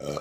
Hello.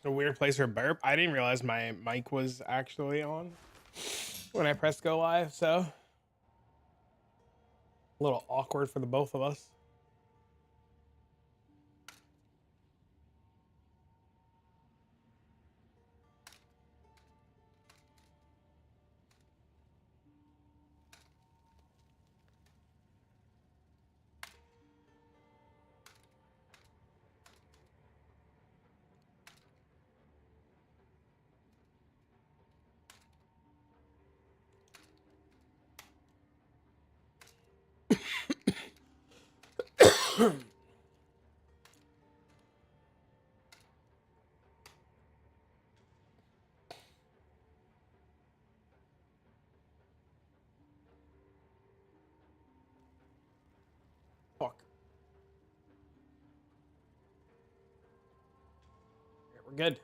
A weird place for burp. I didn't realize my mic was actually on when I pressed go live, so a little awkward for the both of us. Fuck. Okay, we're good.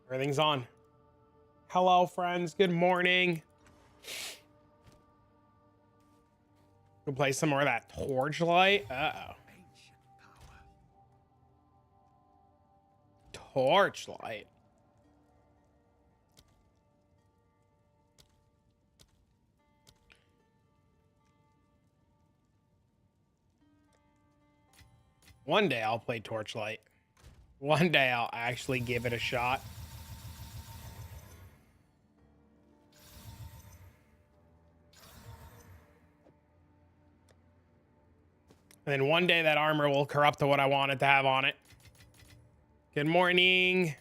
Everything's on. Hello, friends. Good morning. We'll play some more of that Torchlight. Uh-oh. Torchlight. One day I'll play Torchlight. One day I'll actually give it a shot. And then one day that armor will corrupt to what I want it to have on it. Good morning.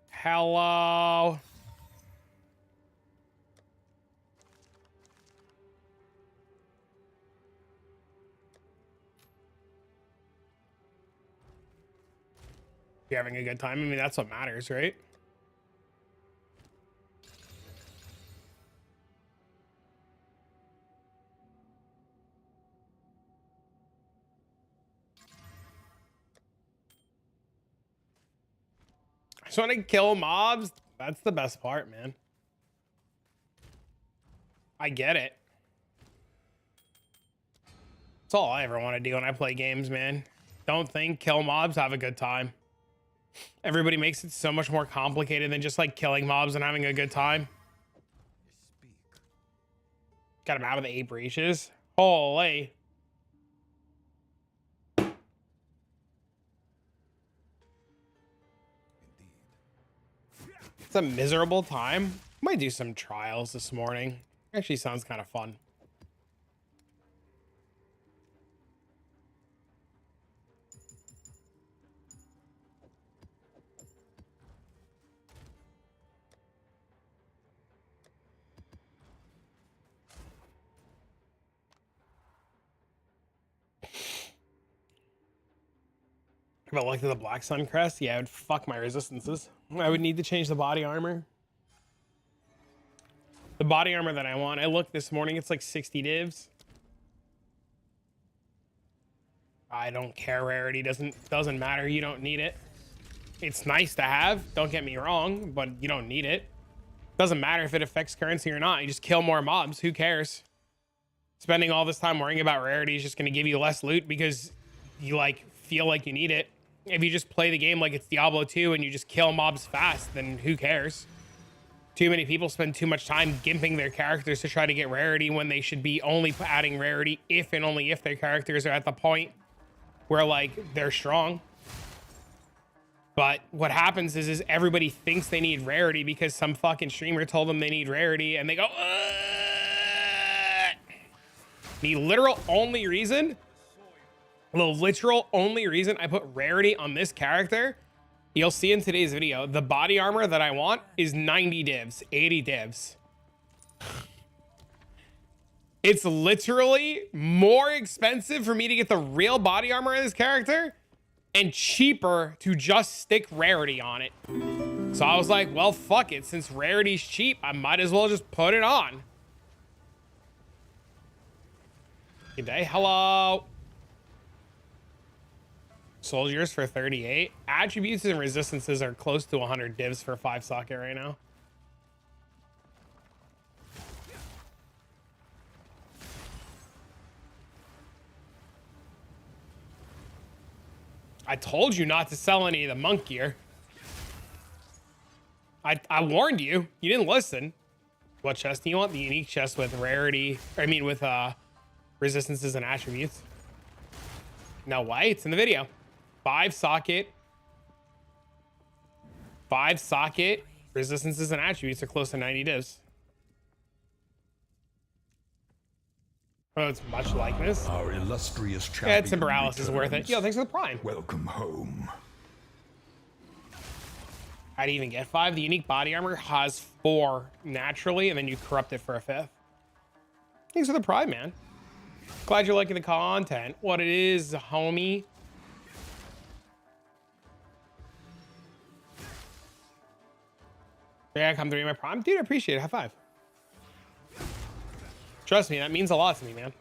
Hello. You having a good time? I mean, that's what matters, right? I just want to kill mobs. That's the best part, man. I get it. That's all I ever want to do when I play games, man. Don't think, kill mobs, have a good time. Everybody makes it so much more complicated than just like killing mobs and having a good time. Got him out of the 8 breaches. Holy. It's a miserable time. Might do some trials this morning. Actually sounds kind of fun. If I looked at the Black Sun Crest, yeah, it would fuck my resistances. I would need to change the body armor. The body armor that I want, I looked this morning, it's like 60 divs. I don't care, Rarity doesn't matter, you don't need it. It's nice to have, don't get me wrong, but you don't need it. Doesn't matter if it affects currency or not, you just kill more mobs, who cares? Spending all this time worrying about Rarity is just gonna give you less loot because you like feel like you need it. If you just play the game like it's Diablo 2 and you just kill mobs fast, then who cares? Too many people spend too much time gimping their characters to try to get Rarity when they should be only adding Rarity if and only if their characters are at the point where like they're strong. But what happens is everybody thinks they need Rarity because some fucking streamer told them they need Rarity, and they go, ugh! The literal only reason I put Rarity on this character, you'll see in today's video, the body armor that I want is 90 divs, 80 divs. It's literally more expensive for me to get the real body armor in this character and cheaper to just stick Rarity on it. So I was like, well, fuck it. Since Rarity's cheap, I might as well just put it on. Good day. Hello. Soldiers for 38. Attributes and resistances are close to 100 divs for 5 socket right now. I told you not to sell any of the monk gear. I warned you. You didn't listen. What chest do you want? The unique chest with rarity. I mean, with resistances and attributes. No way. It's in the video. 5 socket. Resistances and attributes are close to 90 divs. Oh, it's much likeness. Our illustrious champion. Yeah, Timboralis is worth it. Yo, thanks for the prime. Welcome home. How do you even get 5? The unique body armor has 4 naturally, and then you corrupt it for a 5th. Thanks for the prime, man. Glad you're liking the content. What it is, homie. Yeah, come through my prime. Dude, I appreciate it. High 5. Trust me, that means a lot to me, man.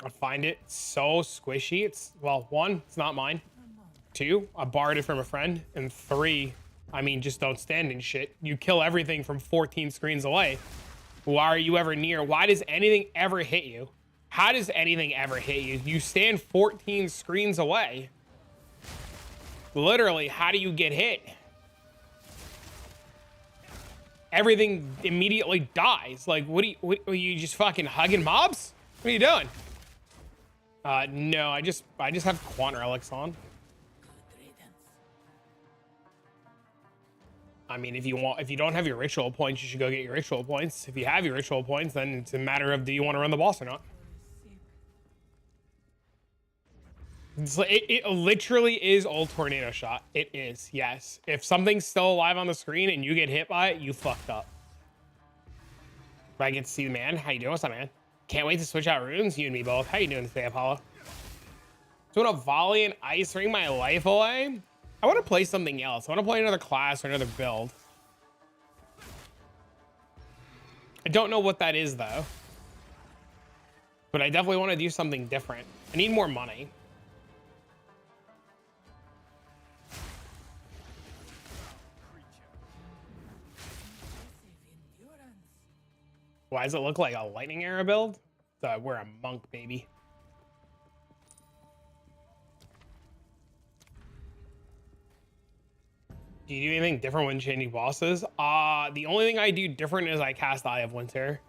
I find it so squishy. It's, well, 1, it's not mine. 2, I borrowed it from a friend. And 3, I mean, just don't stand in shit. You kill everything from 14 screens away. Why are you ever near? Why does anything ever hit you? How does anything ever hit you? You stand 14 screens away. Literally, how do you get hit? Everything immediately dies. Like, what are you just fucking hugging mobs? What are you doing? No, I just have quant relics on. I mean, if you don't have your ritual points, you should go get your ritual points. If you have your ritual points, then it's a matter of, do you want to run the boss or not? It literally is old tornado shot. It is, yes. If something's still alive on the screen and you get hit by it, you fucked up. If I get to see the man, how you doing? What's up, man? Can't wait to switch out runes, you and me both. How you doing today, Apollo? So I want to volley and ice ring my life away. I want to play something else. I want to play another class or another build. I don't know what that is though. But I definitely want to do something different. I need more money. Why does it look like a lightning arrow build? So we're a monk, baby. Do you do anything different when changing bosses? The only thing I do different is I cast Eye of Winter.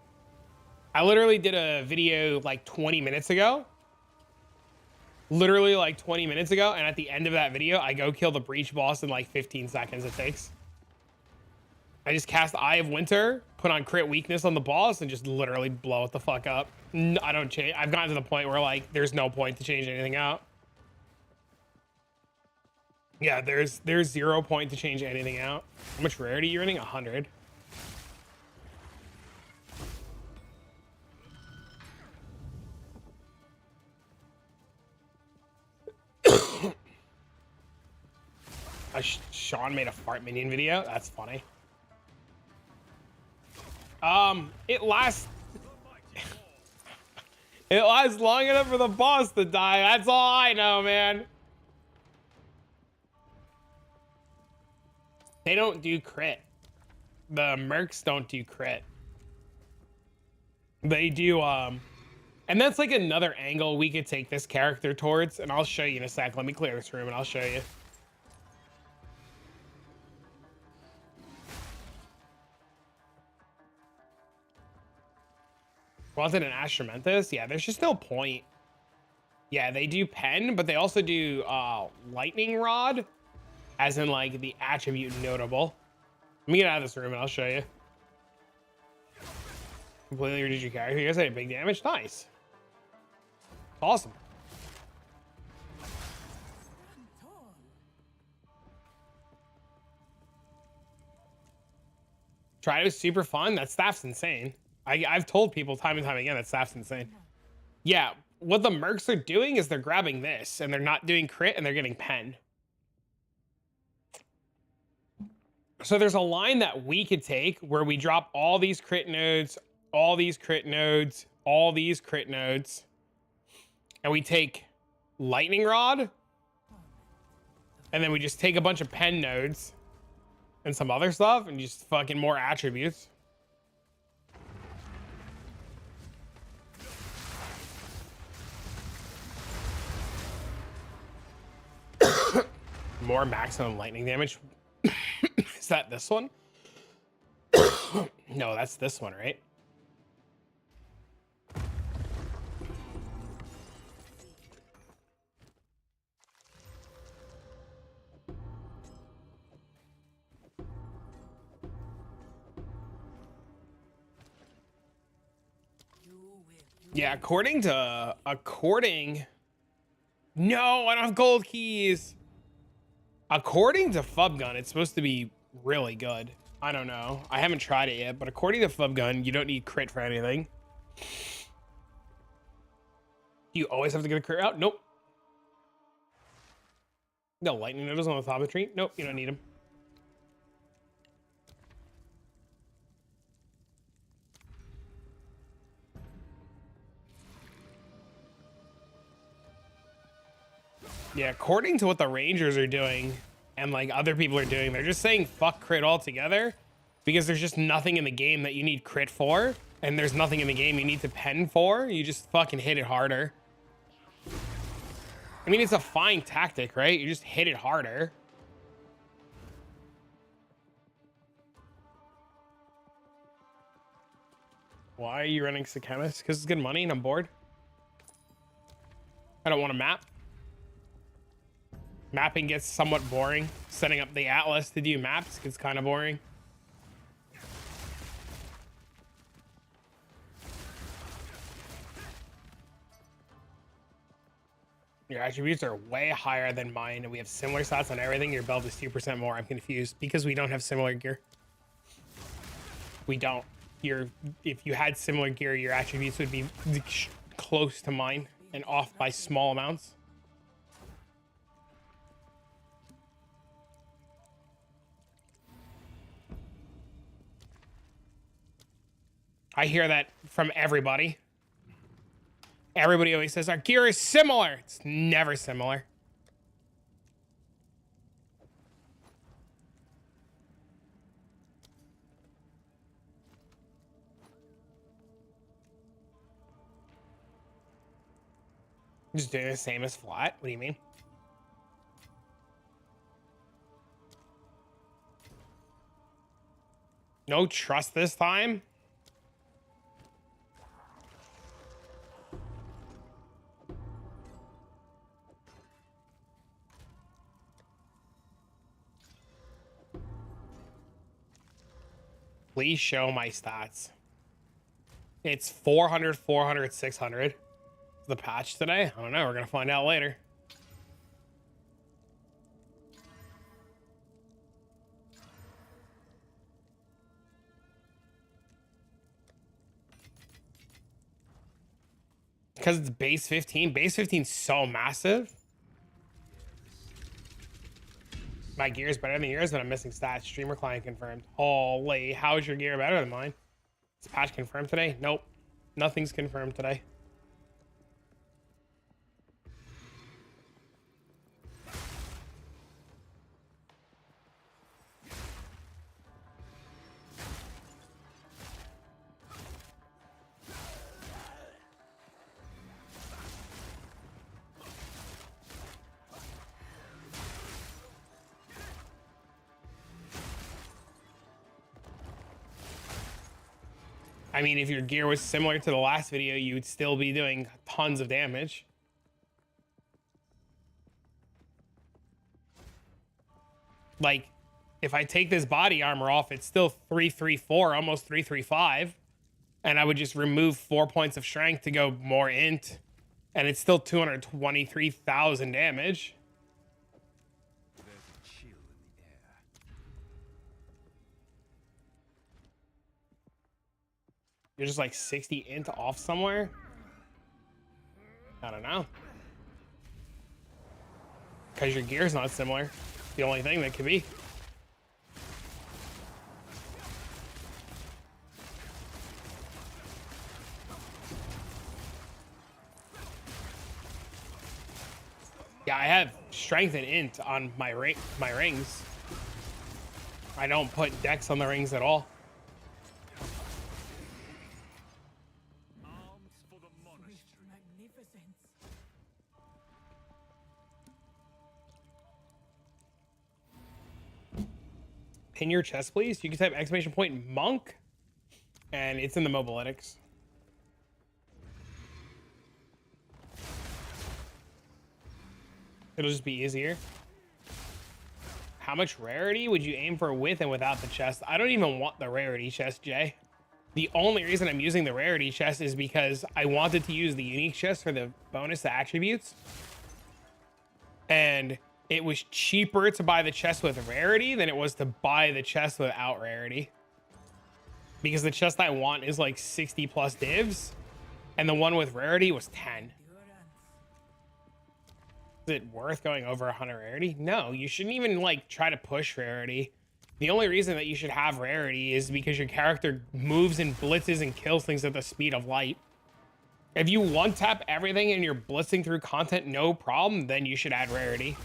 I literally did a video like 20 minutes ago. Literally like 20 minutes ago. And at the end of that video, I go kill the breach boss in like 15 seconds it takes. I just cast Eye of Winter, put on crit weakness on the boss, and just literally blow it the fuck up. I don't change. I've gotten to the point where like there's no point to change anything out. Yeah, there's 0 point to change anything out. How much rarity are you running? 100. Sean made a fart minion video. That's funny. It lasts long enough for the boss to die. That's all I know, man. They don't do crit. The mercs don't do crit. They do, and that's like another angle we could take this character towards, and I'll show you in a sec. Let me clear this room and I'll show you. Was it an Astromentus? Yeah, there's just no point. Yeah, they do pen, but they also do lightning rod, as in like the attribute notable. Let me get out of this room and I'll show you. Completely reduce your character. You guys had big damage. Nice. Awesome. Try it. Super fun. That staff's insane. I've told people time and time again that staff's insane. Yeah, what the mercs are doing is they're grabbing this and they're not doing crit and they're getting pen. So there's a line that we could take where we drop all these crit nodes, all these crit nodes, all these crit nodes, and we take lightning rod, and then we just take a bunch of pen nodes and some other stuff and just fucking more attributes. More maximum lightning damage. Is that this one? No, that's this one, right? Yeah, according... No, I don't have gold keys. According to Fubgun, it's supposed to be really good. I don't know. I haven't tried it yet, but according to Fubgun, you don't need crit for anything. Do you always have to get a crit out? Nope. No, lightning nodes on the top of the tree? Nope, you don't need them. Yeah, according to what the Rangers are doing and like other people are doing, they're just saying fuck crit altogether because there's just nothing in the game that you need crit for, and there's nothing in the game you need to pen for. You just fucking hit it harder. I mean, it's a fine tactic, right? You just hit it harder. Why are you running Sechemis? Because it's good money and I'm bored. I don't want to map. Mapping gets somewhat boring. Setting up the atlas to do maps gets kind of boring. Your attributes are way higher than mine, and we have similar stats on everything. Your belt is 2% more. I'm confused because we don't have similar gear. We don't. If you had similar gear, your attributes would be close to mine and off by small amounts. I hear that from everybody. Everybody always says our gear is similar. It's never similar. Just doing the same as flat. What do you mean? No trust this time? Please show my stats. It's 400, 400, 600. The patch today? I don't know. We're going to find out later. Because it's base 15. Base 15 is so massive. My gear is better than yours, but I'm missing stats. Streamer client confirmed. Holy, how is your gear better than mine? Is patch confirmed today? Nope. Nothing's confirmed today. I mean, if your gear was similar to the last video, you would still be doing tons of damage. Like, if I take this body armor off, it's still 334, almost 335. And I would just remove 4 points of strength to go more int. And it's still 223,000 damage. There's a chill in the air. You're just like 60 int off somewhere? I don't know. Because your gear's not similar. The only thing that could be. Yeah, I have strength and int on my rings. I don't put dex on the rings at all. Arms for the monastery. Magnificence. Pin your chest, please. You can type exclamation point monk, and it's in the mobilytics. It'll just be easier. How much rarity would you aim for with and without the chest? I don't even want the rarity chest, Jay. The only reason I'm using the rarity chest is because I wanted to use the unique chest for the bonus to attributes. And it was cheaper to buy the chest with rarity than it was to buy the chest without rarity. Because the chest I want is like 60 plus divs. And the one with rarity was 10. Is it worth going over 100 rarity? No, you shouldn't even like try to push rarity. The only reason that you should have rarity is because your character moves and blitzes and kills things at the speed of light. If you one tap everything and you're blitzing through content no problem, then you should add rarity.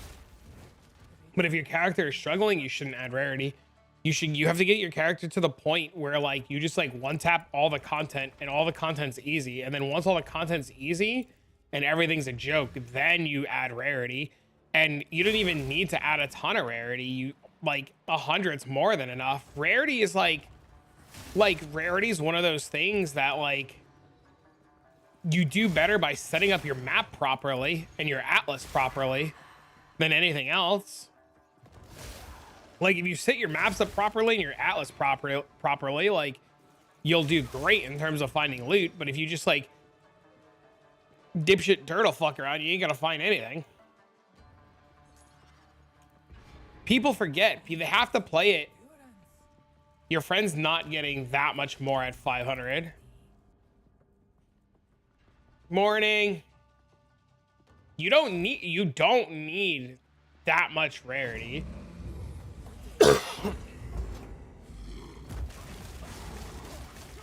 But if your character is struggling, you shouldn't add rarity. You have to get your character to the point where like you just like one tap all the content and all the content's easy. And then once all the content's easy and everything's a joke, then you add rarity. And you don't even need to add a ton of rarity. You like 100's more than enough. Rarity is like rarity is one of those things that like you do better by setting up your map properly and your atlas properly than anything else. Like if you set your maps up properly and your atlas properly, like you'll do great in terms of finding loot. But if you just like dipshit turtle fuck around, you ain't gonna find anything. People forget, they have to play it. Your friend's not getting that much more at 500. Morning. You don't need that much rarity.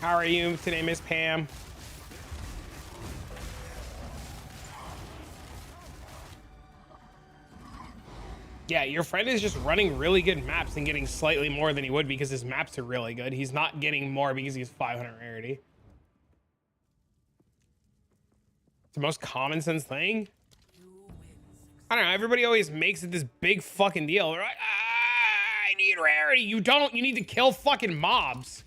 How are you today, Miss Pam? Yeah, your friend is just running really good maps and getting slightly more than he would because his maps are really good. He's not getting more because he's 500 rarity. It's the most common sense thing. I don't know. Everybody always makes it this big fucking deal. They're like, I need rarity. You don't. You need to kill fucking mobs.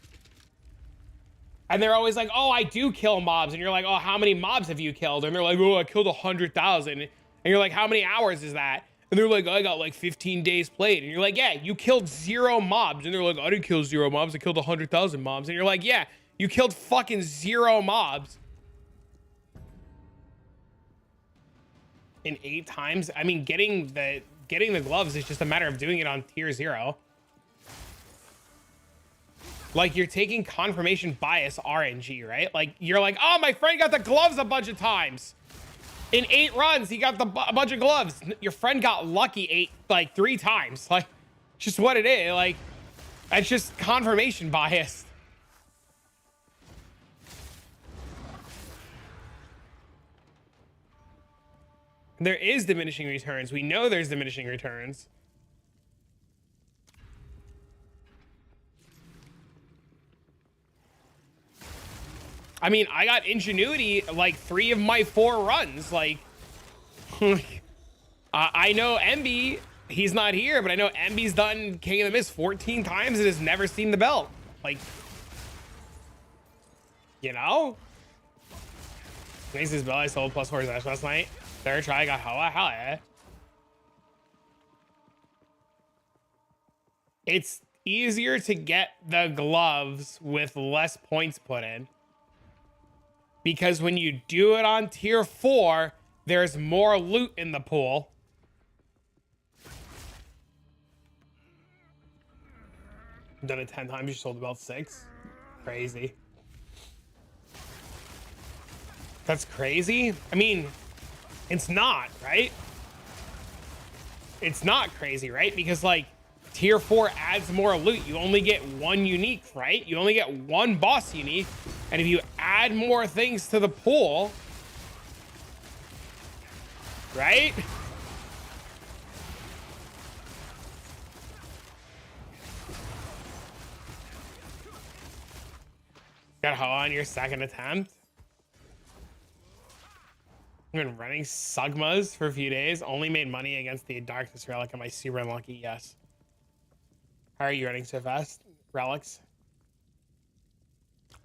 And they're always like, oh, I do kill mobs. And you're like, oh, how many mobs have you killed? And they're like, oh, I killed 100,000. And you're like, how many hours is that? And they're like, I got like 15 days played. And you're like, yeah, you killed 0 mobs. And they're like, I didn't kill 0 mobs. I killed 100,000 mobs. And you're like, yeah, you killed fucking 0 mobs. In 8 times. I mean, getting the gloves is just a matter of doing it on tier 0. Like you're taking confirmation bias RNG, right? Like you're like, oh, my friend got the gloves a bunch of times. In 8 runs, he got a bunch of gloves. Your friend got lucky 3 times. Like, just what it is. Like, that's just confirmation bias. There is diminishing returns. We know there's diminishing returns. I mean, I got ingenuity like 3 of my 4 runs. Like, I know MB, he's not here, but I know MB's done King of the Mist 14 times and has never seen the belt. Like, You know? Mace's Bill, I sold +4 Zash last night. Third try, got Hoa. Hell yeah. It's easier to get the gloves with less points put in. Because when you do it on tier 4, there's more loot in the pool. Done it 10 times, you sold about 6. Crazy. That's crazy. I mean, it's not, right? It's not crazy, right? Because like tier 4 adds more loot. You only get 1 unique, right? You only get 1 boss unique. And if you add more things to the pool, right? Got Hoa on your second attempt. I've been running Sugmas for a few days. Only made money against the Darkness Relic. Am I super unlucky? Yes. How are you running so fast? Relics?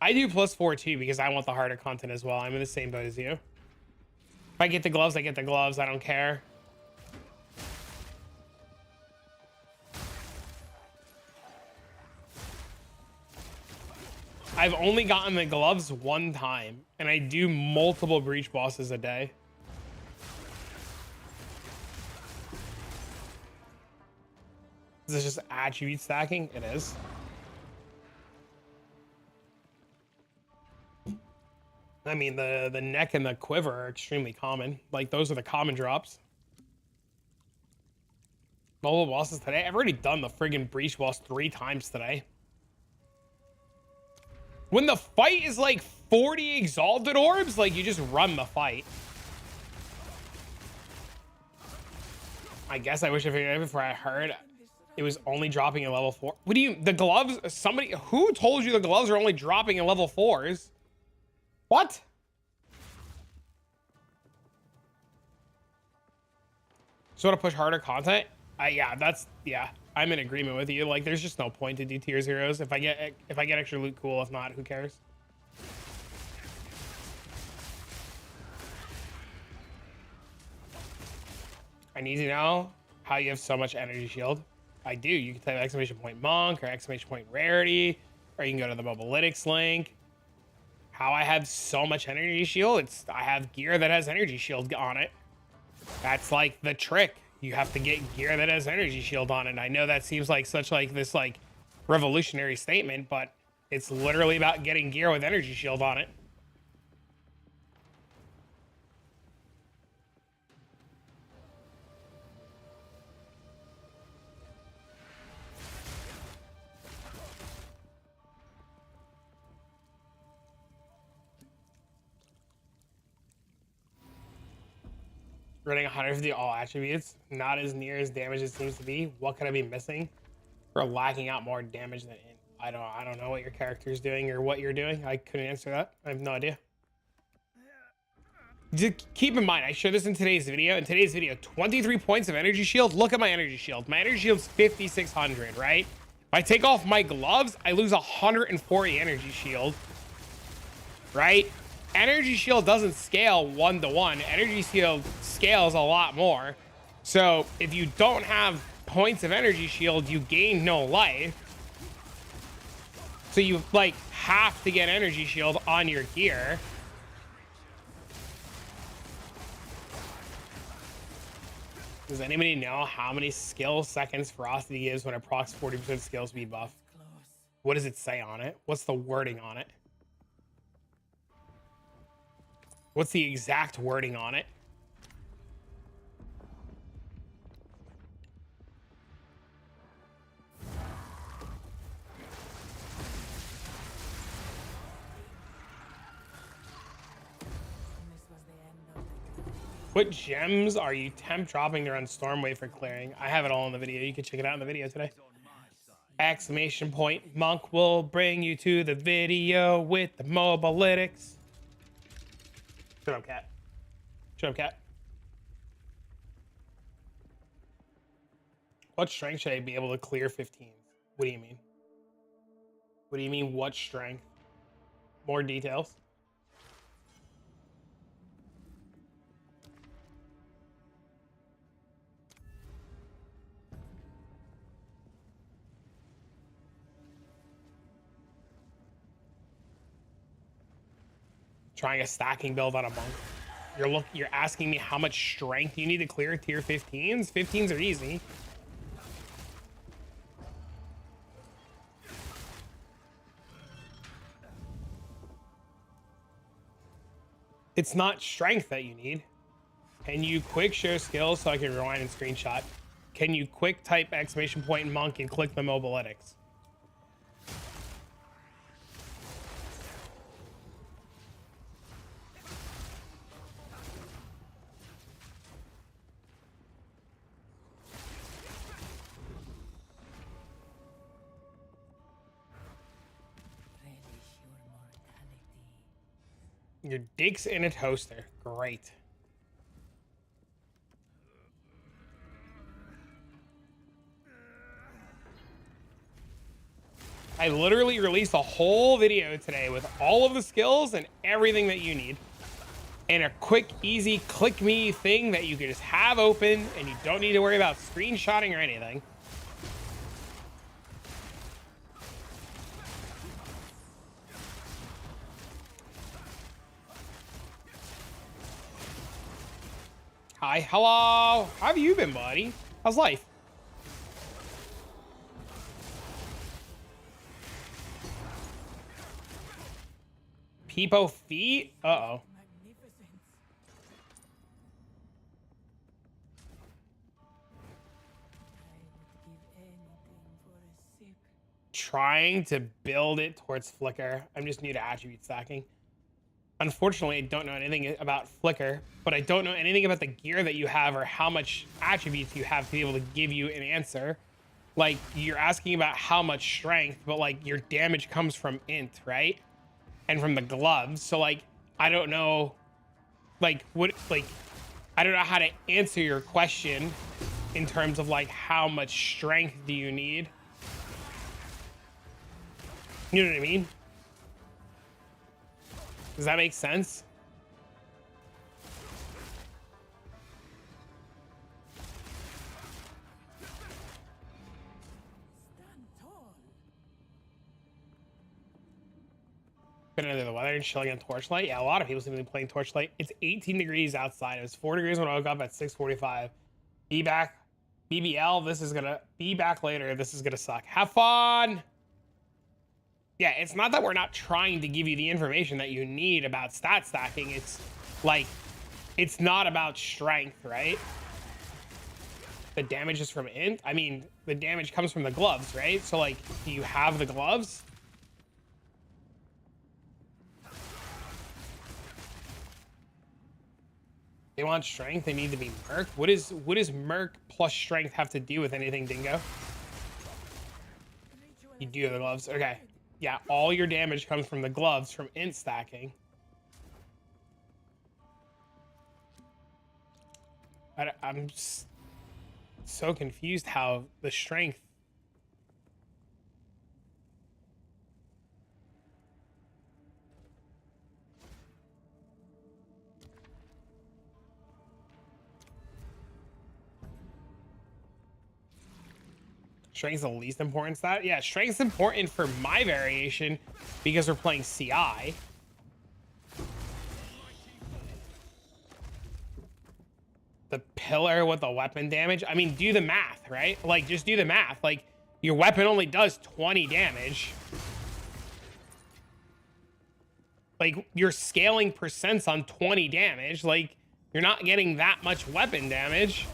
I do +4 too because I want the harder content as well. I'm in the same boat as you. If I get the gloves, I get the gloves. I don't care. I've only gotten the gloves 1 time, and I do multiple breach bosses a day. Is this just attribute stacking? It is. I mean, the neck and the quiver are extremely common. Like, those are the common drops. Multiple bosses today? I've already done the friggin' breach boss 3 times today. When the fight is like 40 exalted orbs, like you just run the fight. I guess I wish I figured it out before I heard it was only dropping at level 4. What do you, the gloves, somebody, who told you the gloves are only dropping at level 4s? What? So to push harder content? Yeah, I'm in agreement with you. Like, there's just no point to do tier 0s. If I get extra loot, cool. If not, who cares? I need to know how you have so much energy shield. I do. You can type !point monk or !point rarity, or you can go to the mobalytics link. How I have so much energy shield? I have gear that has energy shield on it. That's like the trick. You have to get gear that has energy shield on it. I know that seems like such like this like revolutionary statement, but it's literally about getting gear with energy shield on it. Running 150 all attributes, not as near as damage as it seems to be. What could I be missing for lacking out more damage than in? I don't know what your character is doing or what you're doing. I couldn't answer that. I have no idea. Just keep in mind, I showed this in today's video. In today's video, 23 points of energy shield. Look at my energy shield. My energy shield's 5,600, right? If I take off my gloves, I lose 140 energy shield, right? Energy shield doesn't scale 1-to-1. Energy shield scales a lot more. So if you don't have points of energy shield, you gain no life. So you like have to get energy shield on your gear. Does anybody know how many skill seconds Ferocity gives when it procs 40% skill speed buff? What does it say on it? What's the wording on it? What's the exact wording on it? What gems are you temp dropping to run Stormwave for clearing? I have it all in the video. You can check it out in the video today. ! Monk will bring you to the video with the mobalytics. Shut up, cat. Shut up, cat. What strength should I be able to clear 15? What do you mean? What do you mean, what strength? more details. Trying a stacking build on a monk. You're asking me how much strength you need to clear tier 15s? 15s are easy. It's not strength that you need. Can you quick share skills so I can rewind and screenshot? Can you quick type exclamation point monk and click the mobilytics? Your dick's in a toaster. Great. I literally released a whole video today with all of the skills and everything that you need. And a quick, easy click me thing that you can just have open and you don't need to worry about screenshotting or anything. Hi, hello. How have you been, buddy? How's life? Peepo feet? Uh-oh. Trying to build it towards Flicker. I'm just new to attribute stacking. Unfortunately, I don't know anything about Flicker, but I don't know anything about the gear that you have or how much attributes you have to be able to give you an answer. Like, you're asking about how much strength, but like your damage comes from int, right? And from the gloves. So like, I don't know, like what, like, I don't know how to answer your question in terms of like how much strength do you need? You know what I mean? Does that make sense? Been under the weather and chilling on Torchlight. Yeah, a lot of people seem to be playing Torchlight. It's 18 degrees outside. It was 4 degrees when I woke up at 6:45. Be back. BBL, this is gonna be back later. This is gonna suck. Have fun. Yeah, it's not that we're not trying to give you the information that you need about stat stacking. It's like, it's not about strength, right? The damage is from int. I mean, the damage comes from the gloves, right? So like, do you have the gloves? They want strength. They need to be Merc. What does Merc plus strength have to do with anything, Dingo? You do have the gloves. Okay. Yeah, all your damage comes from the gloves from int stacking. I'm so confused how the strength. Strength's the least important stat? Yeah, strength's important for my variation because we're playing CI. The pillar with the weapon damage. I mean, do the math, right? Like, just do the math. Like, your weapon only does 20 damage. Like, you're scaling percents on 20 damage. Like, you're not getting that much weapon damage.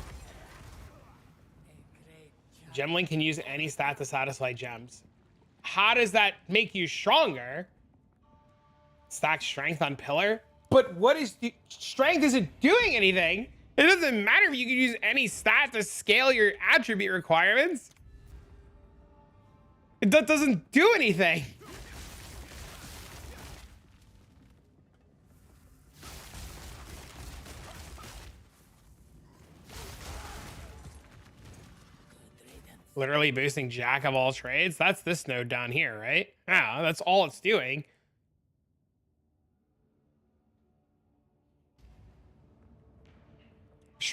Gemlink can use any stat to satisfy gems. How does that make you stronger? Stack strength on pillar. But what is the strength isn't doing anything. It doesn't matter if you can use any stat to scale your attribute requirements. That doesn't do anything. Literally boosting jack of all trades. That's this node down here, right? Yeah, that's all it's doing.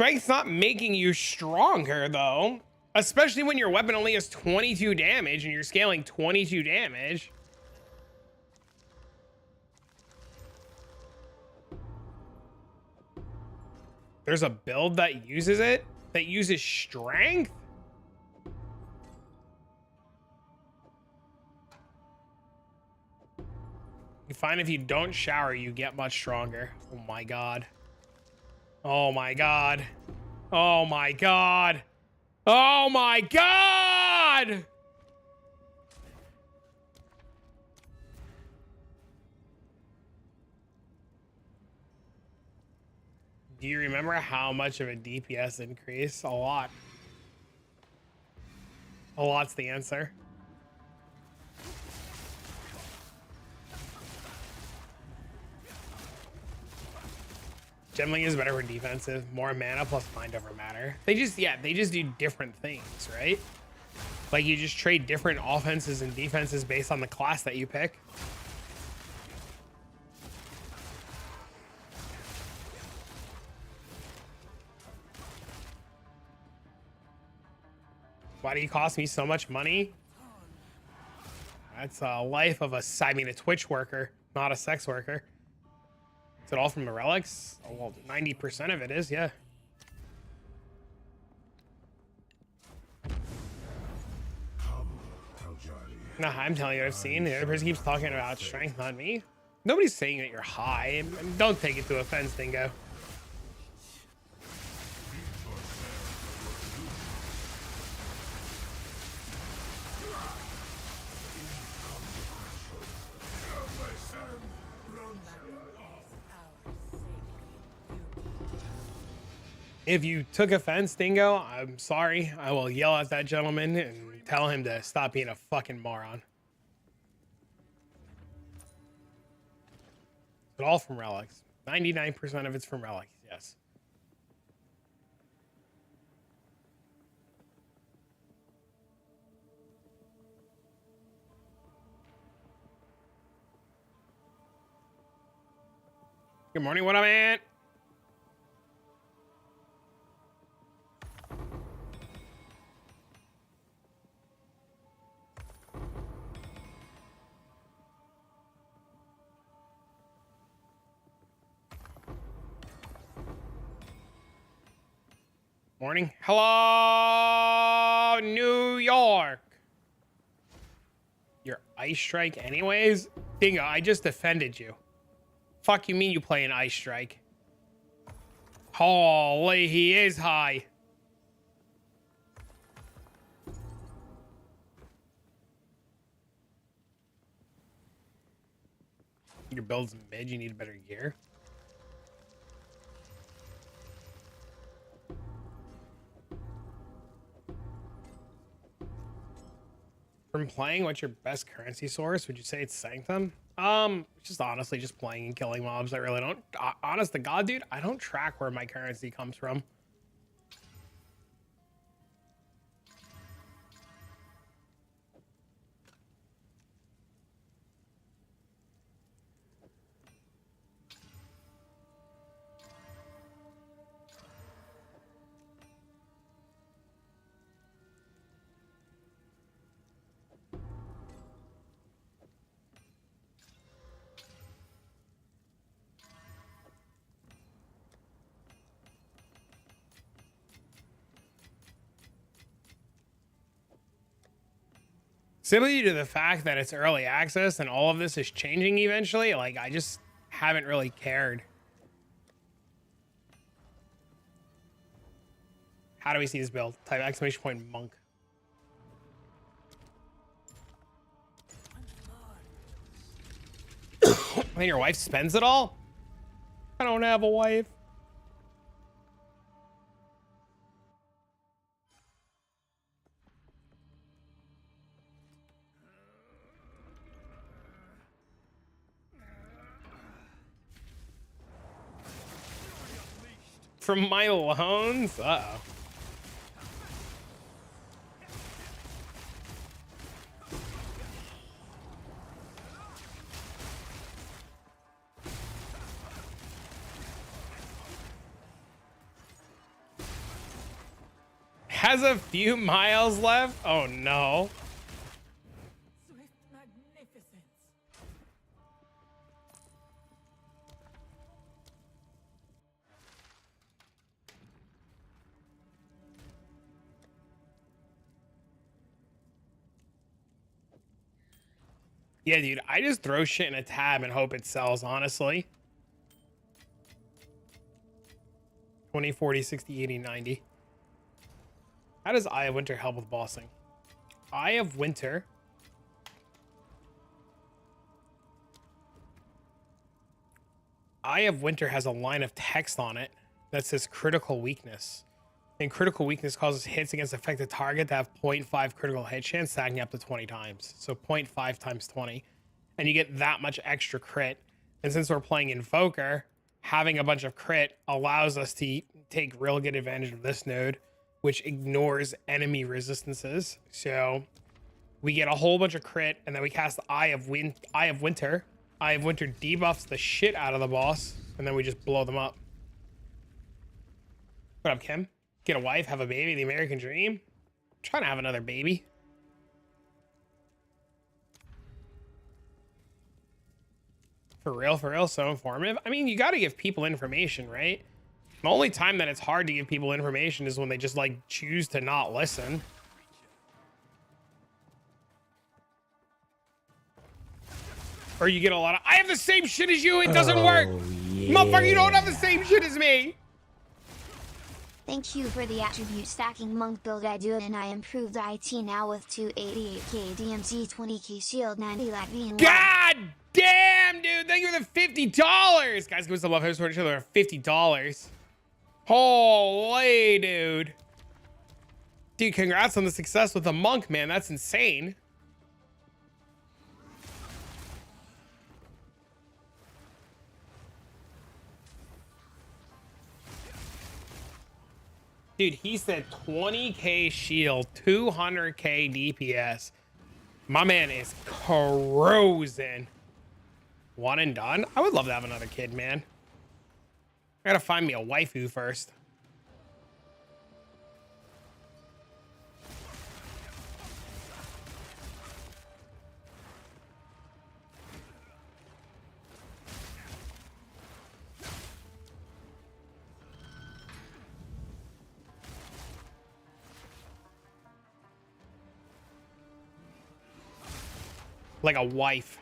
Strength's not making you stronger, though. Especially when your weapon only has 22 damage and you're scaling 22 damage. There's a build that uses it? That uses strength? You find if you don't shower, you get much stronger. Oh my god. Oh my god. Oh my god. Oh my god! Do you remember how much of a DPS increase? A lot. A lot's the answer. Gemming is better for defensive, more mana plus mind over matter. They just do different things, right? Like you just trade different offenses and defenses based on the class that you pick. Why do you cost me so much money? That's a life of a Twitch worker, not a sex worker. Is it all from the relics? Oh, well, 90% of it is, yeah. No, I'm telling you, I've seen. The other person keeps talking about strength, not me. Nobody's saying that you're high. Don't take it to offense, Dingo. If you took offense, Dingo, I'm sorry. I will yell at that gentleman and tell him to stop being a fucking moron. But all from relics. 99% of it's from relics, yes. Good morning, what up, man? Morning. Hello, New York. Your Ice Strike anyways? Dingo, I just defended you. Fuck you mean you play an Ice Strike? Holy, he is high. Your build's mid, you need better gear. From playing, what's your best currency source? Would you say it's Sanctum? Just honestly just playing and killing mobs. I really don't, honest to God, dude, I don't track where my currency comes from. Simply due to the fact that it's early access and all of this is changing eventually, like, I just haven't really cared. How do we see this build? Type exclamation point monk. I think your wife spends it all? I don't have a wife. From my loans? Uh-oh. has a few miles left. Oh no. Swift magnificence. Yeah, dude, I just throw shit in a tab and hope it sells, honestly. 20, 40, 60, 80, 90. How does Eye of Winter help with bossing? Eye of Winter. Eye of Winter has a line of text on it that says critical weakness. And critical weakness causes hits against affected target to have 0.5 critical hit chance, stacking up to 20 times. So 0.5 times 20. And you get that much extra crit. And since we're playing Invoker, having a bunch of crit allows us to take real good advantage of this node, which ignores enemy resistances. So we get a whole bunch of crit, and then we cast Eye of Winter. Eye of Winter debuffs the shit out of the boss, and then we just blow them up. What up, Kim? Get a wife, have a baby, the American dream. I'm trying to have another baby. For real, so informative. I mean, you got to give people information, right? The only time that it's hard to give people information is when they just like choose to not listen. Or you get a lot of, I have the same shit as you, it doesn't work. Yeah. Motherfucker, you don't have the same shit as me. Thank you for the attribute stacking monk build. I do it and I improved IT now with 288k DMZ, 20k shield, 90 Latvian. God damn, dude. Thank you for the $50. Guys, give us a love host for each other for $50. Holy, dude. Dude, congrats on the success with the monk, man. That's insane. Dude, he said 20k shield, 200k DPS. My man is cruising. One and done? I would love to have another kid, man. I gotta find me a waifu first. Like a wife.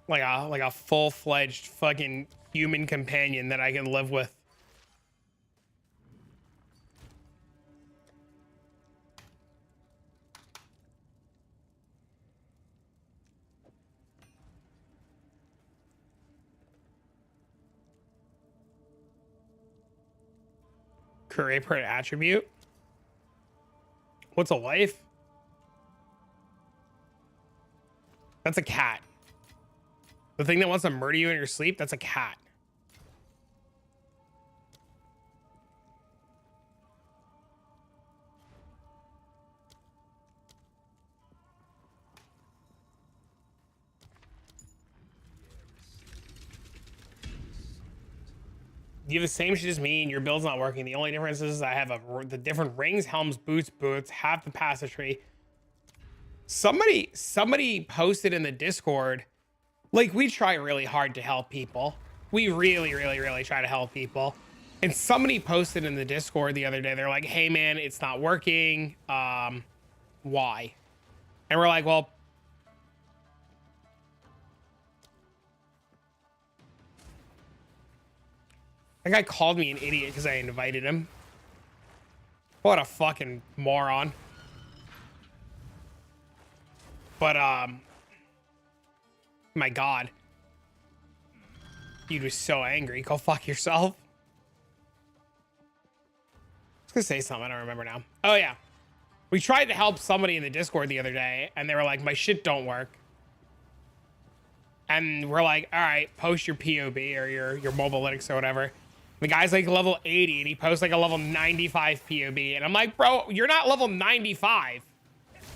Like a full-fledged fucking human companion that I can live with. Career per attribute. What's a wife? That's a cat. The thing that wants to murder you in your sleep, that's a cat. You have the same shit as me and your build's not working. The only difference is I have the different rings, helms, boots, half the passage tree. Somebody posted in the Discord, like, we try really hard to help people. We really try to help people. And somebody posted in the Discord the other day, they're like, hey man, it's not working. Why? And we're like, well, that guy called me an idiot because I invited him. What a fucking moron. But, my God. Dude was so angry. Go fuck yourself. I was gonna say something, I don't remember now. Oh yeah. We tried to help somebody in the Discord the other day, and they were like, my shit don't work. And we're like, all right, post your POB or your mobile lytics or whatever. The guy's like level 80, and he posts like a level 95 POB. And I'm like, bro, you're not level 95.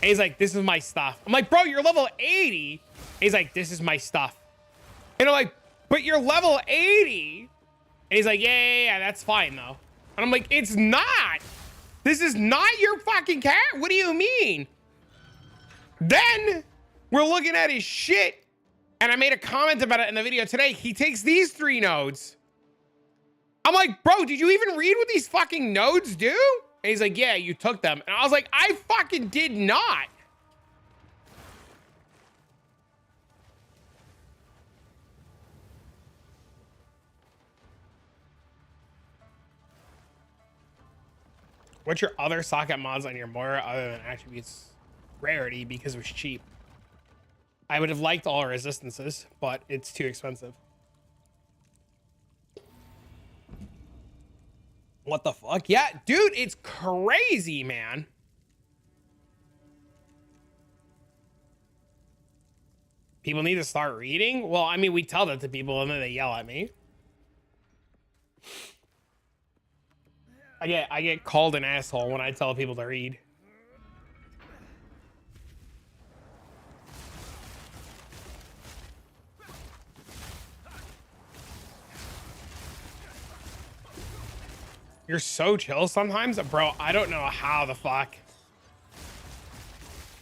And he's like, this is my stuff. I'm like, bro, you're level 80. And he's like, this is my stuff. And I'm like, but you're level 80. And he's like, yeah, that's fine though. And I'm like, it's not. This is not your fucking cat. What do you mean? Then we're looking at his shit, and I made a comment about it in the video today. He takes these 3 nodes. I'm like, bro, did you even read what these fucking nodes do? And he's like, yeah, you took them. And I was like, I fucking did not. What's your other socket mods on your Moira other than attributes? Rarity, because it was cheap. I would have liked all resistances, but it's too expensive. What the fuck? Yeah, dude, it's crazy, man. People need to start reading? Well, I mean, we tell that to people and then they yell at me. I get called an asshole when I tell people to read. You're so chill sometimes, bro. I don't know how the fuck.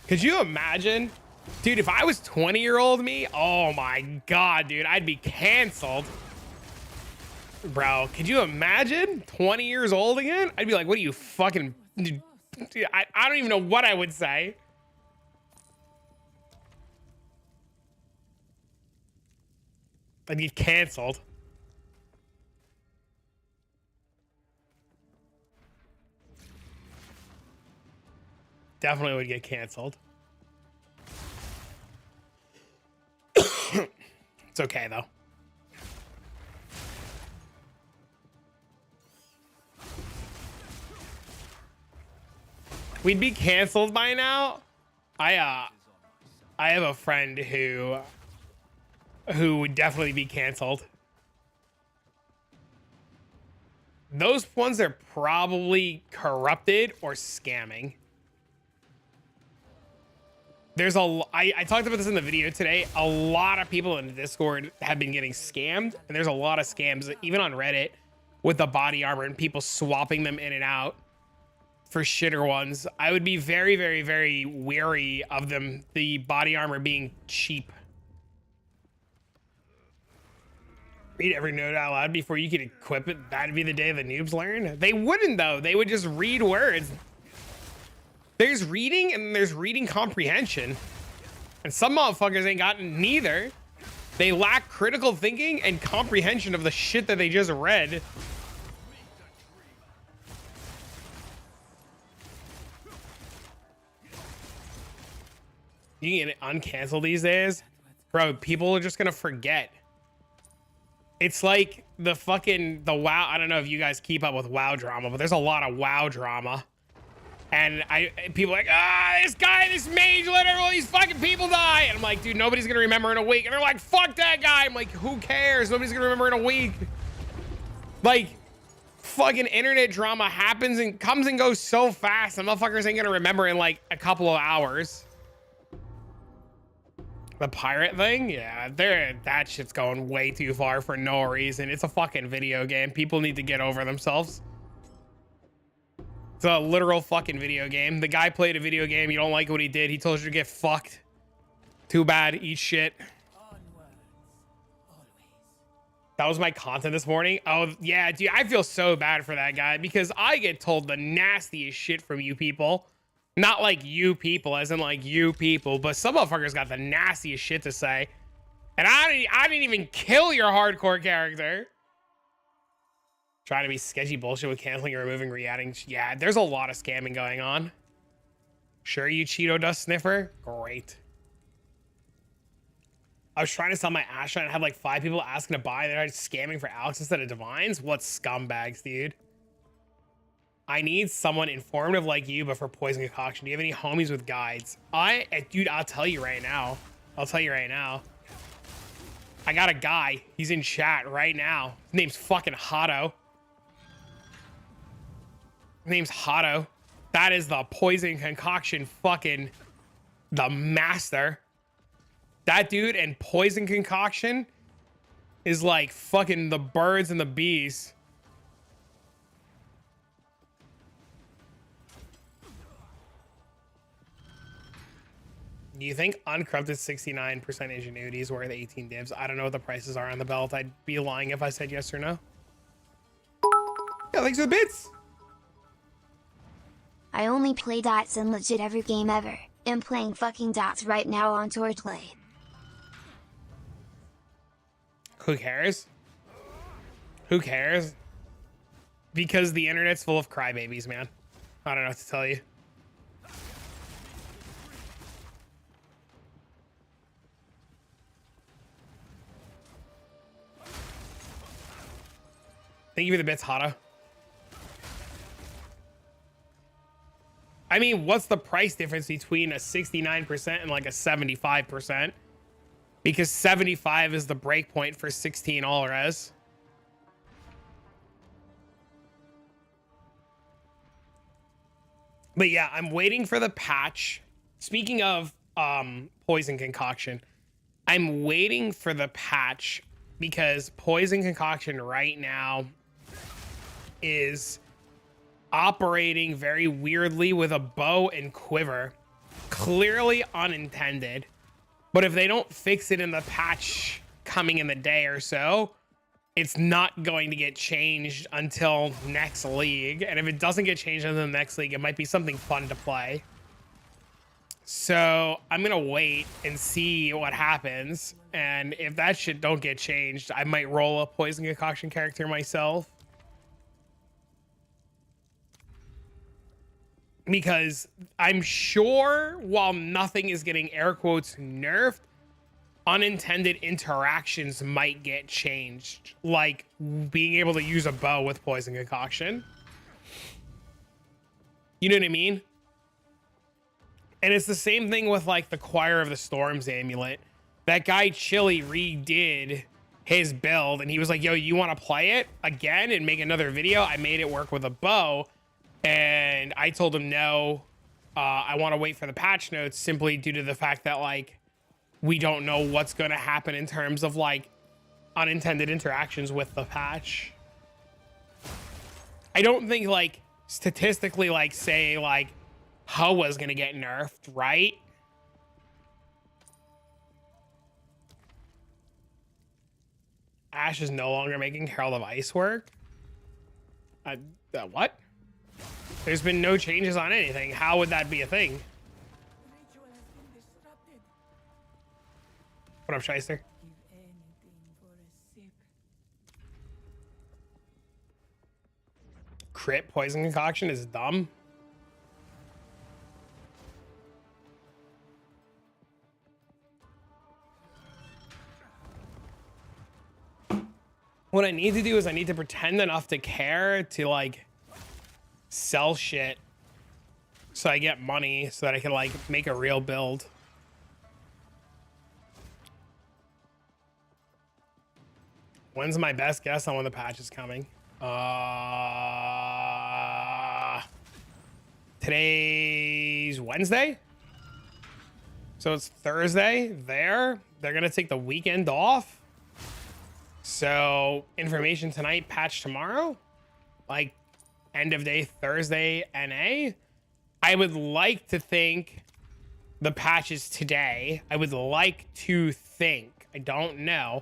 Could you imagine? Dude, if I was 20-year-old me, oh my God, dude, I'd be canceled. Bro, could you imagine 20 years old again? I'd be like, what are you fucking... Dude, I don't even know what I would say. I'd get canceled. Definitely would get canceled. It's okay, though. We'd be canceled by now. I have a friend who would definitely be canceled. Those ones are probably corrupted or scamming. There's I talked about this in the video today. A lot of people in the Discord have been getting scammed, and there's a lot of scams, even on Reddit, with the body armor and people swapping them in and out for shitter ones. I would be very, very, very wary of them, the body armor being cheap. Read every note out loud before you can equip it. That'd be the day the noobs learn. They wouldn't, though. They would just read words. There's reading and there's reading comprehension. And some motherfuckers ain't got neither. They lack critical thinking and comprehension of the shit that they just read. You can get uncancel these days. Bro, people are just gonna forget. It's like the WoW. I don't know if you guys keep up with WoW drama, but there's a lot of WoW drama. And people are like, this guy, this mage let all these fucking people die. And I'm like, dude, nobody's gonna remember in a week. And they're like, fuck that guy. I'm like, who cares? Nobody's gonna remember in a week. Like, fucking internet drama happens and comes and goes so fast. And motherfuckers ain't gonna remember in like a couple of hours. The pirate thing? Yeah, that shit's going way too far for no reason. It's a fucking video game. People need to get over themselves. It's a literal fucking video game. The guy played a video game. You don't like what he did. He told you to get fucked. Too bad. Eat shit. That was my content this morning. Oh, yeah, dude. I feel so bad for that guy because I get told the nastiest shit from you people. Not like you people, as in like you people, but some motherfuckers got the nastiest shit to say. And I didn't even kill your hardcore character. Trying to be sketchy bullshit with canceling or removing, re-adding. Yeah, there's a lot of scamming going on. Sure, you Cheeto dust sniffer? Great. I was trying to sell my Astra and I had like 5 people asking to buy. They're just scamming for Alex instead of Divines. What scumbags, dude? I need someone informative like you, but for poison concoction. Do you have any homies with guides? Dude, I'll tell you right now. I'll tell you right now. I got a guy. He's in chat right now. His name's fucking Hotto. His name's Hotto. That is the poison concoction fucking the master. That dude and poison concoction is like fucking the birds and the bees. Do you think uncorrupted 69% ingenuity is worth 18 divs? I don't know what the prices are on the belt. I'd be lying if I said yes or no. Yeah, thanks for the bits. I only play dots in legit every game ever. I'm playing fucking dots right now on Torchlight. Who cares? Who cares? Because the internet's full of crybabies, man. I don't know what to tell you. Thank you for the bits, Hada. I mean, what's the price difference between a 69% and like a 75%? Because 75 is the break point for 16 all res. But yeah, I'm waiting for the patch. Speaking of poison concoction, I'm waiting for the patch because poison concoction right now is operating very weirdly with a bow and quiver. Clearly unintended. But if they don't fix it in the patch coming in the day or so, it's not going to get changed until next league. And if it doesn't get changed until the next league, it might be something fun to play. So I'm going to wait and see what happens. And if that shit don't get changed, I might roll a poison concoction character myself. Because I'm sure while nothing is getting air quotes nerfed, unintended interactions might get changed. Like being able to use a bow with poison concoction. You know what I mean? And it's the same thing with like the Choir of the Storms amulet. That guy Chili redid his build and he was like, yo, you want to play it again and make another video? I made it work with a bow. And I told him no, I want to wait for the patch notes simply due to the fact that like we don't know what's going to happen in terms of like unintended interactions with the patch. I don't think like statistically like say like Hoa is going to get nerfed, right? Ash is no longer making Herald of Ice work. What? There's been no changes on anything. How would that be a thing? Ritual has been disrupted. What up, Shyster? Give anything for a sip. Crit poison concoction is dumb. What I need to do is I need to pretend enough to care to like sell shit so I get money so that I can like make a real build. When's my best guess on when the patch is coming? Today's Wednesday, so it's Thursday there. They're gonna take the weekend off, so information tonight, patch tomorrow, like end of day Thursday NA. I would like to think the patch is today. I would like to think, I don't know.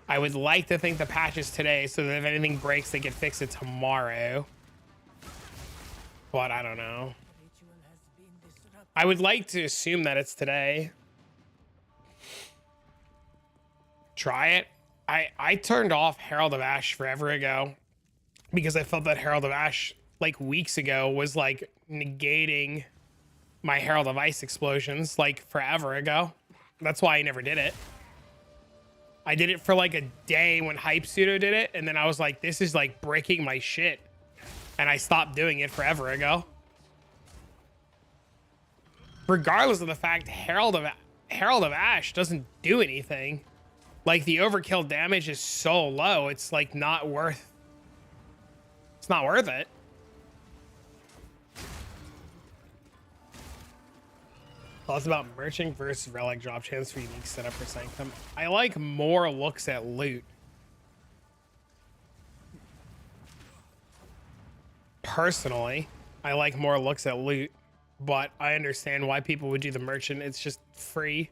I would like to think the patch is today so that if anything breaks, they can fix it tomorrow. But I don't know. Ritual has been disrupted. I would like to assume that it's today. Try it. I turned off Herald of Ash forever ago because I felt that Herald of Ash like weeks ago was like negating my Herald of Ice explosions like forever ago. That's why I never did it. I did it for like a day when Hype Pseudo did it, and then I was like, this is like breaking my shit. And I stopped doing it forever ago. Regardless of the fact Herald of Ash doesn't do anything. Like the overkill damage is so low, it's like not worth it. Thoughts about merchant versus relic drop chance for unique setup for Sanctum. I like more looks at loot. Personally, I like more looks at loot. but I understand why people would do the merchant. It's just free.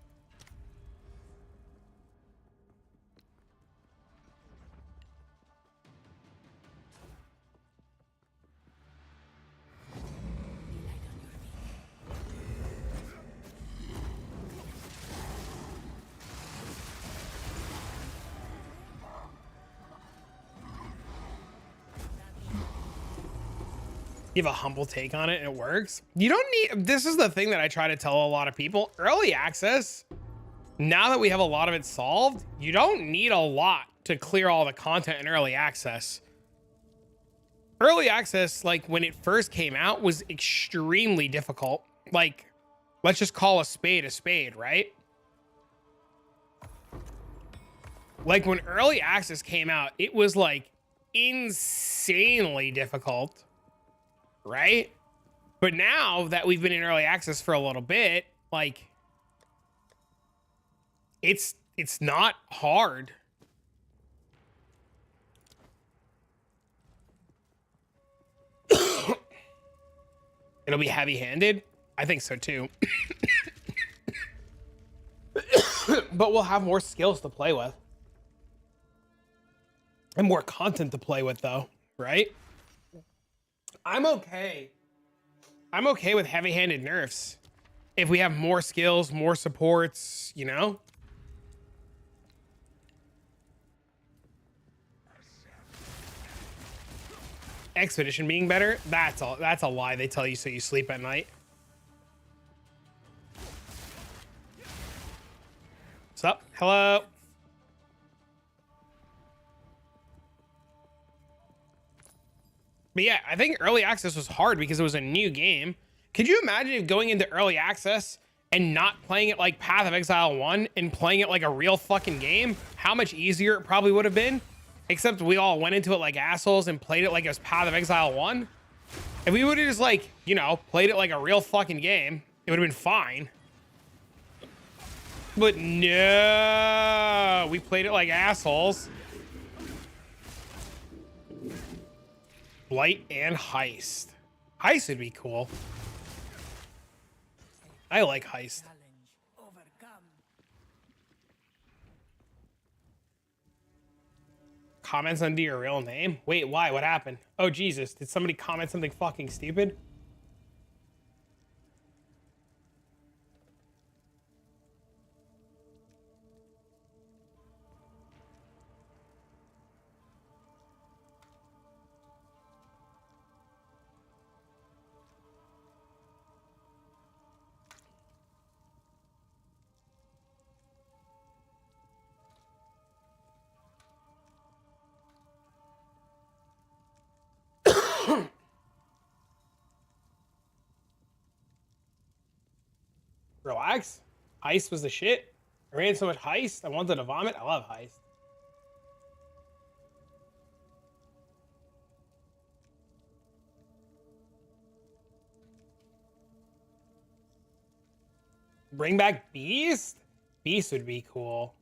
You have a humble take on it and it works. You don't need, this is the thing that I try to tell a lot of people. Early access, now that we have a lot of it solved, you don't need a lot to clear all the content in early access. Early access, like when it first came out, was extremely difficult. Like, let's just call a spade, right? Like when early access came out, it was like insanely difficult. Right? But now that we've been in early access for a little bit, like it's not hard. It'll be heavy-handed. I think so too. But we'll have more skills to play with. And more content to play with though, right? I'm okay with heavy-handed nerfs if we have more skills, more supports, you know? Expedition being better, that's a lie they tell you so you sleep at night. What's up? Hello. But yeah, I think early access was hard because it was a new game. Could you imagine if going into early access and not playing it like Path of Exile 1 and playing it like a real fucking game? How much easier it probably would have been. Except we all went into it like assholes and played it like it was Path of Exile 1. If we would have just like, you know, played it like a real fucking game, it would have been fine. But no, we played it like assholes. Blight and Heist. Heist would be cool. I like Heist. Challenge overcome. Comments under your real name? Wait, why? What happened? Oh, Jesus. Did somebody comment something fucking stupid? Relax. Heist was the shit. I ran so much Heist. I wanted to vomit. I love Heist. Bring back Beast? Beast would be cool.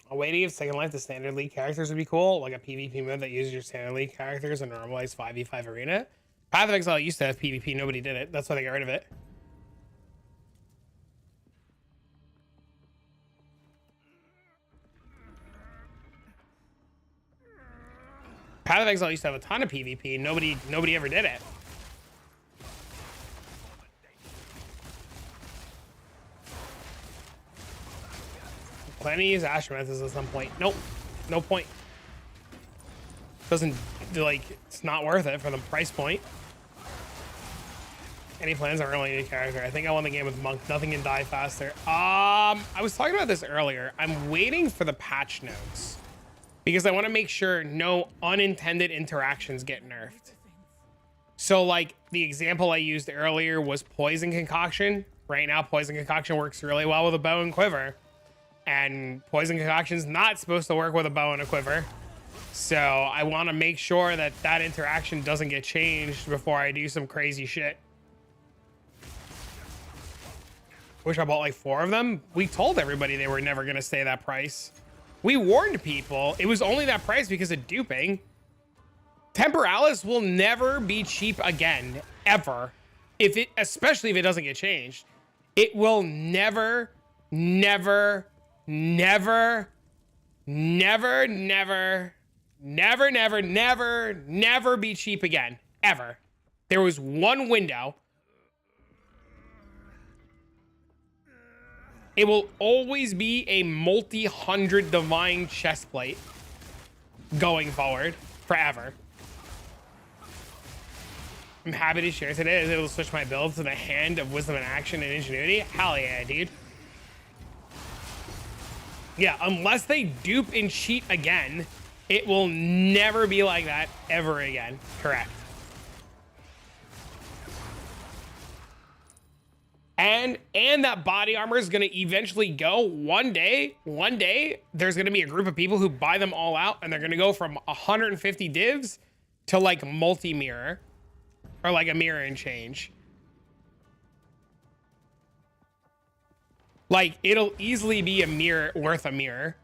A way to give Second Life to Standard League characters would be cool, like a PvP mode that uses your Standard League characters in a normalized 5v5 arena. Path of Exile used to have PvP, nobody did it. That's why they got rid of it. Path of Exile used to have a ton of PvP, nobody ever did it. Plan to use Ashrameths at some point. Nope. No point. Doesn't, like, it's not worth it for the price point. Any plans on early character? I think I won the game with Monk. Nothing can die faster. I was talking about this earlier. I'm waiting for the patch notes because I want to make sure no unintended interactions get nerfed. So, like, the example I used earlier was Poison Concoction. Right now, Poison Concoction works really well with a bow and quiver. And Poison Concoction's not supposed to work with a bow and a quiver. So I want to make sure that that interaction doesn't get changed before I do some crazy shit. Wish I bought like 4 of them. We told everybody they were never going to stay that price. We warned people. It was only that price because of duping. Temporalis will never be cheap again, ever. Especially if it doesn't get changed. It will never, never, never, never, never, never, never, never, never be cheap again, ever. There was one window. It will always be a multi-hundred divine chest plate going forward forever. I'm happy to share today as it'll switch my build to the hand of wisdom and action and ingenuity. Hell yeah, dude. Yeah, unless they dupe and cheat again, it will never be like that ever again. Correct. And that body armor is going to eventually go one day, there's going to be a group of people who buy them all out and they're going to go from 150 divs to like multi-mirror or like a mirror and change. Like it'll easily be a mirror worth a mirror.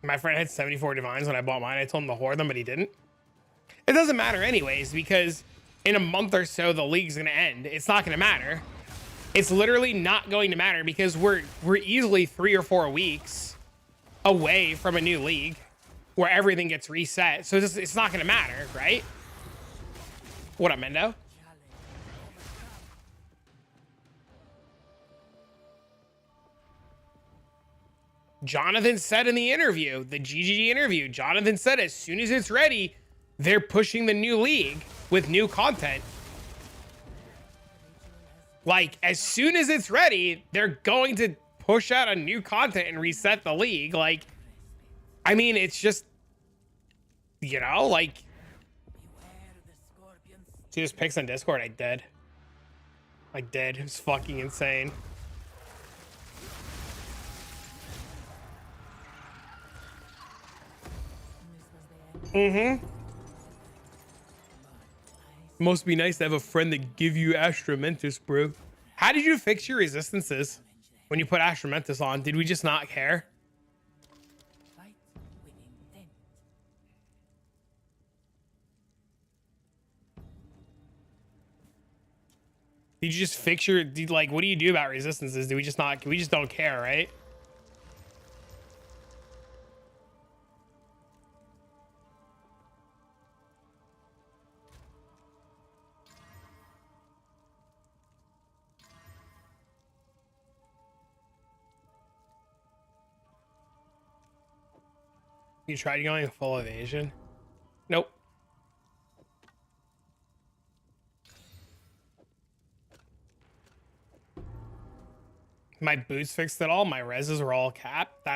My friend had 74 divines when I bought mine. I told him to hoard them, but he didn't. It doesn't matter anyways, because in a month or so, the league's going to end. It's not going to matter. It's literally not going to matter because we're easily 3 or 4 weeks away from a new league where everything gets reset. So it's not going to matter, right? What up, Mendo? Jonathan said in the interview, the GGG interview, Jonathan said as soon as it's ready, they're pushing the new league with new content. Like, as soon as it's ready, they're going to push out a new content and reset the league. Like, I mean, it's just, you know, like, see those pics on Discord? I did. It was fucking insane. Mm-hmm. Must be nice to have a friend that give you Astramentus, bro. How did you fix your resistances when you put Astramentus on? Did we just not care? Fight with intent. Did you just fix your, like, what do you do about resistances? Do we just not, we just don't care, right? You tried going full evasion? Nope. My boots fixed it all. My reses were all capped.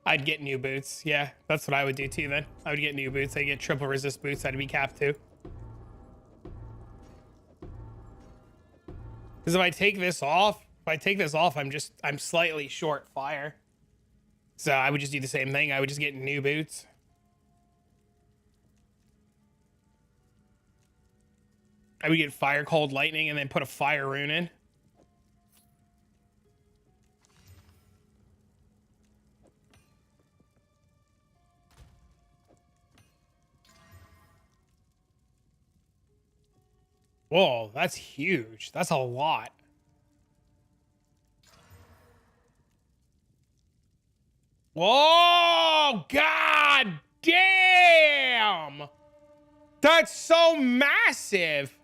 I'd get new boots. Yeah, that's what I would do too then. I would get new boots. I'd get triple resist boots. I'd be capped too. Because if I take this off, I'm slightly short fire. So I would just do the same thing. I would just get new boots. I would get fire, cold, lightning, and then put a fire rune in. Whoa, that's huge. That's a lot. Whoa, god damn. That's so massive.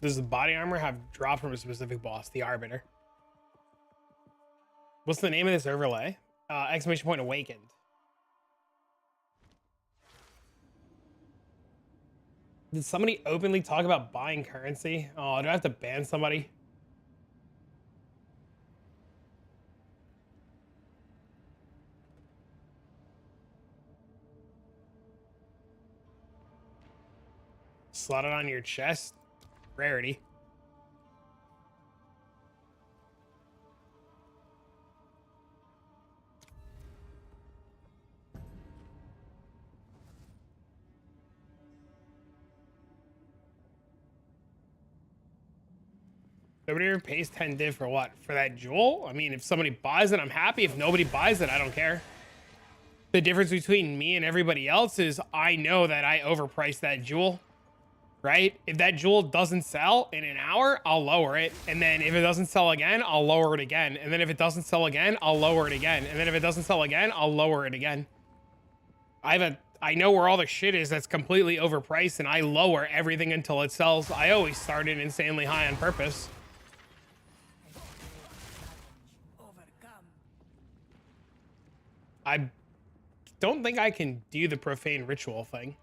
Does the body armor have drop from a specific boss? The Arbiter. What's the name of this overlay? Exclamation point awakened. Did somebody openly talk about buying currency? Oh, do I have to ban somebody? Slot it on your chest. Rarity. Nobody ever pays 10 div for what? For that jewel? I mean, if somebody buys it, I'm happy. If nobody buys it, I don't care. The difference between me and everybody else is I know that I overpriced that jewel, right? If that jewel doesn't sell in an hour, I'll lower it. And then if it doesn't sell again, I'll lower it again. And then if it doesn't sell again, I'll lower it again. And then if it doesn't sell again, I'll lower it again. I know where all the shit is that's completely overpriced, and I lower everything until it sells. I always start it insanely high on purpose. Overcome. I don't think I can do the profane ritual thing.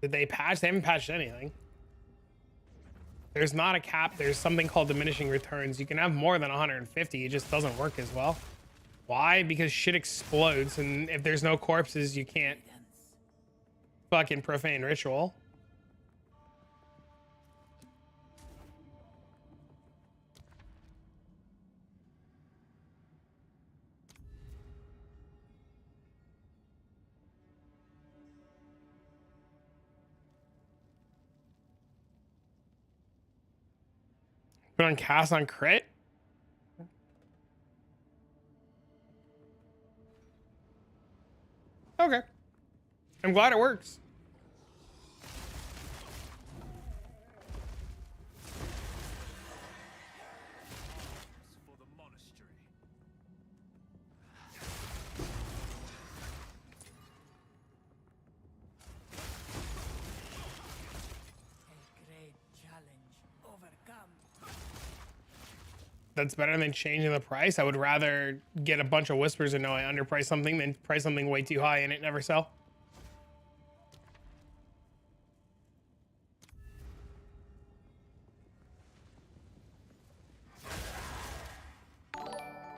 Did they patch? They haven't patched anything. There's not a cap. There's something called diminishing returns. You can have more than 150. It just doesn't work as well. Why? Because shit explodes, and if there's no corpses, you can't fucking profane ritual. Put on cast on crit. Okay. I'm glad it works. For the monastery. A great challenge. Overcome. That's better than changing the price. I would rather get a bunch of whispers and know I underpriced something than price something way too high and it never sell.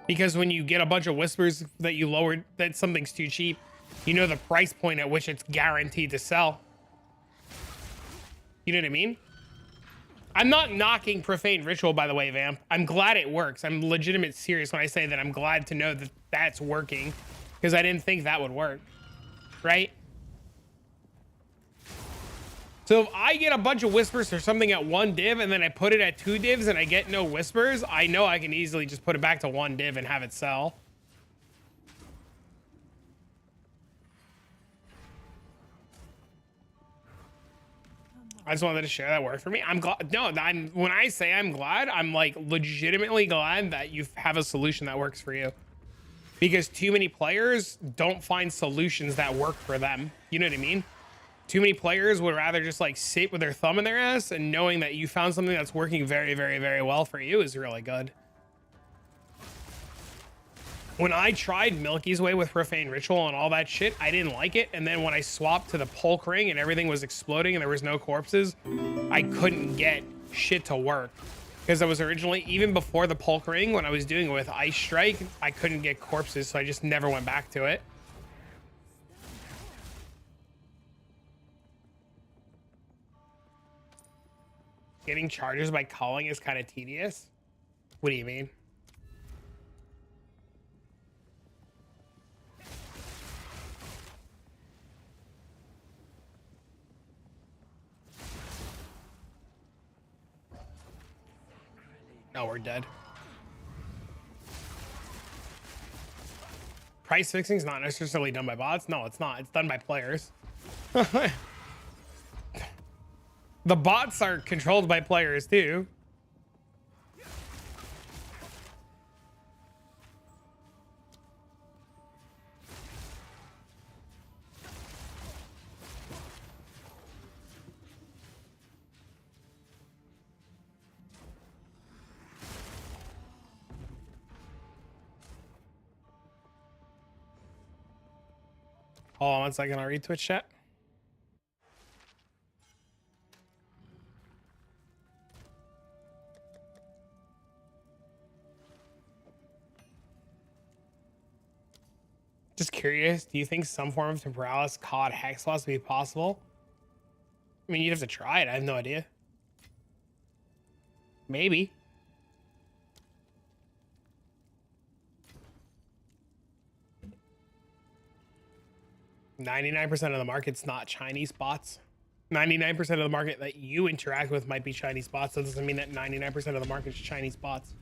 Because when you get a bunch of whispers that you lowered, that something's too cheap, you know the price point at which it's guaranteed to sell. You know what I mean? I'm not knocking profane ritual, by the way, Vamp. I'm glad it works. I'm legitimate serious when I say that I'm glad to know that that's working, because I didn't think that would work, right? So if I get a bunch of whispers or something at 1 div and then I put it at 2 divs and I get no whispers, I know I can easily just put it back to 1 div and have it sell. I just wanted to share that word for me. I'm glad. No, when I say I'm glad, I'm like legitimately glad that you have a solution that works for you. Because too many players don't find solutions that work for them. You know what I mean? Too many players would rather just like sit with their thumb in their ass, and knowing that you found something that's working very, very, very well for you is really good. When I tried Milky's Way with Profane Ritual and all that shit, I didn't like it. And then when I swapped to the Pulk Ring and everything was exploding and there was no corpses, I couldn't get shit to work. Because I was originally, even before the Pulk Ring, when I was doing it with Ice Strike, I couldn't get corpses, so I just never went back to it. Getting charges by calling is kind of tedious. What do you mean? No, we're dead. Price fixing is not necessarily done by bots. No, it's not. It's done by players. The bots are controlled by players too. Hold on 1 second. I'll read Twitch chat. Just curious, do you think some form of temporalis COD hex loss would be possible? I mean, you'd have to try it. I have no idea. Maybe. "99% of the market's not Chinese bots." 99% of the market that you interact with might be Chinese bots. That doesn't mean that 99% of the market is Chinese bots.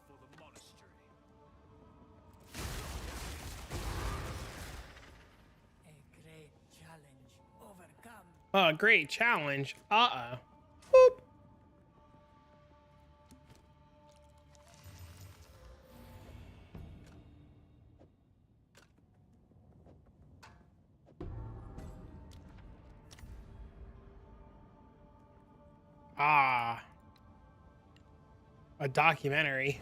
For the monastery. A great challenge overcome. Oh, great challenge. Boop. A documentary.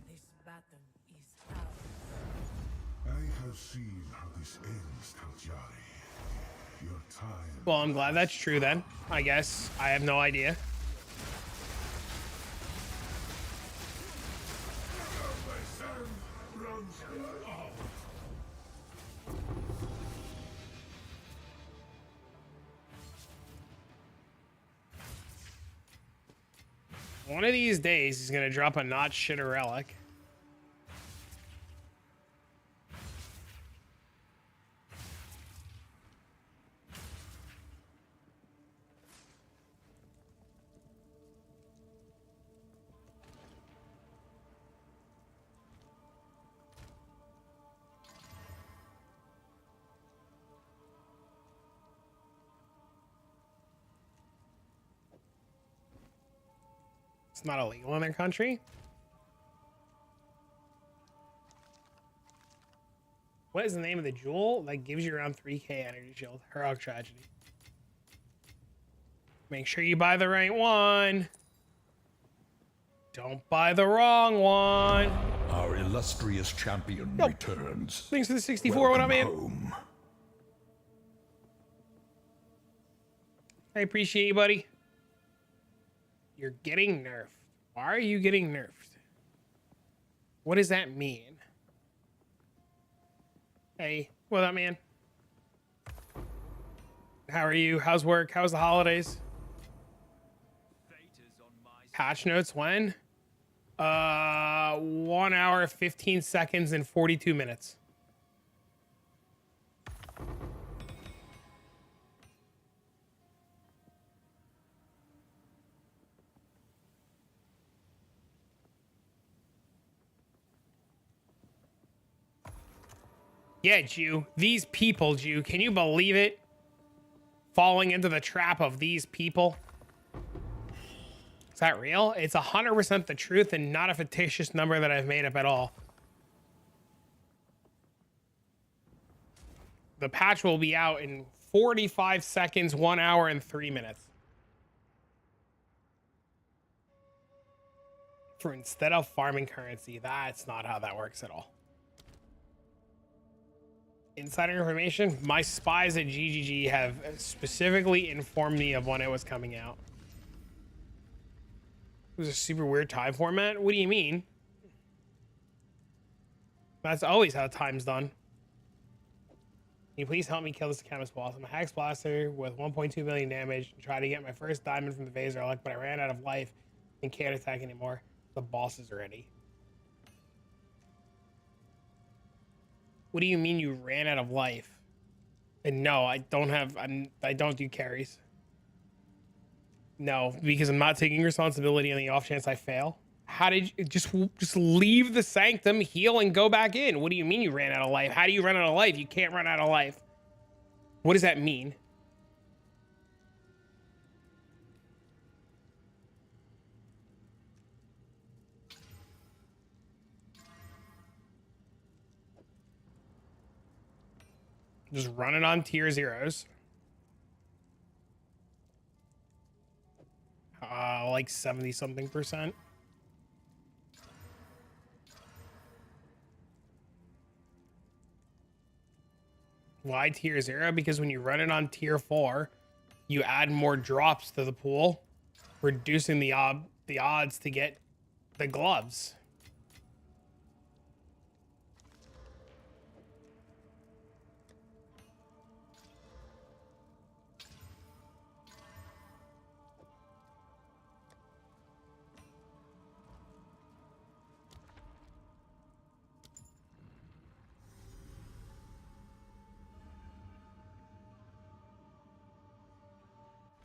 This battle is ours. I have seen how this ends, Taljari. Your time. Well, I'm glad that's true then. I guess. I have no idea. One of these days, he's gonna drop a not shitter relic. It's not illegal in their country. What is the name of the jewel that gives you around 3k energy shield? Heroic Tragedy. Make sure you buy the right one. Don't buy the wrong one. Our illustrious champion Yo. returns. Thanks for the 64. What up, man? Home. I appreciate you, buddy. You're getting nerfed. Why are you getting nerfed? What does that mean? Hey, what up, man? How are you? How's work? How's the holidays? Vader's on my Patch notes when? 1 hour, 15 seconds, and 42 minutes. Yeah, Jew. These people, Jew. Can you believe it? Falling into the trap of these people. Is that real? It's 100% the truth and not a fictitious number that I've made up at all. The patch will be out in 45 seconds, 1 hour, and 3 minutes. For instead of farming currency, that's not how that works at all. Insider information, my spies at GGG have specifically informed me of when it was coming out. It was a super weird time format. What do you mean? That's always how time's done. Can you please help me kill this chemist boss? I'm a Hex Blaster with 1.2 million damage and try to get my first diamond from the Vaser relic, but I ran out of life and can't attack anymore. The boss is ready. What do you mean you ran out of life? And no, I don't do carries. No, because I'm not taking responsibility on the off chance I fail. How did you just leave the sanctum, heal, and go back in? What do you mean you ran out of life? How do you run out of life? You can't run out of life. What does that mean? Just run it on tier zeros. Like 70 something %. Why tier 0? Because when you run it on tier 4, you add more drops to the pool, reducing the odds to get the gloves.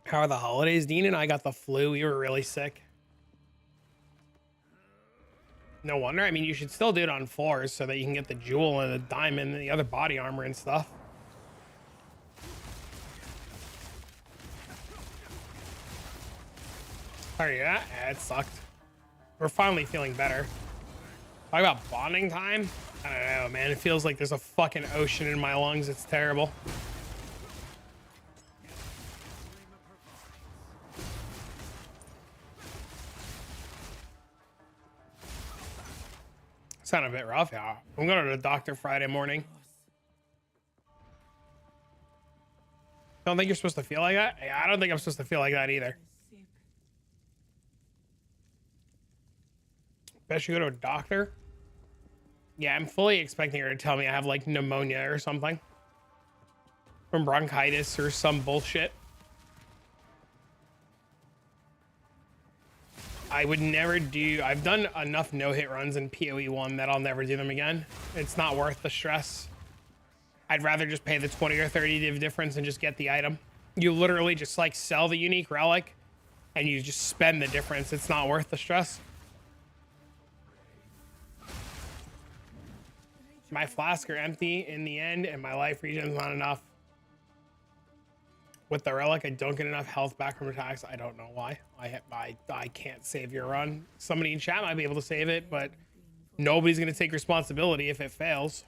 How are the holidays, Dean? And I got the flu. We were really sick. No wonder. I mean, you should still do it on 4s so that you can get the jewel and the diamond and the other body armor and stuff. Oh yeah, it sucked. We're finally feeling better. Talk about bonding time. I don't know, man. It feels like there's a fucking ocean in my lungs. It's terrible. Sound a bit rough, yeah. I'm going to the doctor Friday morning. Don't think you're supposed to feel like that? Yeah, I don't think I'm supposed to feel like that either. Best you go to a doctor? Yeah, I'm fully expecting her to tell me I have like pneumonia or something. From bronchitis or some bullshit. I would never do... I've done enough no-hit runs in PoE 1 that I'll never do them again. It's not worth the stress. I'd rather just pay the 20 or 30 div difference and just get the item. You literally just like sell the unique relic and you just spend the difference. It's not worth the stress. My flasks are empty in the end and my life regen's not enough. With the relic, I don't get enough health back from attacks. I don't know why. I can't save your run. Somebody in chat might be able to save it, but nobody's going to take responsibility if it fails.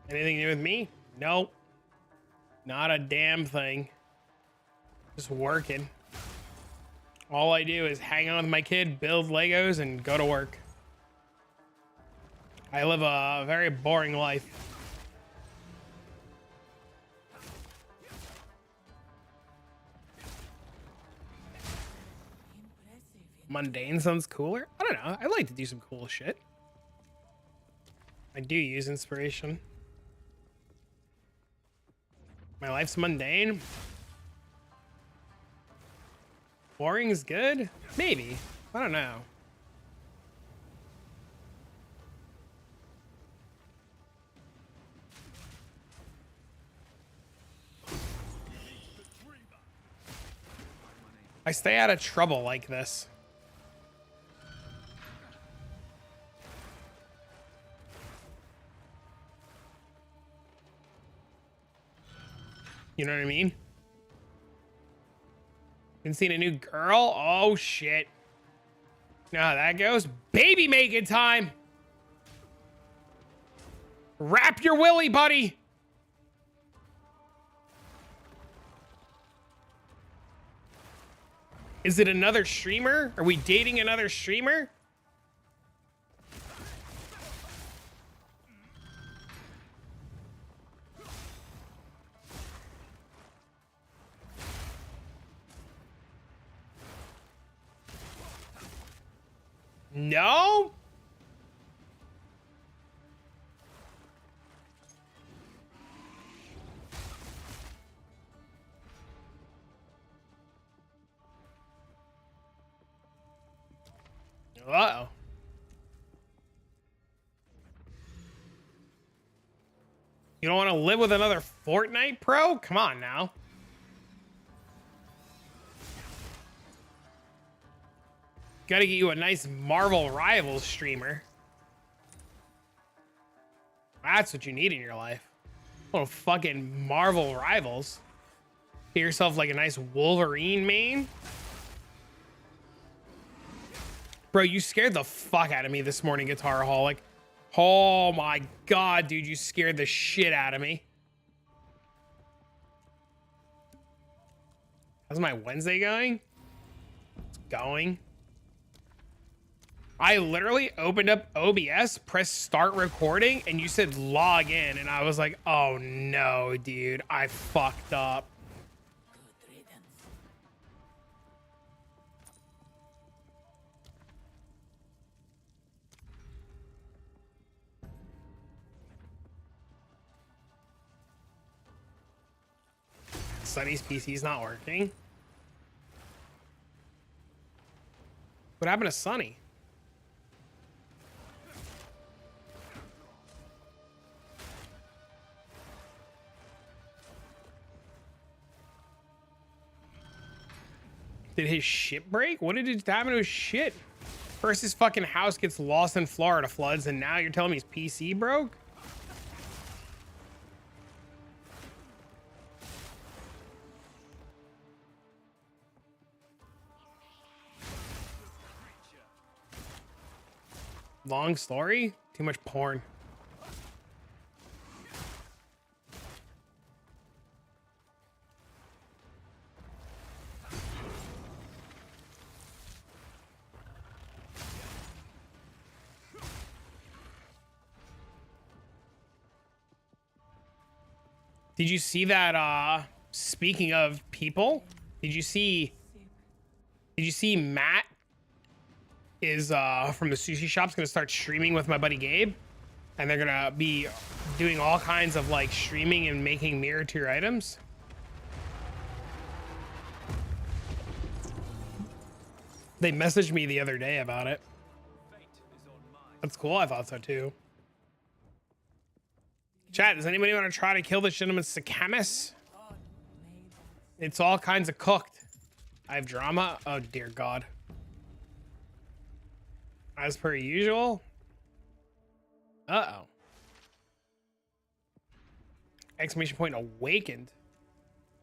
Anything to do with me? Nope. Not a damn thing. Just working. All I do is hang out with my kid, build Legos, and go to work. I live a very boring life. Mundane sounds cooler. I don't know. I like to do some cool shit. I do use inspiration. My life's mundane. Boring's good? Maybe. I don't know. I stay out of trouble like this. You know what I mean? Been seeing a new girl? Oh shit. You know how that goes? Baby making time. Wrap your willy, buddy. Is it another streamer? Are we dating another streamer? No? Uh-oh. You don't want to live with another Fortnite pro? Come on now. Gotta get you a nice Marvel Rivals streamer. That's what you need in your life. Oh, fucking Marvel Rivals. Get yourself like a nice Wolverine main. Bro, you scared the fuck out of me this morning, Guitar Holic. Oh my god, dude, you scared the shit out of me. How's my Wednesday going? It's going. I literally opened up OBS, pressed start recording, and you said log in, and I was like, oh no, dude, I fucked up. Good riddance. Sunny's PC's not working. What happened to Sunny? Did his ship break? What did it happen to his shit? First his fucking house gets lost in Florida floods, and now you're telling me his PC broke? Long story? Too much porn. Did you see that, speaking of people, did you see Matt is, from the sushi shop's gonna start streaming with my buddy Gabe, and they're gonna be doing all kinds of like streaming and making mirror tier items. They messaged me the other day about it. That's cool. I thought so too. Chat, does anybody want to try to kill this gentleman Sakamis? It's all kinds of cooked. I have drama. Oh dear God. As per usual. Uh-oh. Exclamation point awakened.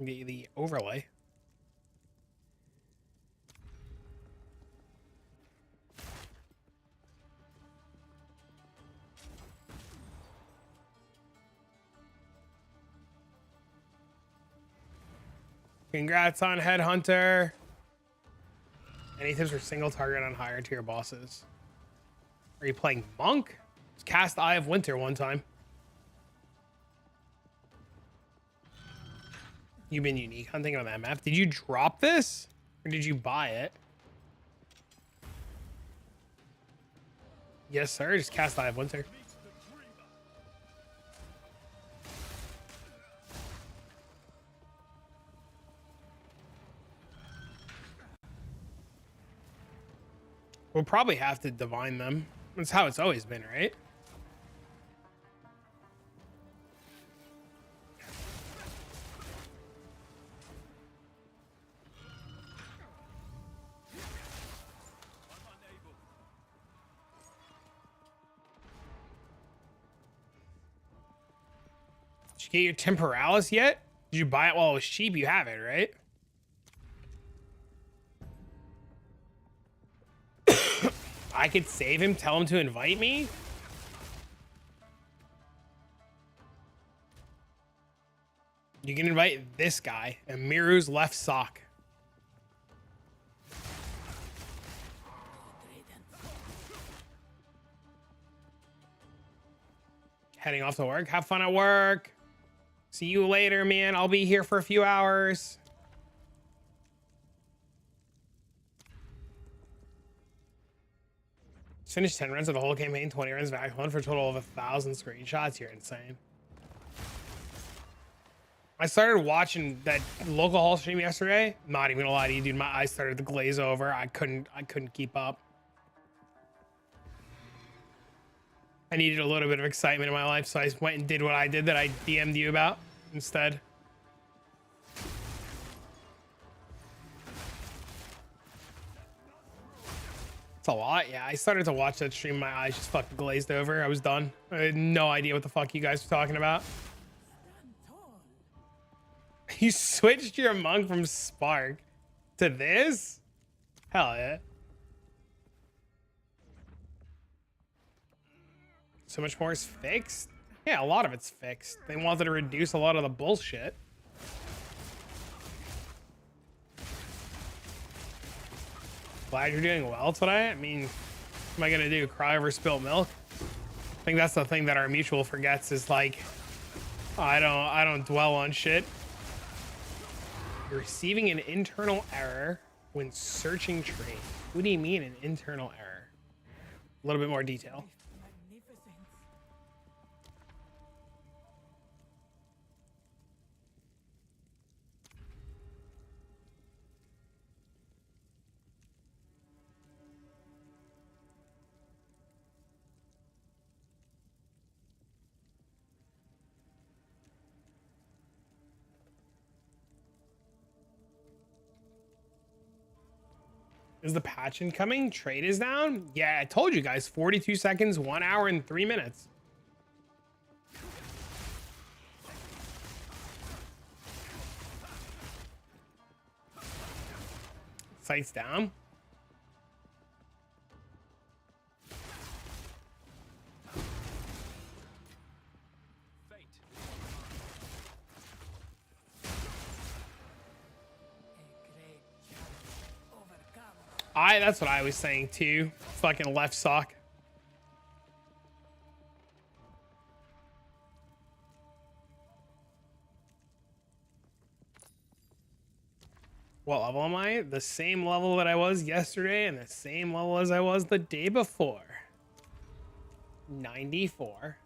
The overlay. Congrats on Headhunter. Any tips for single target on higher tier bosses? Are you playing Monk? Just cast Eye of Winter one time. You've been unique hunting on that map. Did you drop this? Or did you buy it? Yes, sir. Just cast Eye of Winter. We'll probably have to divine them. That's how it's always been, right? Did you get your Temporalis yet? Did you buy it while it was cheap? You have it, right? I could save him, tell him to invite me. You can invite this guy, and Miru's left sock. Heading off to work. Have fun at work. See you later, man. I'll be here for a few hours. Finished 10 runs of the whole campaign, 20 runs back home for a total of 1,000 screenshots. You're insane. I started watching that local hall stream yesterday. Not even gonna lie to you, dude. My eyes started to glaze over. I couldn't keep up. I needed a little bit of excitement in my life, so I went and did what I did that I DM'd you about instead. It's a lot. Yeah, I started to watch that stream. My eyes just fucking glazed over. I was done. I had no idea what the fuck you guys were talking about. You switched your monk from Spark to this? Hell yeah. So much more is fixed? Yeah, a lot of it's fixed. They wanted to reduce a lot of the bullshit. Glad you're doing well today. I mean, what am I gonna do? Cry over spilt milk? I think that's the thing that our mutual forgets is like, I don't dwell on shit. You're receiving an internal error when searching trade. What do you mean an internal error? A little bit more detail. Magnificent. Is the patch incoming? Trade is down? Yeah, I told you guys, 42 seconds, 1 hour and 3 minutes. Sights down. That's what I was saying too. Fucking left sock. What level am I? The same level that I was yesterday and the same level as I was the day before. 94.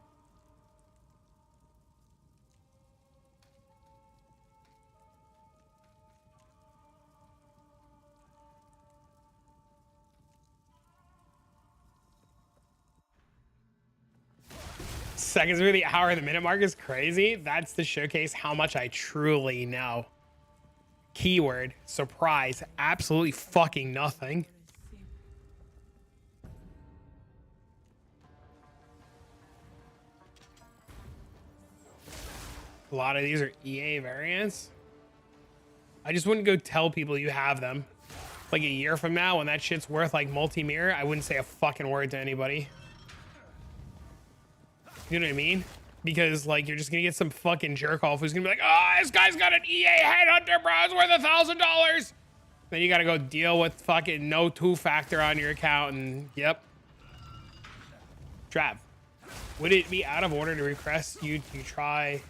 Seconds through the hour and the minute mark is crazy. That's to showcase how much I truly know. Keyword, surprise, absolutely fucking nothing. A lot of these are EA variants. I just wouldn't go tell people you have them. Like a year from now, when that shit's worth like multi-mirror, I wouldn't say a fucking word to anybody. You know what I mean? Because like you're just gonna get some fucking jerk off who's gonna be like, oh, this guy's got an EA headhunter, bro. It's worth $1,000. Then you gotta go deal with fucking no two-factor on your account, and yep. Trav, would it be out of order to request you try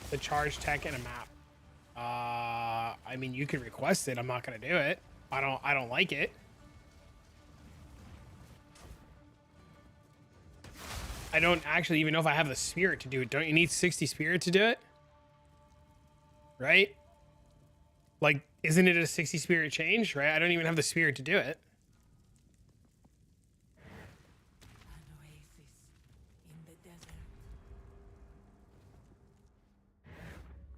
the charge tech in a map? I mean, you can request it. I'm not gonna do it. I don't like it. I don't actually even know if I have the spirit to do it. Don't you need 60 spirit to do it? Right? Like, isn't it a 60 spirit change, right? I don't even have the spirit to do it. An oasis in the desert.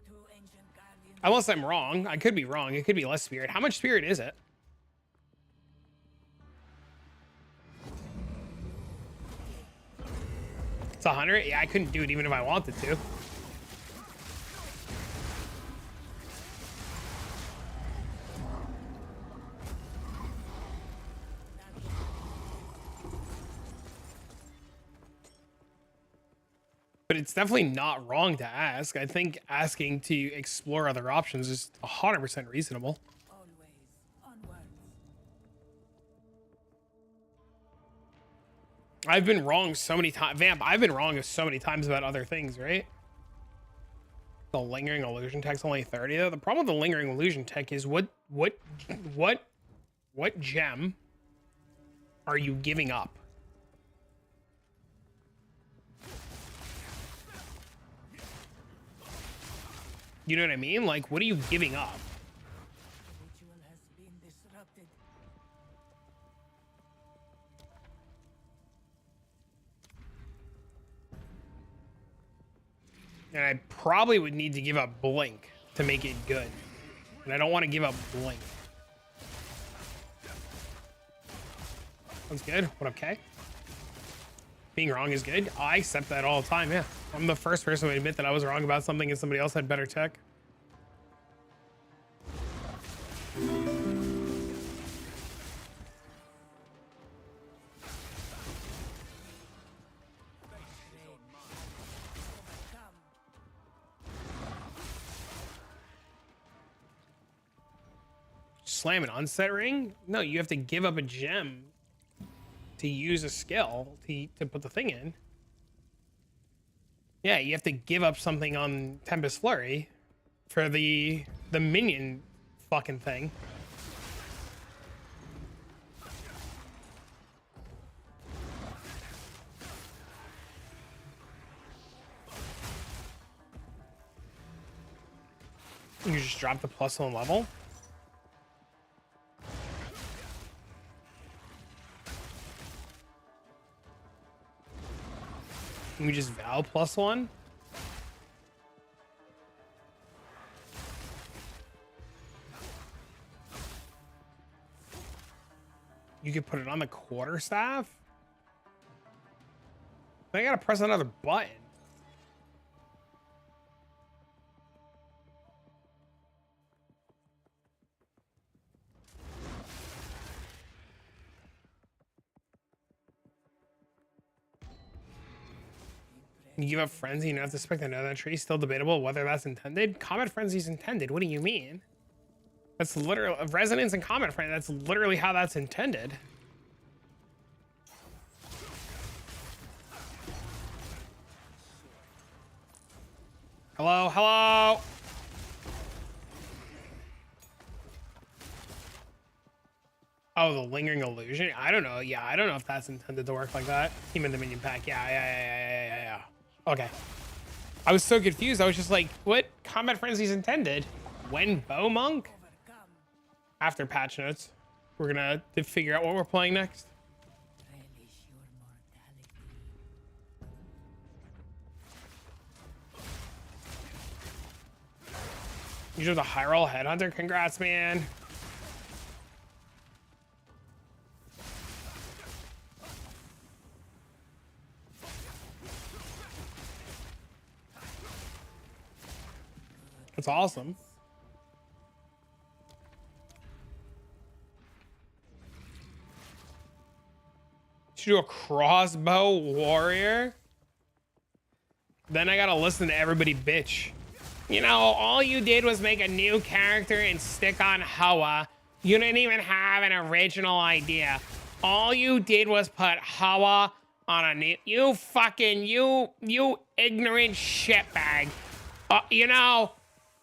Two ancient guardians. Unless I'm wrong. I could be wrong. It could be less spirit. How much spirit is it? It's 100? Yeah, I couldn't do it even if I wanted to. But it's definitely not wrong to ask. I think asking to explore other options is 100% reasonable. Always onwards. I've been wrong so many times. Vamp, I've been wrong so many times about other things, right? The lingering illusion tech's only 30 though. The problem with the lingering illusion tech is what gem are you giving up? You know what I mean? Like, what are you giving up? The ritual has been disrupted. And I probably would need to give up blink to make it good. And I don't want to give up blink. Sounds good. What up, Kay? Being wrong is good. I accept that all the time, yeah. I'm the first person to admit that I was wrong about something and somebody else had better tech. slam an unset ring? No, you have to give up a gem to use a skill to put the thing in. Yeah, you have to give up something on Tempest Flurry for the minion fucking thing. You just drop the +1 level. You just Val +1. You could put it on the quarterstaff. I gotta press another button. You give up frenzy, you don't have to expect another tree. Still debatable whether that's intended. Comet frenzy is intended. What do you mean? That's literally resonance and comet frenzy. That's literally how that's intended. Hello, hello. Oh, the lingering illusion. I don't know. Yeah, I don't know if that's intended to work like that. Team in the minion pack. Yeah. Okay. I was so confused. I was just like, what? Combat Frenzy's intended? When Bow Monk? After patch notes, we're gonna figure out what we're playing next. Relish your mortality. You're the high roll headhunter. Congrats, man. That's awesome. Should do a crossbow warrior. Then I gotta listen to everybody bitch. You know, all you did was make a new character and stick on Hoa. You didn't even have an original idea. All you did was put Hoa on a new. You fucking you ignorant shitbag. You know.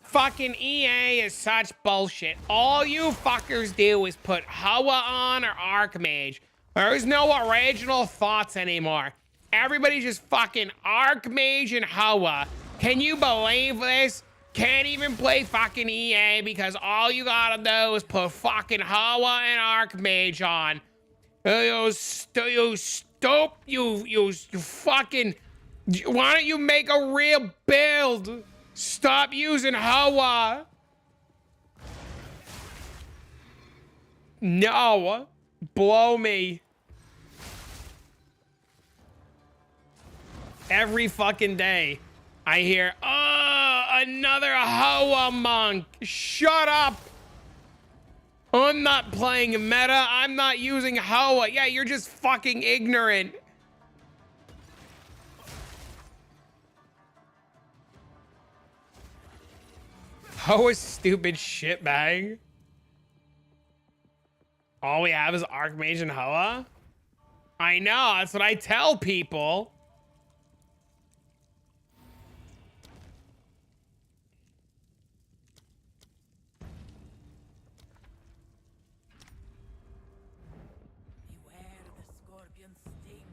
Fucking EA is such bullshit. All you fuckers do is put Hoa on or Archmage. There's no original thoughts anymore. Everybody just fucking Archmage and Hoa. Can you believe this? Can't even play fucking EA because all you gotta do is put fucking Hoa and Archmage on. You fucking... Why don't you make a real build? Stop using Hoa. No. Blow me. Every fucking day, I hear, oh, another Hoa monk. Shut up. I'm not playing meta. I'm not using Hoa. Yeah, you're just fucking ignorant. Hoa stupid shitbag. All we have is Archmage and Hoa? I know, that's what I tell people. Beware the scorpion's sting.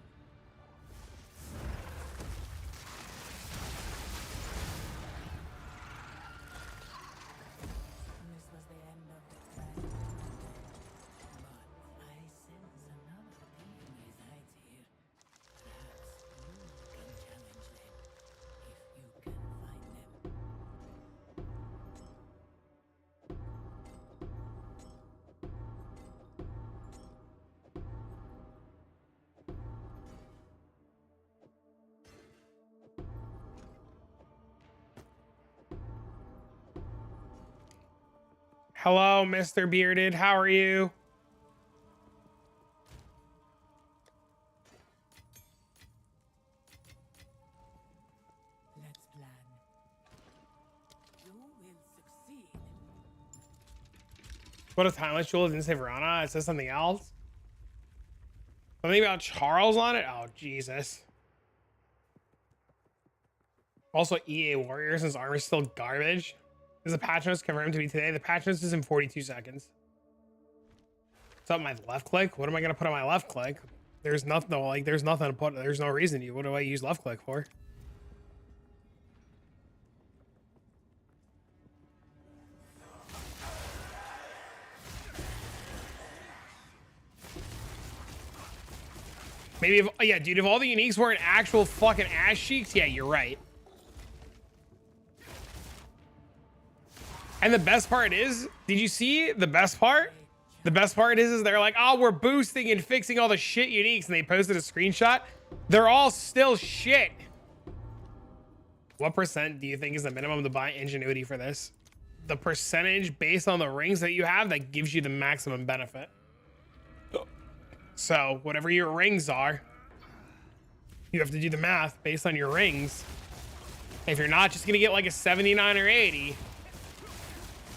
This was the end of the climb. But I sense another being resides here. Perhaps you can challenge them if you can find them. Hello, Mr. Bearded. How are you? Let's plan. You will succeed. What if Timeless Jewel didn't say Verona? It says something else. Something about Charles on it? Oh, Jesus. Also, EA Warriors, since armor's still garbage. Is the patch notes confirmed to be today? The patch notes is in 42 seconds. It's on my left click. What am I going to put on my left click? There's nothing, though. Like, there's nothing to put. There's no reason to. What do I use left click for? Maybe if, yeah, dude, if all the uniques weren't actual fucking ass cheeks, yeah, you're right. And the best part is, did you see the best part? The best part is they're like, oh, we're boosting and fixing all the shit uniques, and they posted a screenshot. They're all still shit. What percent do you think is the minimum to buy ingenuity for this? The percentage based on the rings that you have that gives you the maximum benefit. So whatever your rings are, you have to do the math based on your rings. If you're not just gonna get like a 79 or 80,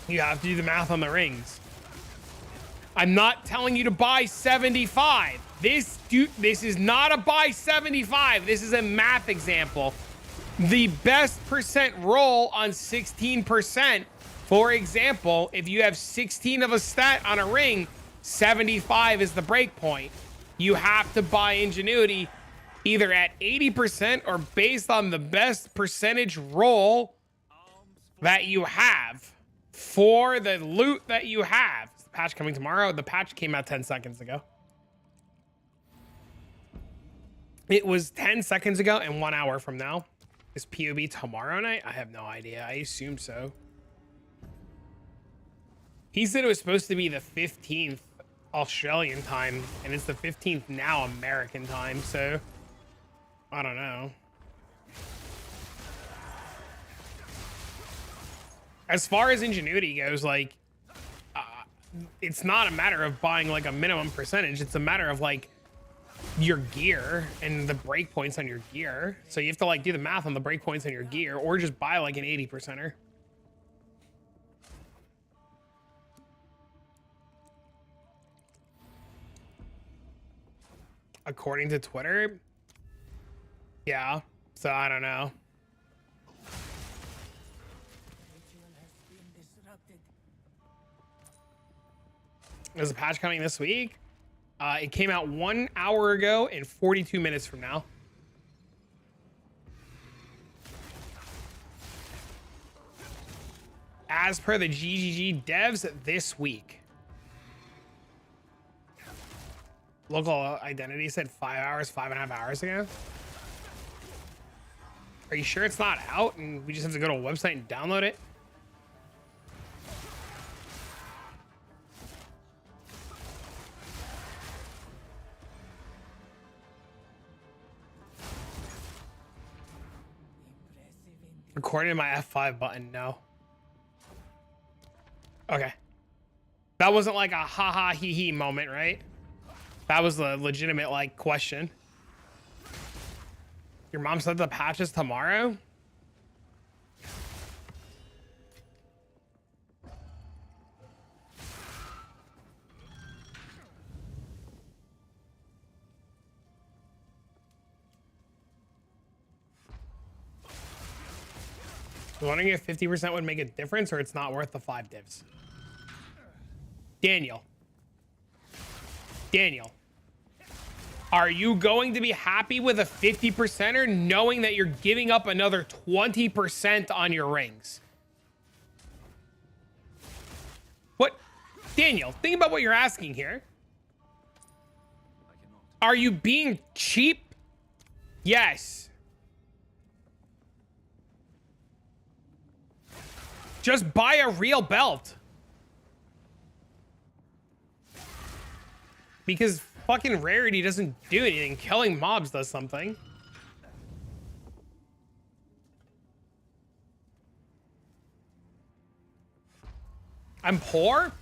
you have to do the math on the rings. I'm not telling you to buy 75. This is not a buy 75. This is a math example. The best percent roll on 16%. For example, if you have 16 of a stat on a ring, 75 is the break point. You have to buy ingenuity either at 80% or based on the best percentage roll that you have for the loot that you have. Is the patch coming tomorrow? The patch came out 10 seconds ago. It was 10 seconds ago and 1 hour from now. Is POB tomorrow night? I have no idea. I assume so. He said it was supposed to be the 15th Australian time, and it's the 15th now American time, so I don't know. As far as ingenuity goes, like, it's not a matter of buying like a minimum percentage. It's a matter of like your gear and the breakpoints on your gear. So you have to like do the math on the breakpoints on your gear, or just buy like an 80%er. According to Twitter, yeah. So I don't know. There's a patch coming this week. It came out 1 hour ago and 42 minutes from now. As per the GGG devs this week. Local identity said 5 hours, 5.5 hours ago. Are you sure it's not out and we just have to go to a website and download it? According to my F5 button, no. Okay. That wasn't like a haha hee hee moment, right? That was a legitimate like question. Your mom said the patch is tomorrow? I was wondering if 50% would make a difference or it's not worth the 5 divs. Daniel. Daniel. Are you going to be happy with a 50%er knowing that you're giving up another 20% on your rings? What? Daniel, think about what you're asking here. Are you being cheap? Yes. Just buy a real belt. Because fucking Rarity doesn't do anything. Killing mobs does something. I'm poor?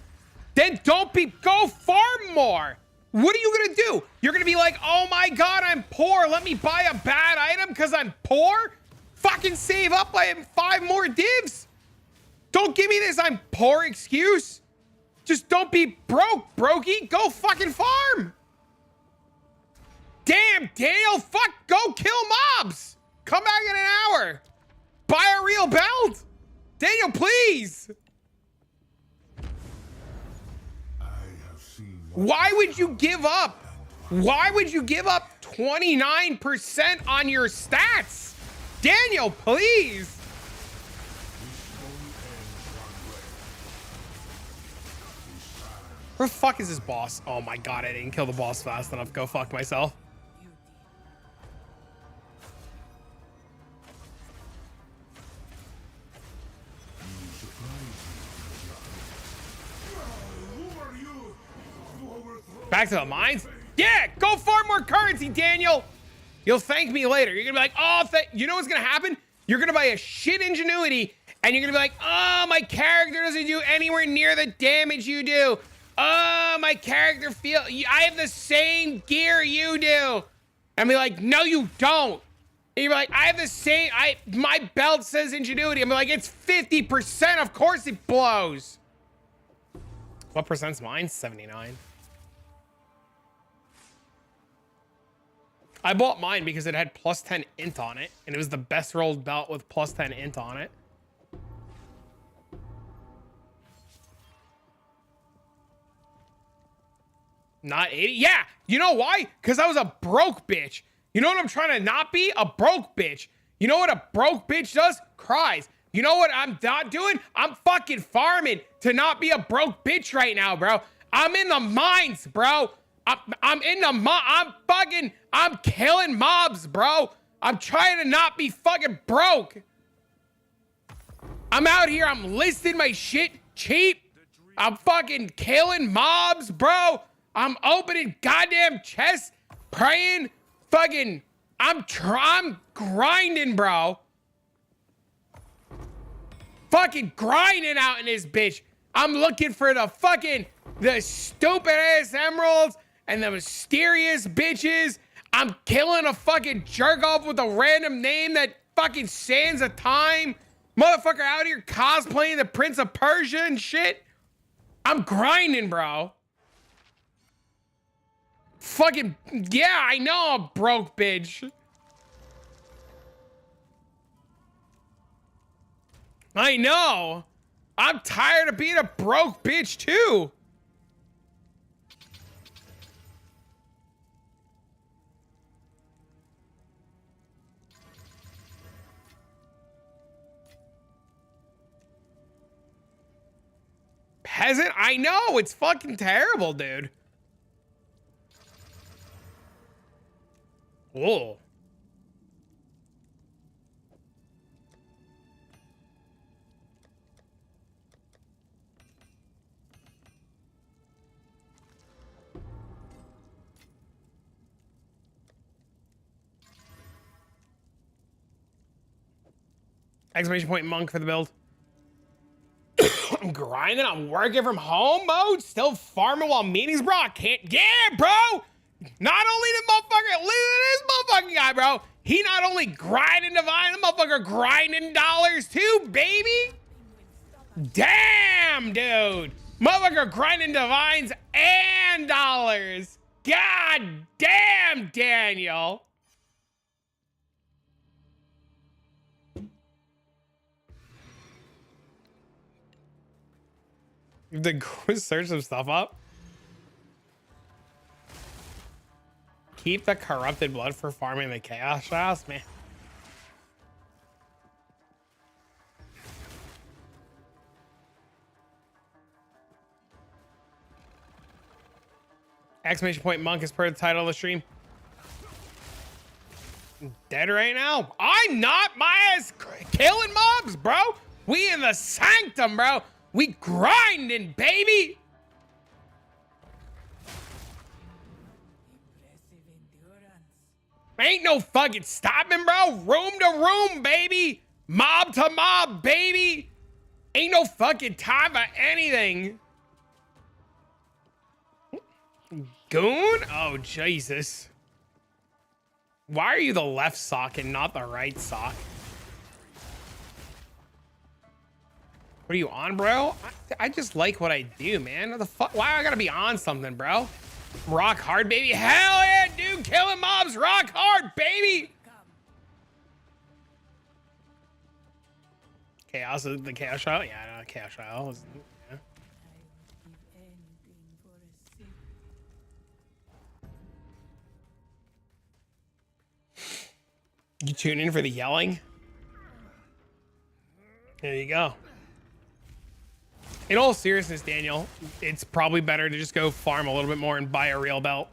Then don't be, go farm more. What are you gonna do? You're gonna be like, oh my God, I'm poor. Let me buy a bad item because I'm poor? Fucking save up like 5 more divs. Don't give me this I'm poor excuse. Just don't be broke, brokey. Go fucking farm. Damn, Daniel, fuck, go kill mobs. Come back in an hour. Buy a real belt. Daniel, please. I have seen Why would you give up? Why would you give up 29% on your stats? Daniel, please. Where the fuck is this boss? Oh my god, I didn't kill the boss fast enough. Go fuck myself. Back to the mines? Yeah, go farm more currency, Daniel. You'll thank me later. You're gonna be like, oh, you know what's gonna happen? You're gonna buy a shit ingenuity, and you're gonna be like, oh, my character doesn't do anywhere near the damage you do. Oh, my character I have the same gear you do. And be like, no, you don't. And you're like, I have the same, my belt says ingenuity. I'm like, it's 50%. Of course it blows. What percent's mine? 79. I bought mine because it had plus 10 int on it, and it was the best rolled belt with plus 10 int on it. Not 80? Yeah, you know why? Because I was a broke bitch. You know what I'm trying to not be? A broke bitch. You know what a broke bitch does? Cries. You know what I'm not doing? I'm fucking farming to not be a broke bitch right now, bro. I'm in the mines, bro. I'm in the I'm killing mobs, bro. I'm trying to not be fucking broke. I'm out here, I'm listing my shit cheap. I'm fucking killing mobs, bro. I'm opening goddamn chests, praying, fucking, I'm grinding, bro. Fucking grinding out in this bitch. I'm looking for the stupid ass emeralds and the mysterious bitches. I'm killing a fucking jerk off with a random name that fucking sands a time. Motherfucker out here cosplaying the Prince of Persia and shit. I'm grinding, bro. Fucking, yeah, I know I'm broke, bitch. I know. I'm tired of being a broke bitch, too. Peasant? I know, it's fucking terrible, dude. Whoa. Exclamation point monk for the build. I'm grinding, I'm working from home mode, still farming while meetings, bro. I can't, yeah, bro. Not only the motherfucker, listen to this motherfucking guy, bro. He not only grinding divine, the motherfucker grinding dollars too, baby. Damn, dude. Motherfucker grinding divines and dollars. God damn, Daniel. You have to go search some stuff up. Keep the corrupted blood for farming the chaos shafts, man. Exclamation point monk is per the title of the stream. Dead right now? I'm not. My ass killing mobs, bro. We in the sanctum, bro. We grinding, baby. Ain't no fucking stopping, bro. Room to room, baby. Mob to mob, baby. Ain't no fucking time for anything. Goon? Oh, Jesus. Why are you the left sock and not the right sock? What are you on, bro? I just like what I do, man. What the fuck? Why I gotta be on something, bro? Rock hard, baby. Hell yeah, dude. Killing mobs, rock hard, baby. Chaos is the chaos trial. Yeah, no, chaos trial. Yeah. You tune in for the yelling. There you go. In all seriousness, Daniel, it's probably better to just go farm a little bit more and buy a real belt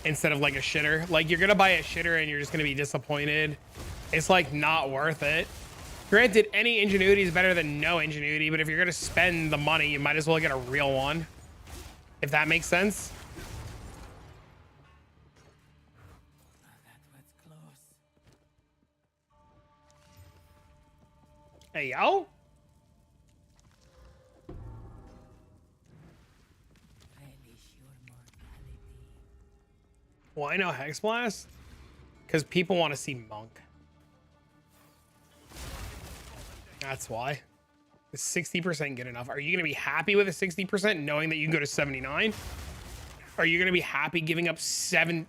instead of like a shitter. Like, you're gonna buy a shitter and you're just gonna be disappointed. It's like not worth it. Granted, any ingenuity is better than no ingenuity, but if you're gonna spend the money, you might as well get a real one. If that makes sense. Hey, yo. Why no Hex Blast? Because people want to see Monk. That's why. Is 60% good enough? Are you going to be happy with a 60% knowing that you can go to 79? Are you going to be happy giving up 19%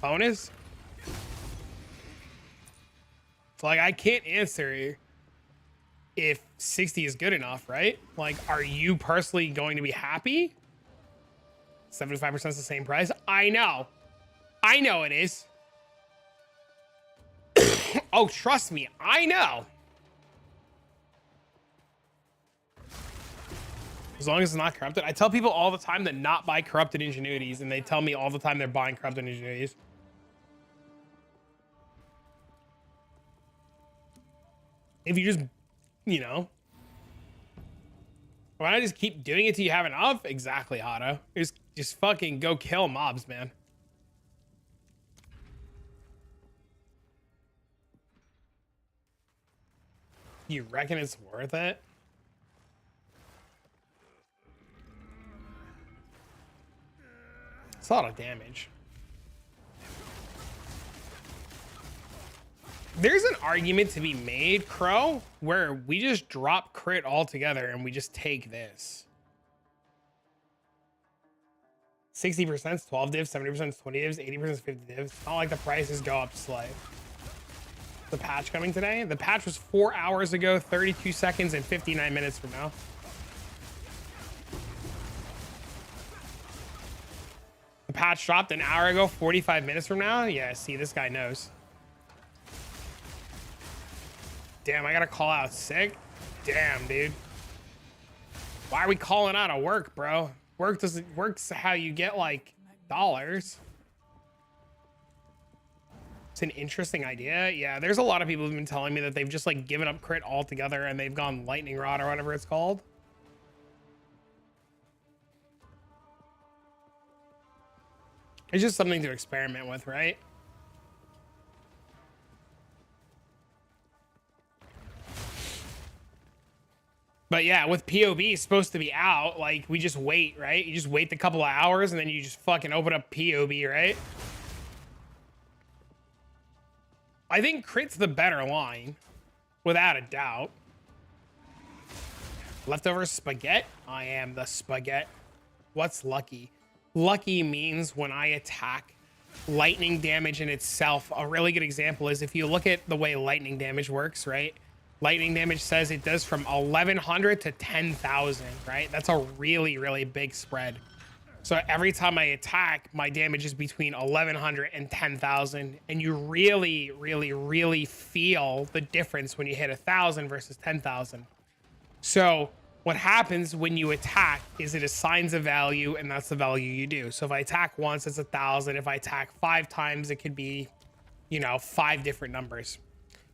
bonus? Like, I can't answer if 60 is good enough, right? Like, are you personally going to be happy? 75% is the same price. I know it is. Oh, trust me, I know. As long as it's not corrupted. I tell people all the time to not buy corrupted ingenuities, and they tell me all the time they're buying corrupted ingenuities. If you just, you know, why not just keep doing it till you have enough? Exactly, Otto. Just fucking go kill mobs, man. You reckon it's worth it? It's a lot of damage. There's an argument to be made, Crow, where we just drop crit altogether and we just take this. 60% is 12 divs, 70% is 20 divs, 80% is 50 divs. It's not like the prices go up slight. The patch coming today? The patch was 4 hours ago, 32 seconds, and 59 minutes from now. The patch dropped an hour ago, 45 minutes from now? Yeah, see, this guy knows. Damn, I gotta call out sick? Damn, dude. Why are we calling out of work, bro? Work's how you get, like, dollars. It's an interesting idea. Yeah, there's a lot of people who've been telling me that they've just, like, given up crit altogether and they've gone lightning rod or whatever it's called. It's just something to experiment with, right? But yeah, with POV supposed to be out, like, we just wait, right? You just wait the couple of hours and then you just fucking open up POV, right? I think crit's the better line, without a doubt. Leftover spaghetti? I am the spaghetti. What's lucky? Lucky means when I attack, lightning damage in itself. A really good example is if you look at the way lightning damage works, right? Lightning damage says it does from 1,100 to 10,000, right? That's a really, really big spread. So every time I attack, my damage is between 1,100 and 10,000. And you really, really, really feel the difference when you hit 1,000 versus 10,000. So what happens when you attack is it assigns a value, and that's the value you do. So if I attack once, it's 1,000. If I attack 5 times, it could be, you know, 5 different numbers.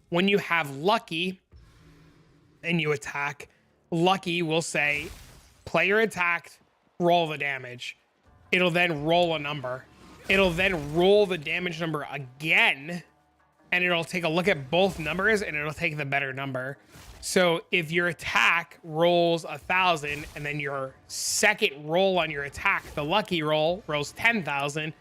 When you have lucky and you attack, lucky will say player attacked, roll the damage. It'll then roll a number. It'll then roll the damage number again, and it'll take a look at both numbers and it'll take the better number. So if your attack rolls 1,000 and then your second roll on your attack, the lucky roll, rolls 10,000,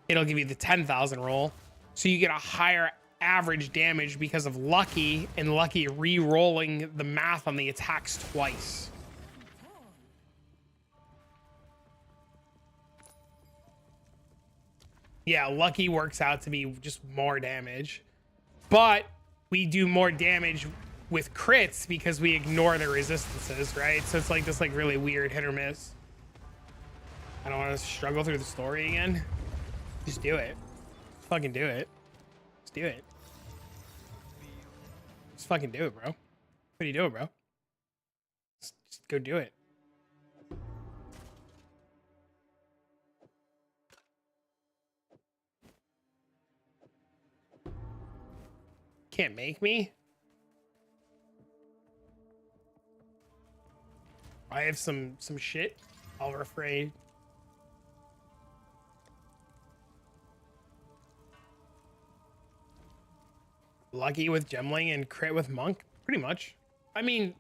it'll give you the 10,000 roll. So you get a higher average damage because of Lucky and Lucky re-rolling the math on the attacks twice. Yeah, Lucky works out to be just more damage. But we do more damage with crits because we ignore the resistances, right? So it's like this like really weird hit or miss. I don't want to struggle through the story again. Just do it. Fucking do it. Just do it. Just fucking do it, bro. What are you doing, bro? Just go do it. Can't make me. I have some shit. I'll refrain. Lucky with Gemling and crit with Monk, pretty much. I mean,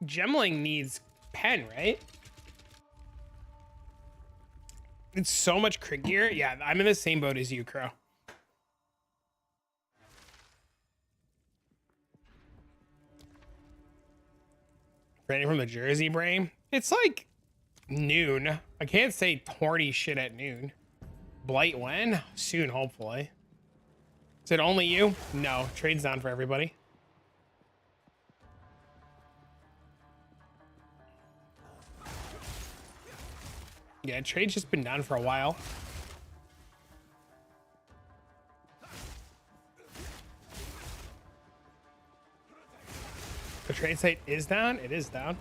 Gemling needs pen, right? It's so much crit gear. Yeah, I'm in the same boat as you, Crow. Ready from the Jersey brain. It's like noon. I can't say horny shit at noon. Blight when? Soon, hopefully. Is it only you? No, trade's down for everybody. Yeah, trade's just been down for a while. The trade site is down? It is down.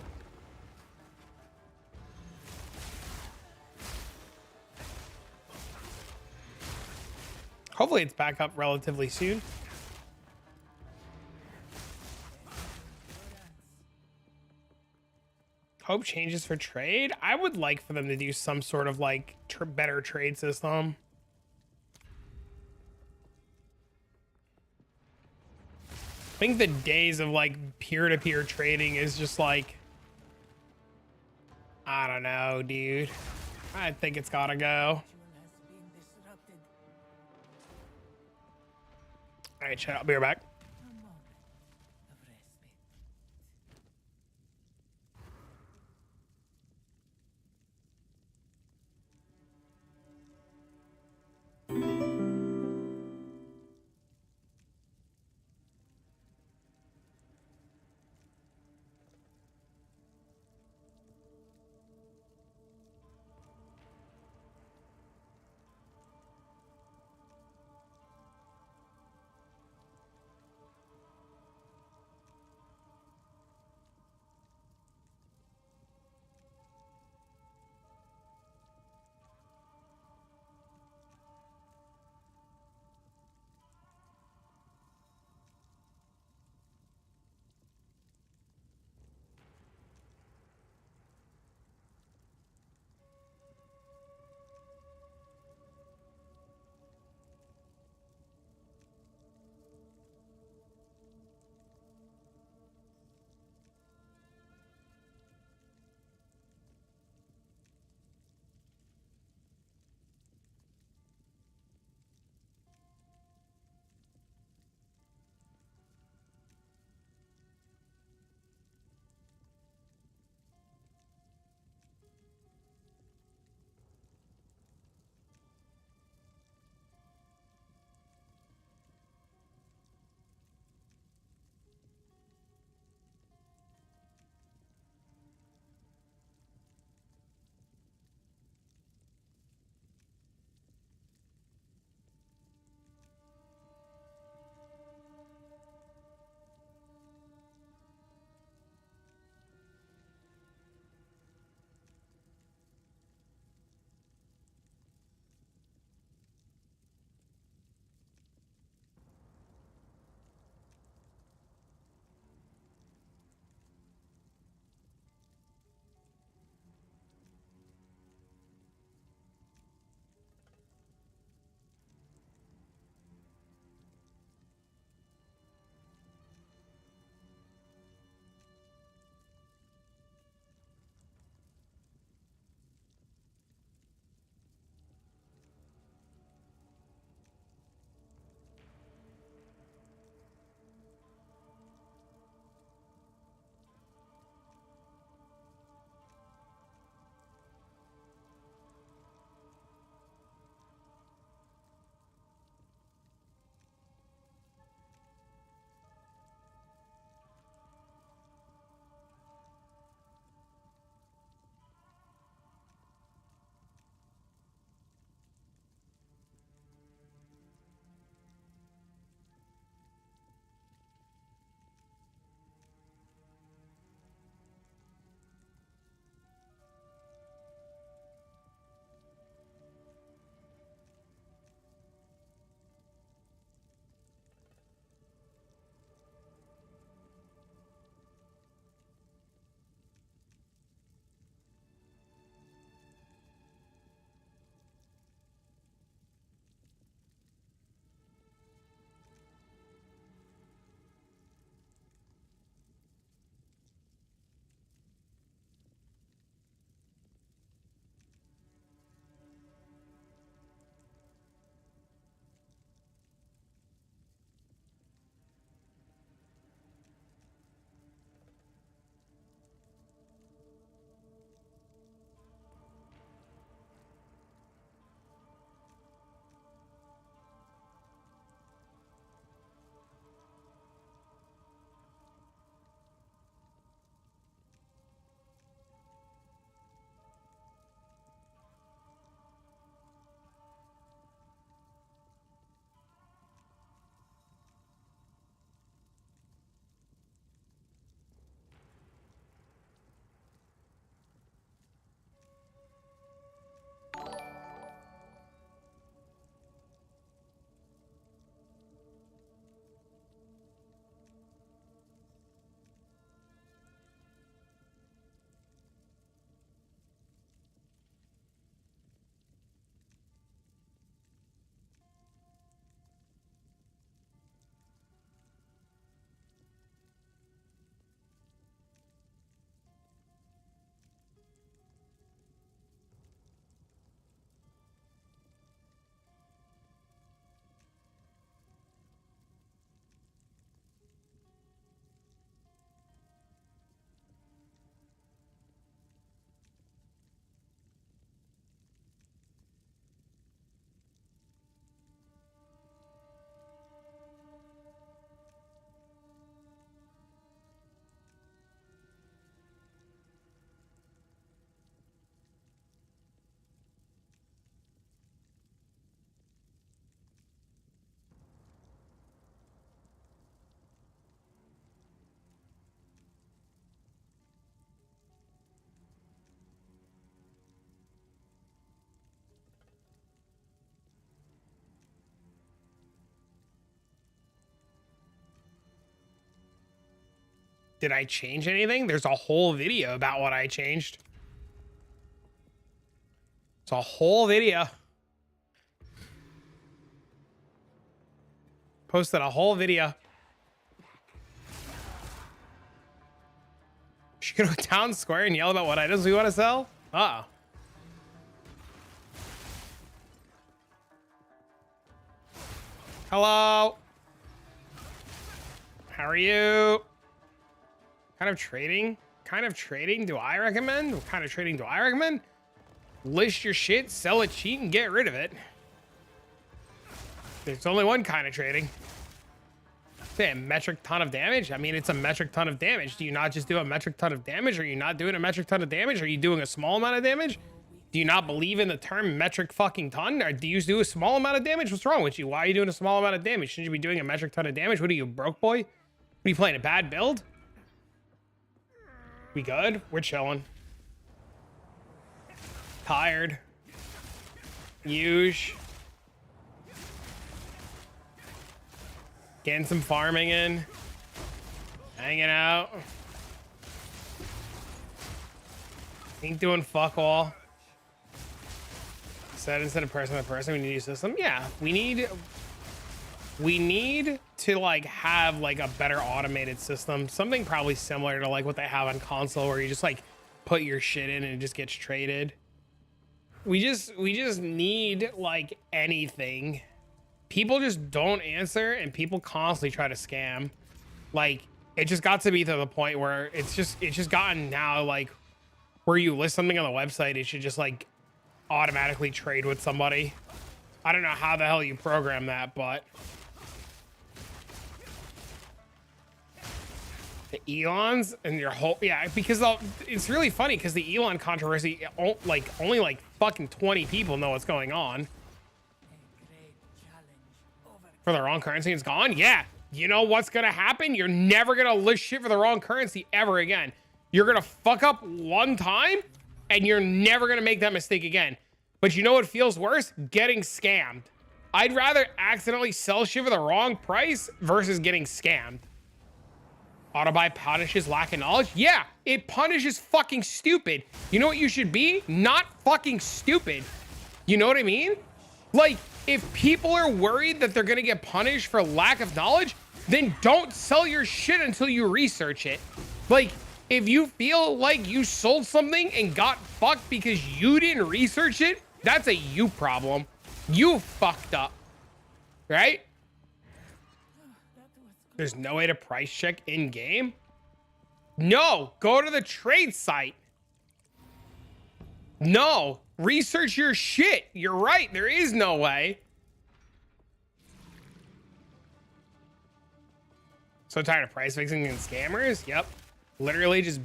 Hopefully it's back up relatively soon. Hope changes for trade. I would like for them to do some sort of like better trade system. I think the days of like peer-to-peer trading is just like, I don't know, dude. I think it's gotta go. All right, chat, I'll be right back. Did I change anything? There's a whole video about what I changed. It's a whole video. Posted a whole video. Should go to town square and yell about what items we want to sell? Uh-oh. Hello. How are you? Kind of trading? Kind of trading do I recommend? What kind of trading do I recommend? List your shit, sell it cheap, and get rid of it. There's only one kind of trading. Say a metric ton of damage? I mean, it's a metric ton of damage. Do you not just do a metric ton of damage? Are you not doing a metric ton of damage? Are you doing a small amount of damage? Do you not believe in the term metric fucking ton? Or do you do a small amount of damage? What's wrong with you? Why are you doing a small amount of damage? Shouldn't you be doing a metric ton of damage? What are you, broke boy? Are you playing a bad build? We good? We're chilling. Tired. Huge. Getting some farming in. Hanging out. Ain't doing fuck all. Said instead of person to person, we need a system. Yeah, we need to like have like a better automated system. Something probably similar to like what they have on console where you just like put your shit in and it just gets traded. We just need like anything. People just don't answer and people constantly try to scam. Like it just got to be to the point where it's just gotten now like where you list something on the website, it should just like automatically trade with somebody. I don't know how the hell you program that, but the Elons and your whole, yeah, because it's really funny because the Elon controversy, like only like fucking 20 people know what's going on. For the wrong currency, it's gone. Yeah, you know what's gonna happen? You're never gonna list shit for the wrong currency ever again. You're gonna fuck up one time and you're never gonna make that mistake again. But you know what feels worse? Getting scammed. I'd rather accidentally sell shit for the wrong price versus getting scammed. Auto buy punishes lack of knowledge. Yeah, it punishes fucking stupid. You know what you should be? Not fucking stupid. You know what I mean? Like, if people are worried that they're gonna get punished for lack of knowledge, then don't sell your shit until you research it. Like, if you feel like you sold something and got fucked because you didn't research it, that's a you problem. You fucked up, right? There's no way to price check in game. No, go to the trade site. No, research your shit. You're right. There is no way. So tired of price fixing and scammers. Yep. Literally just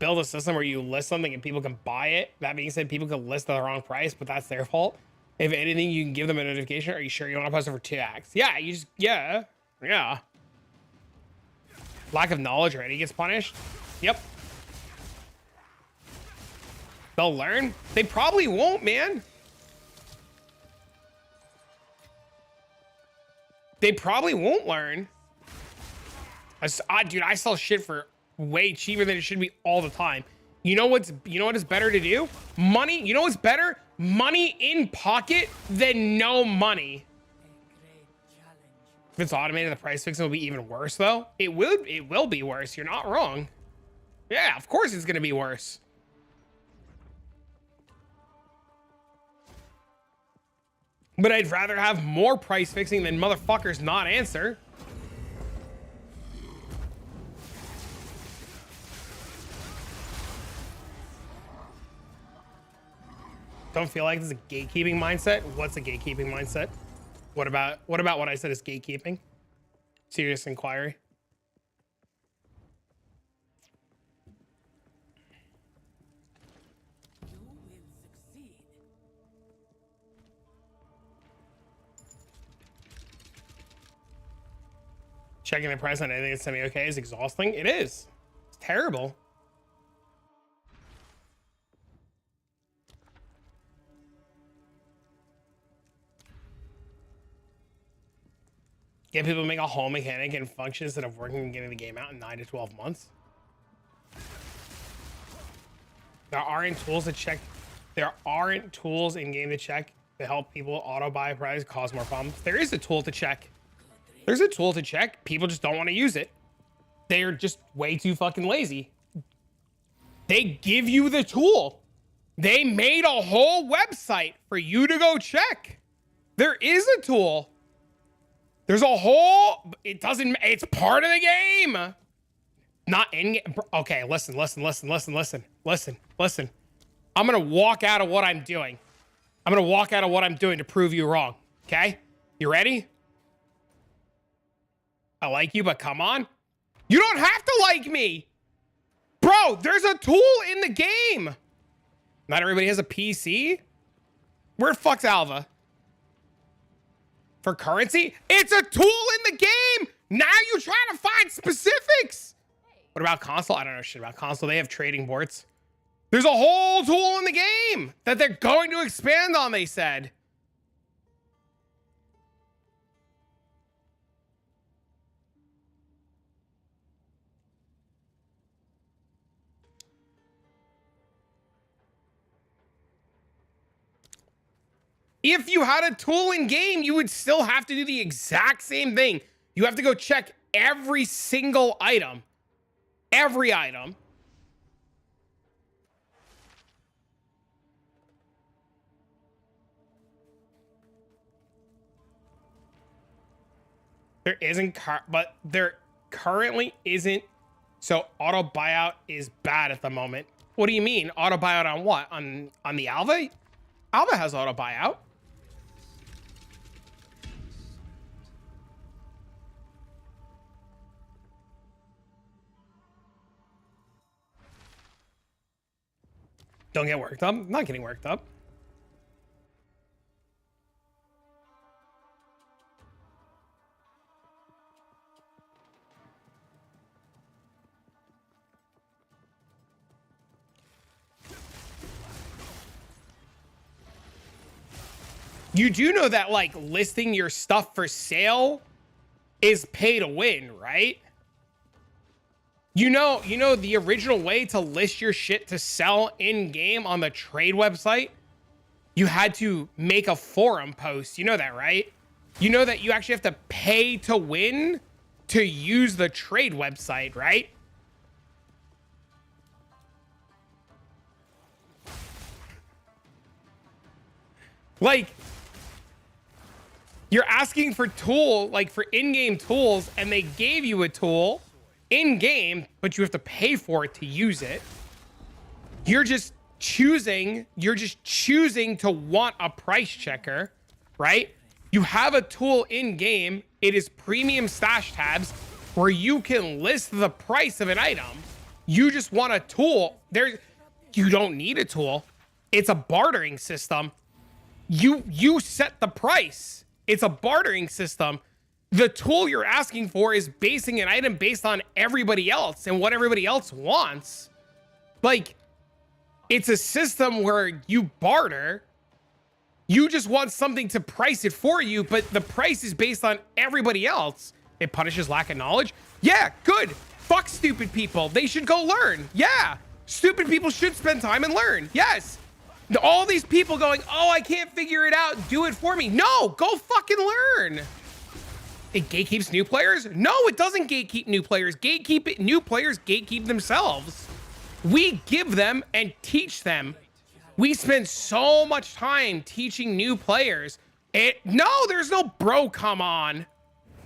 build a system where you list something and people can buy it. That being said, people can list at the wrong price, but that's their fault. If anything, you can give them a notification. Are you sure you want to post it for 2x? Yeah, you just, yeah. Yeah. Lack of knowledge already gets punished. Yep. They'll learn. They probably won't, man. They probably won't learn. Dude, I sell shit for way cheaper than it should be all the time. You know what is better to do? Money. You know what's better? Money in pocket than no money. If it's automated, the price fixing will be even worse though. It will be worse. You're not wrong. Yeah, of course it's gonna be worse. But I'd rather have more price fixing than motherfuckers not answer. Don't feel like this is a gatekeeping mindset. What's a gatekeeping mindset? What about what I said is gatekeeping? Serious inquiry. You will succeed. Checking the price on anything that's semi-okay is exhausting. It is. It's terrible. Get people to make a whole mechanic and function instead of working and getting the game out in 9 to 12 months. There aren't tools to check. There aren't tools in game to check to help people auto buy a prize, cause more problems. There is a tool to check. There's a tool to check. People just don't want to use it. They're just way too fucking lazy. They give you the tool. They made a whole website for you to go check. There is a tool. There's a whole, it's part of the game. Not in game. Okay, listen. I'm gonna walk out of what I'm doing. I'm gonna walk out of what I'm doing to prove you wrong. Okay? You ready? I like you, but come on. You don't have to like me. Bro, there's a tool in the game. Not everybody has a PC. Where the fuck's Alva? For currency? It's a tool in the game. Now you try to find specifics. What about console? I don't know shit about console. They have trading boards. There's a whole tool in the game that they're going to expand on, they said. If you had a tool in game, you would still have to do the exact same thing. You have to go check every single item. Every item. There isn't, but there currently isn't. So auto buyout is bad at the moment. What do you mean? Auto buyout on what? On the Alva? Alva has auto buyout. Don't get worked up. I'm not getting worked up. You do know that, like, listing your stuff for sale is pay to win, right? You know the original way to list your shit to sell in game on the trade website, you had to make a forum post. You know that, right? You know that you actually have to pay to win to use the trade website, right? Like, you're asking for for in-game tools, and they gave you a tool in-game, but you have to pay for it to use it. You're just choosing to want a price checker, right? You have a tool in-game. It is premium stash tabs where you can list the price of an item. You just want a tool. You don't need a tool. It's a bartering system. You set the price. It's a bartering system. The tool you're asking for is basing an item based on everybody else and what everybody else wants. Like, it's a system where you barter. You just want something to price it for you, but the price is based on everybody else. It punishes lack of knowledge. Yeah, good. Fuck stupid people. They should go learn. Yeah. Stupid people should spend time and learn. Yes. All these people going, oh, I can't figure it out. Do it for me. No, go fucking learn. It gatekeeps new players? No, it doesn't gatekeep new players. New players gatekeep themselves. We give them and teach them. We spend so much time teaching new players. No, there's no bro, come on.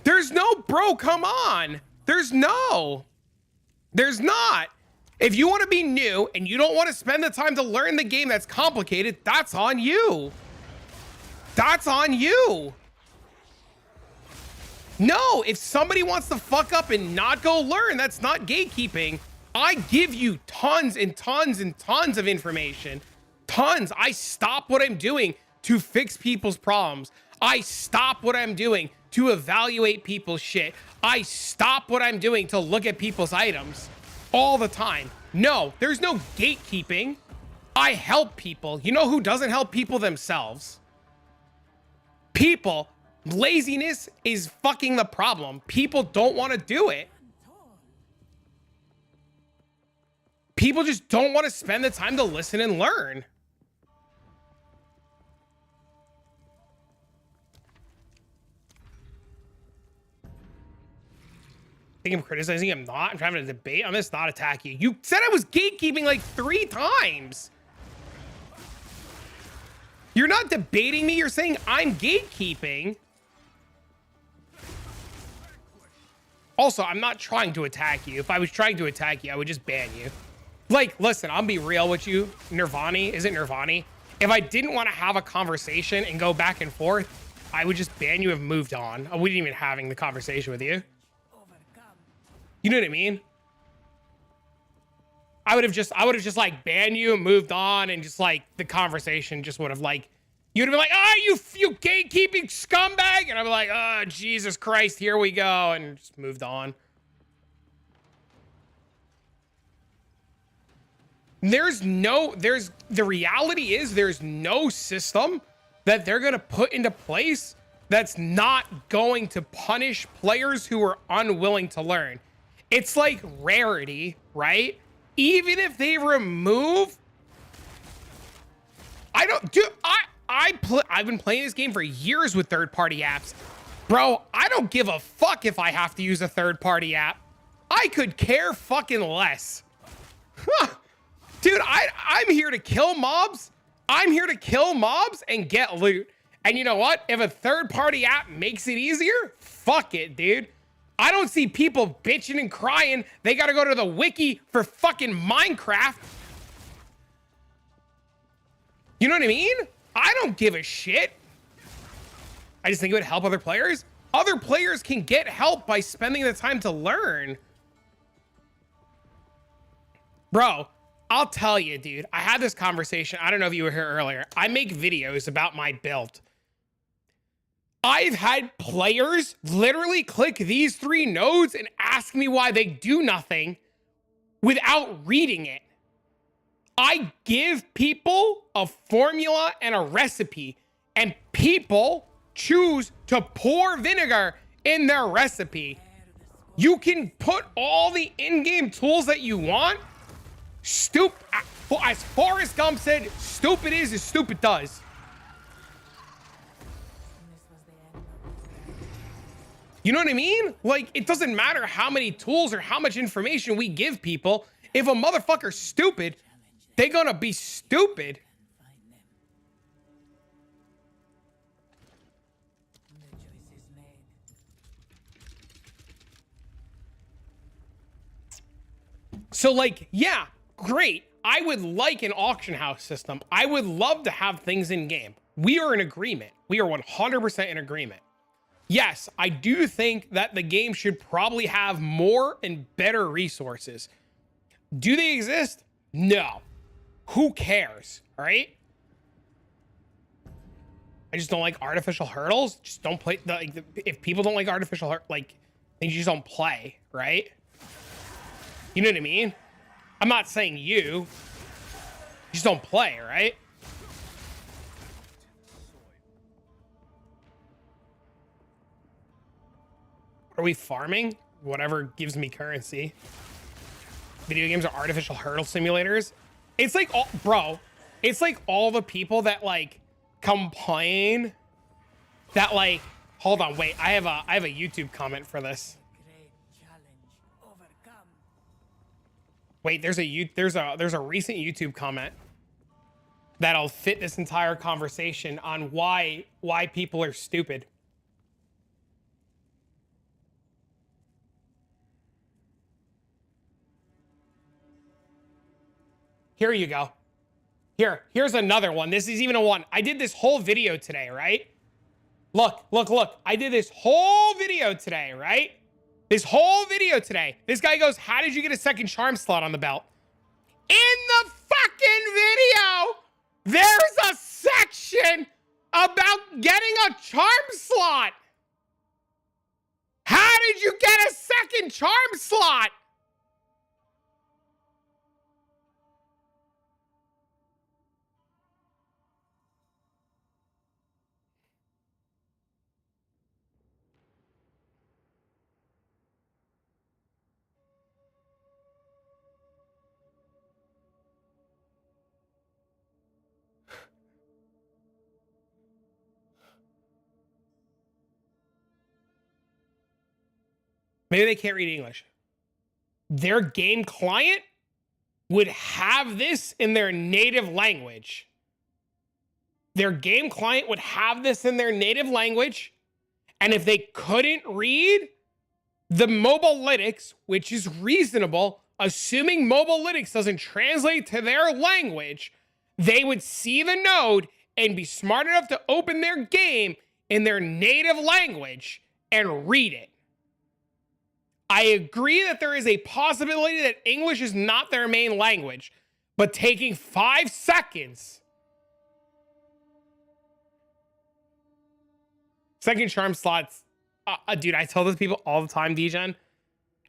There's no bro, come on. There's not. If you want to be new and you don't want to spend the time to learn the game that's complicated, that's on you. That's on you. No, if somebody wants to fuck up and not go learn, that's not gatekeeping. I give you tons and tons and tons of information. Tons. I stop what I'm doing to fix people's problems. I stop what I'm doing to evaluate people's shit. I stop what I'm doing to look at people's items all the time. No, there's no gatekeeping. I help people. You know who doesn't help people themselves? People Laziness is fucking the problem. People don't want to do it. People just don't want to spend the time to listen and learn. I think I'm criticizing you. I'm not. I'm trying to debate on this, not attack you. You said I was gatekeeping like 3 times. You're not debating me. You're saying I'm gatekeeping. Also, I'm not trying to attack you. If I was trying to attack you, I would just ban you. Like, listen, I'll be real with you. Nirvani, is it Nirvani? If I didn't want to have a conversation and go back and forth, I would just ban you and moved on. I wouldn't even having the conversation with you. You know what I mean? I would have just like banned you and moved on, and just like the conversation just would have like, you'd have been like, oh, you gatekeeping scumbag. And I'd be like, oh, Jesus Christ, here we go. And just moved on. The reality is there's no system that they're going to put into place that's not going to punish players who are unwilling to learn. It's like Rarity, right? Even if they remove, I've been playing this game for years with third-party apps. Bro, I don't give a fuck if I have to use a third-party app. I could care fucking less. Dude, I'm here to kill mobs. I'm here to kill mobs and get loot. And you know what? If a third-party app makes it easier, fuck it, dude. I don't see people bitching and crying. They gotta go to the wiki for fucking Minecraft. You know what I mean? I don't give a shit. I just think it would help other players. Other players can get help by spending the time to learn. Bro, I'll tell you, dude. I had this conversation. I don't know if you were here earlier. I make videos about my build. I've had players literally click these 3 nodes and ask me why they do nothing without reading it. I give people a formula and a recipe, and people choose to pour vinegar in their recipe. You can put all the in-game tools that you want. As Forrest Gump said, stupid is as stupid does. You know what I mean? Like, it doesn't matter how many tools or how much information we give people. If a motherfucker's stupid, they're gonna be stupid. So like, yeah, great. I would like an auction house system. I would love to have things in game. We are in agreement. We are 100% in agreement. Yes, I do think that the game should probably have more and better resources. Do they exist? No. Who cares? All right. I just don't like artificial hurdles. Just don't play. If people don't like artificial, then you just don't play, right? You know what I mean? I'm not saying you. Just don't play, right? Are we farming? Whatever gives me currency. Video games are artificial hurdle simulators. It's like, bro, it's like all the people that like complain that like, hold on, wait, I have a YouTube comment for this. Wait, there's a recent YouTube comment that'll fit this entire conversation on why people are stupid. Here you go. Here's another one. This is even a one. I did this whole video today, right? Look. I did this whole video today, right? This whole video today. This guy goes, how did you get a second charm slot on the belt? In the fucking video, there's a section about getting a charm slot. How did you get a second charm slot? Maybe they can't read English. Their game client would have this in their native language. Their game client would have this in their native language. And if they couldn't read the mobilytics, which is reasonable, assuming mobilytics doesn't translate to their language, they would see the node and be smart enough to open their game in their native language and read it. I agree that there is a possibility that English is not their main language, but taking 5 seconds. Second charm slots. Dude, I tell this to people all the time, DGen,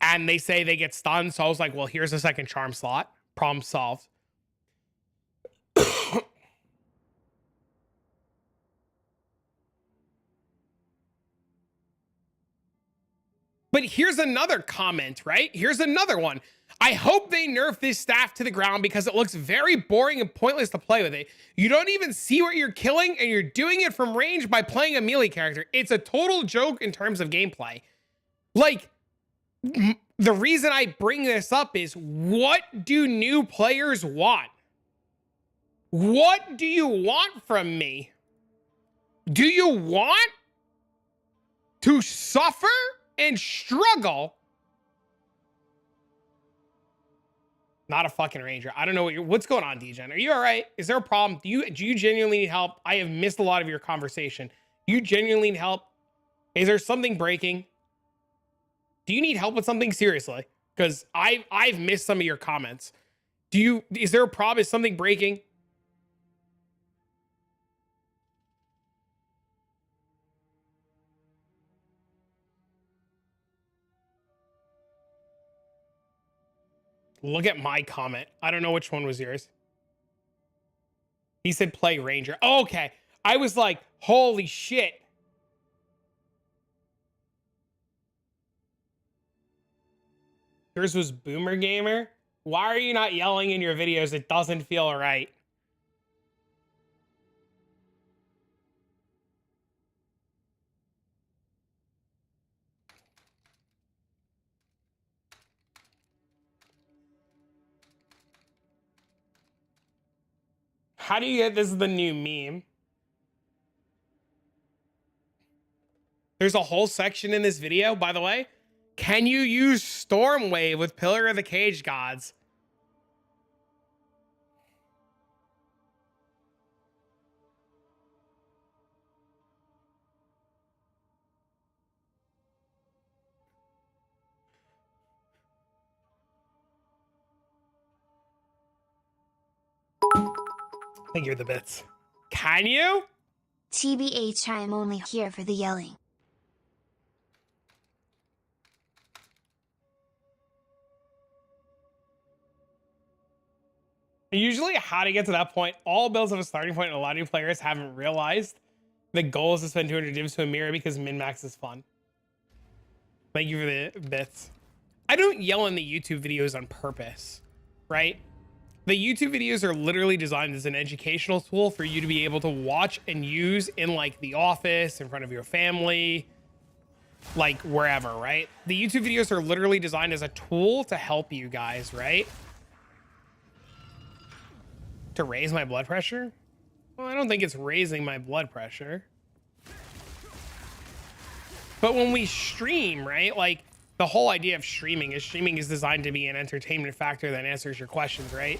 and they say they get stunned. So I was like, well, here's a second charm slot. Problem solved. But here's another comment, right? Here's another one. I hope they nerf this staff to the ground because it looks very boring and pointless to play with it. You don't even see what you're killing and you're doing it from range by playing a melee character. It's a total joke in terms of gameplay. Like, the reason I bring this up is, what do new players want? What do you want from me? Do you want to suffer and struggle? Not a fucking ranger. I don't know what's going on, DGen. Are you all right? Is there a problem? Do you genuinely need help? I have missed a lot of your conversation. Do you genuinely need help? Is there something breaking? Do you need help with something? Seriously, because I've missed some of your comments. Is there a problem? Is something breaking? Look at my comment. I don't know which one was yours. He said play ranger. Oh, okay. I was like, holy shit. Yours was Boomer Gamer. Why are you not yelling in your videos? It doesn't feel right. How do you get this is the new meme? There's a whole section in this video, by the way. Can you use Stormwave with Pillar of the Cage Gods? I think you're the bits. Can you? TBH, I am only here for the yelling. Usually how to get to that point, all builds have a starting point and a lot of new players haven't realized the goal is to spend 200 divs to a mirror because min-max is fun. Thank you for the bits. I don't yell in the YouTube videos on purpose, right? The YouTube videos are literally designed as an educational tool for you to be able to watch and use in like the office, in front of your family, like wherever, right? The YouTube videos are literally designed as a tool to help you guys, right? To raise my blood pressure? Well, I don't think it's raising my blood pressure. But when we stream, right? Like the whole idea of streaming is designed to be an entertainment factor that answers your questions, right?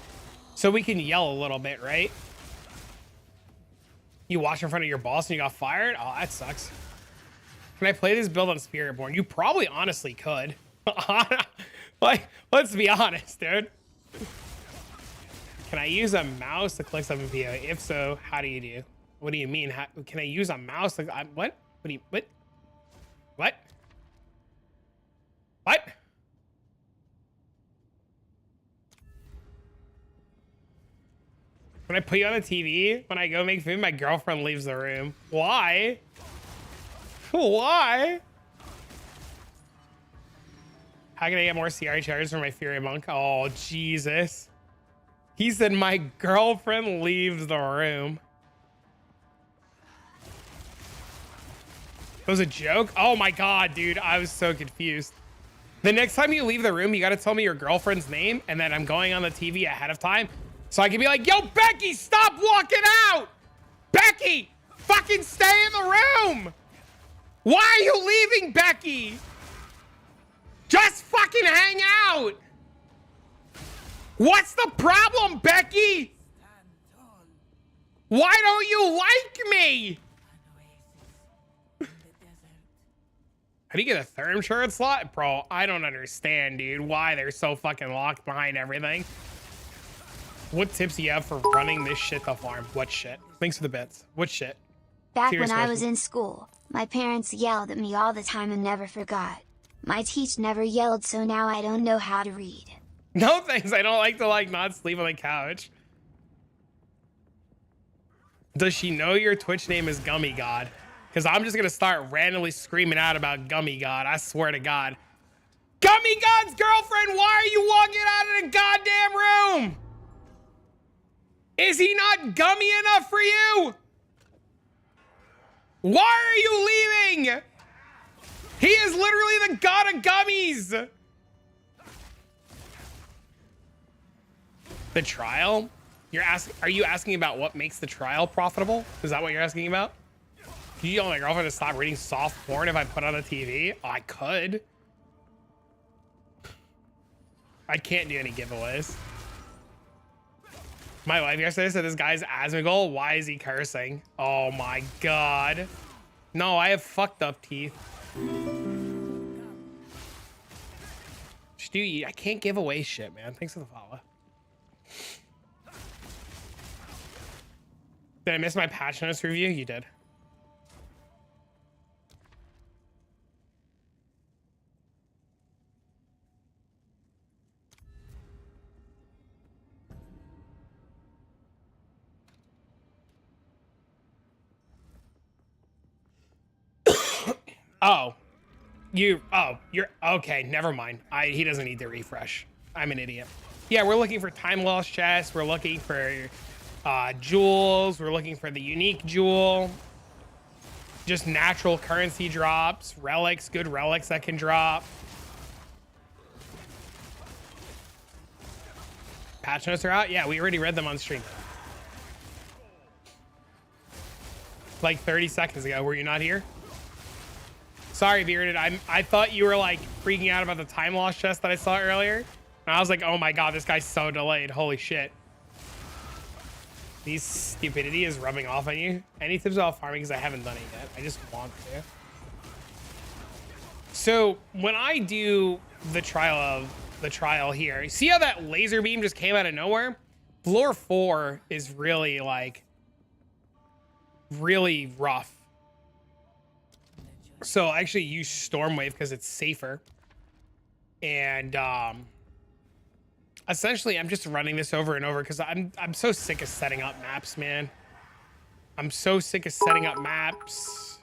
So we can yell a little bit, right? You watch in front of your boss and you got fired? Oh, that sucks. Can I play this build on Spiritborn? You probably honestly could. Like, let's be honest, dude. Can I use a mouse to click something via? If so, how do you do? What do you mean? Can I use a mouse? What? What do you, what? What? What? When I put you on the TV, when I go make food, my girlfriend leaves the room. Why? Why? How can I get more CR charges for my Fury Monk? Oh, Jesus. He said my girlfriend leaves the room. That was a joke? Oh my God, dude. I was so confused. The next time you leave the room, you got to tell me your girlfriend's name, and then I'm going on the TV ahead of time, so I can be like, yo, Becky, stop walking out! Becky, fucking stay in the room! Why are you leaving, Becky? Just fucking hang out! What's the problem, Becky? Why don't you like me? How do you get a therm shirt slot? Bro, I don't understand, dude. Why they're so fucking locked behind everything. What tips do you have for running this shit to farm? What shit? Thanks for the bits. What shit? Back Serious when I was question. in school, my parents yelled at me all the time and never forgot. My teacher never yelled, so now I don't know how to read. No thanks. I don't like to not sleep on the couch. Does she know your Twitch name is Gummy God? Because I'm just going to start randomly screaming out about Gummy God. I swear to God. Gummy God's girlfriend, why are you walking out of the goddamn room? Is he not gummy enough for you? Why are you leaving? He is literally the god of gummies. The trial? Are you asking about what makes the trial profitable? Is that what you're asking about? Can you tell my girlfriend to stop reading soft porn if I put on the TV? Oh, I could. I can't do any giveaways. My wife yesterday said this guy's Asmongold. Why is he cursing? Oh my God. No, I have fucked up teeth. Dude, I can't give away shit, man. Thanks for the follow. Did I miss my patch notes review? You did. Oh, you're okay. Never mind. He doesn't need to refresh. I'm an idiot. Yeah, we're looking for time lost chests. We're looking for jewels. We're looking for the unique jewel. Just natural currency drops, relics, good relics that can drop. Patch notes are out. Yeah, we already read them on stream. Like 30 seconds ago. Were you not here? Sorry, Bearded. I thought you were like freaking out about the time loss chest that I saw earlier. And I was like, oh my God, this guy's so delayed. Holy shit. These stupidity is rubbing off on you. Any tips about farming? Because I haven't done it yet. I just want to. So when I do the trial here, see how that laser beam just came out of nowhere? Floor 4 is really really rough. So I actually use Stormwave because it's safer. And essentially I'm just running this over and over because I'm so sick of setting up maps, man. I'm so sick of setting up maps.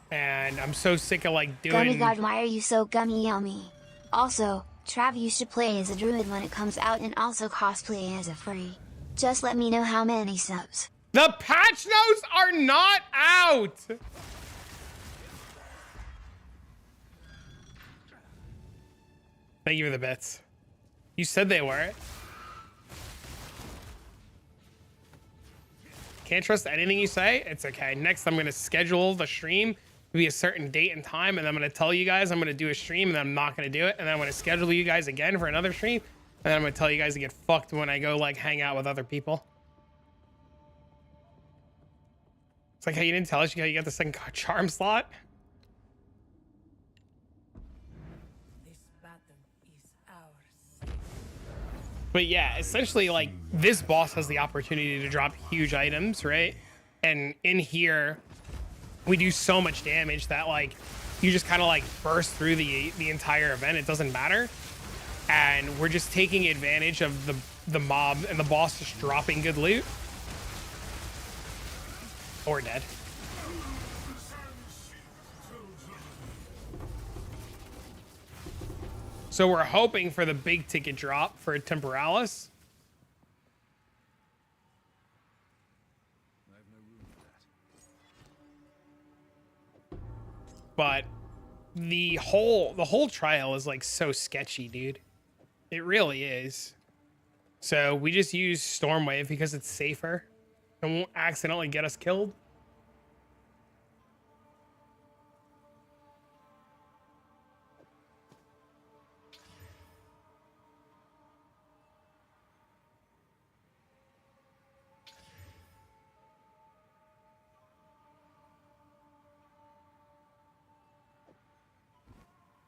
And I'm so sick of like doing... Gummy God, why are you so gummy yummy? Also, Trav used to play as a druid when it comes out and also cosplay as a furry. Just let me know how many subs. The patch notes are not out! Thank you for the bits. You said they were. Can't trust anything you say? It's okay. Next, I'm going to schedule the stream to be a certain date and time, and I'm going to tell you guys I'm going to do a stream, and then I'm not going to do it, and then I'm going to schedule you guys again for another stream, and then I'm going to tell you guys to get fucked when I go, like, hang out with other people. It's like how you didn't tell us you got the second charm slot. But yeah, essentially, like, this boss has the opportunity to drop huge items, right? And in here, we do so much damage that, like, you just kind of, like, burst through the entire event. It doesn't matter. And we're just taking advantage of the mob and the boss just dropping good loot. Or dead. So we're hoping for the big ticket drop for Temporalis. But the whole trial is like so sketchy, dude. It really is. So we just use Stormwave because it's safer and won't accidentally get us killed.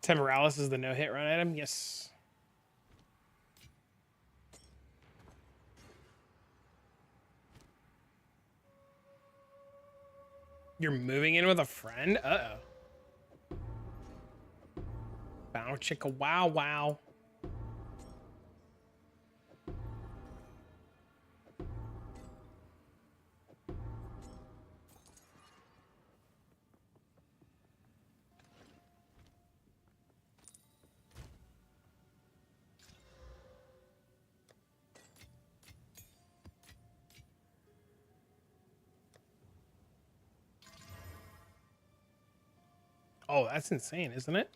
Temporalis is the no-hit run item. Yes. You're moving in with a friend? Uh-oh. Bow chicka wow wow. Oh, that's insane, isn't it?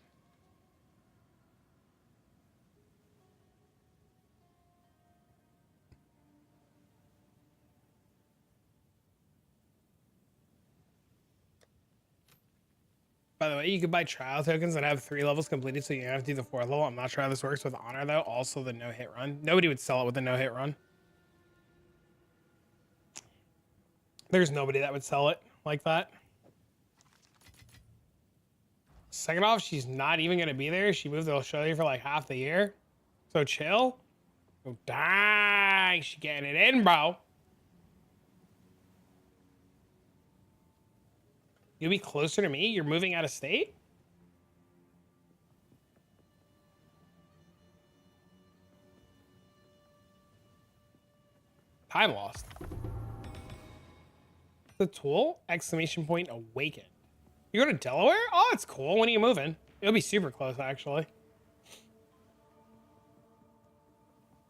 By the way, you could buy trial tokens that have 3 levels completed, so you don't have to do the 4th level. I'm not sure how this works with honor, though. Also, the no-hit run. Nobody would sell it with a no-hit run. There's nobody that would sell it like that. Second off, she's not even going to be there. She moved to Australia for like half the year. So chill. Oh, dang. She getting it in, bro. You'll be closer to me? You're moving out of state? Time lost. The tool? Exclamation point awaken. You go to Delaware? Oh, it's cool. When are you moving? It'll be super close, actually.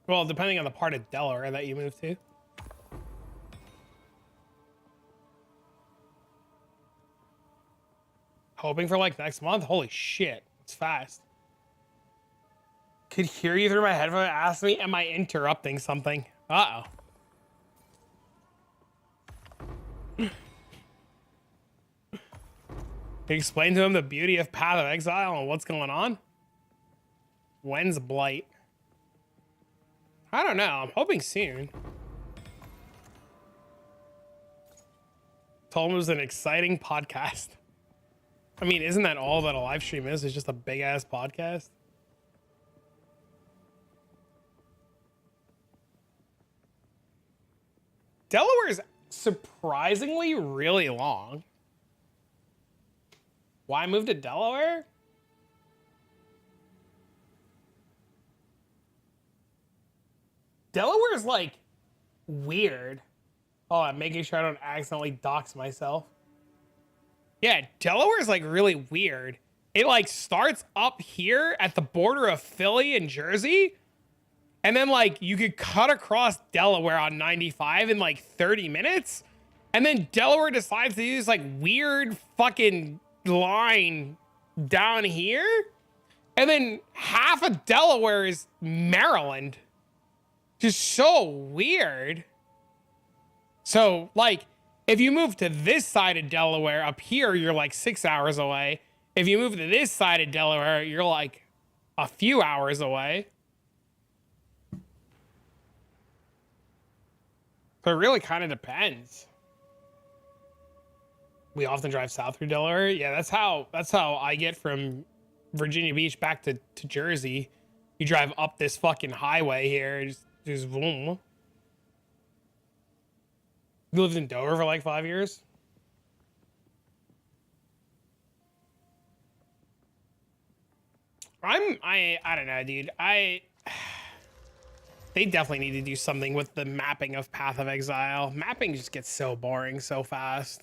Well, depending on the part of Delaware that you move to. Hoping for like next month? Holy shit. It's fast. Could hear you through my headphone. Ask me, am I interrupting something? Uh-oh. Explain to him the beauty of Path of Exile and what's going on. When's Blight? I don't know. I'm hoping soon. Told him it was an exciting podcast. I mean, isn't that all that a live stream is? It's just a big ass podcast. Delaware is surprisingly really long. Why move to Delaware? Delaware is like weird. Oh, I'm making sure I don't accidentally dox myself. Yeah, Delaware is like really weird. It like starts up here at the border of Philly and Jersey. And then like you could cut across Delaware on 95 in like 30 minutes. And then Delaware decides to use like weird fucking line down here. And then half of Delaware is Maryland. Just so weird. So like, if you move to this side of Delaware up here, you're like 6 hours away. If you move to this side of Delaware, you're like a few hours away. So it really kind of depends. We often drive south through Delaware. Yeah, that's how I get from Virginia Beach back to Jersey. You drive up this fucking highway here, just boom. You lived in Dover for like 5 years? I don't know, dude. They definitely need to do something with the mapping of Path of Exile. Mapping just gets so boring so fast.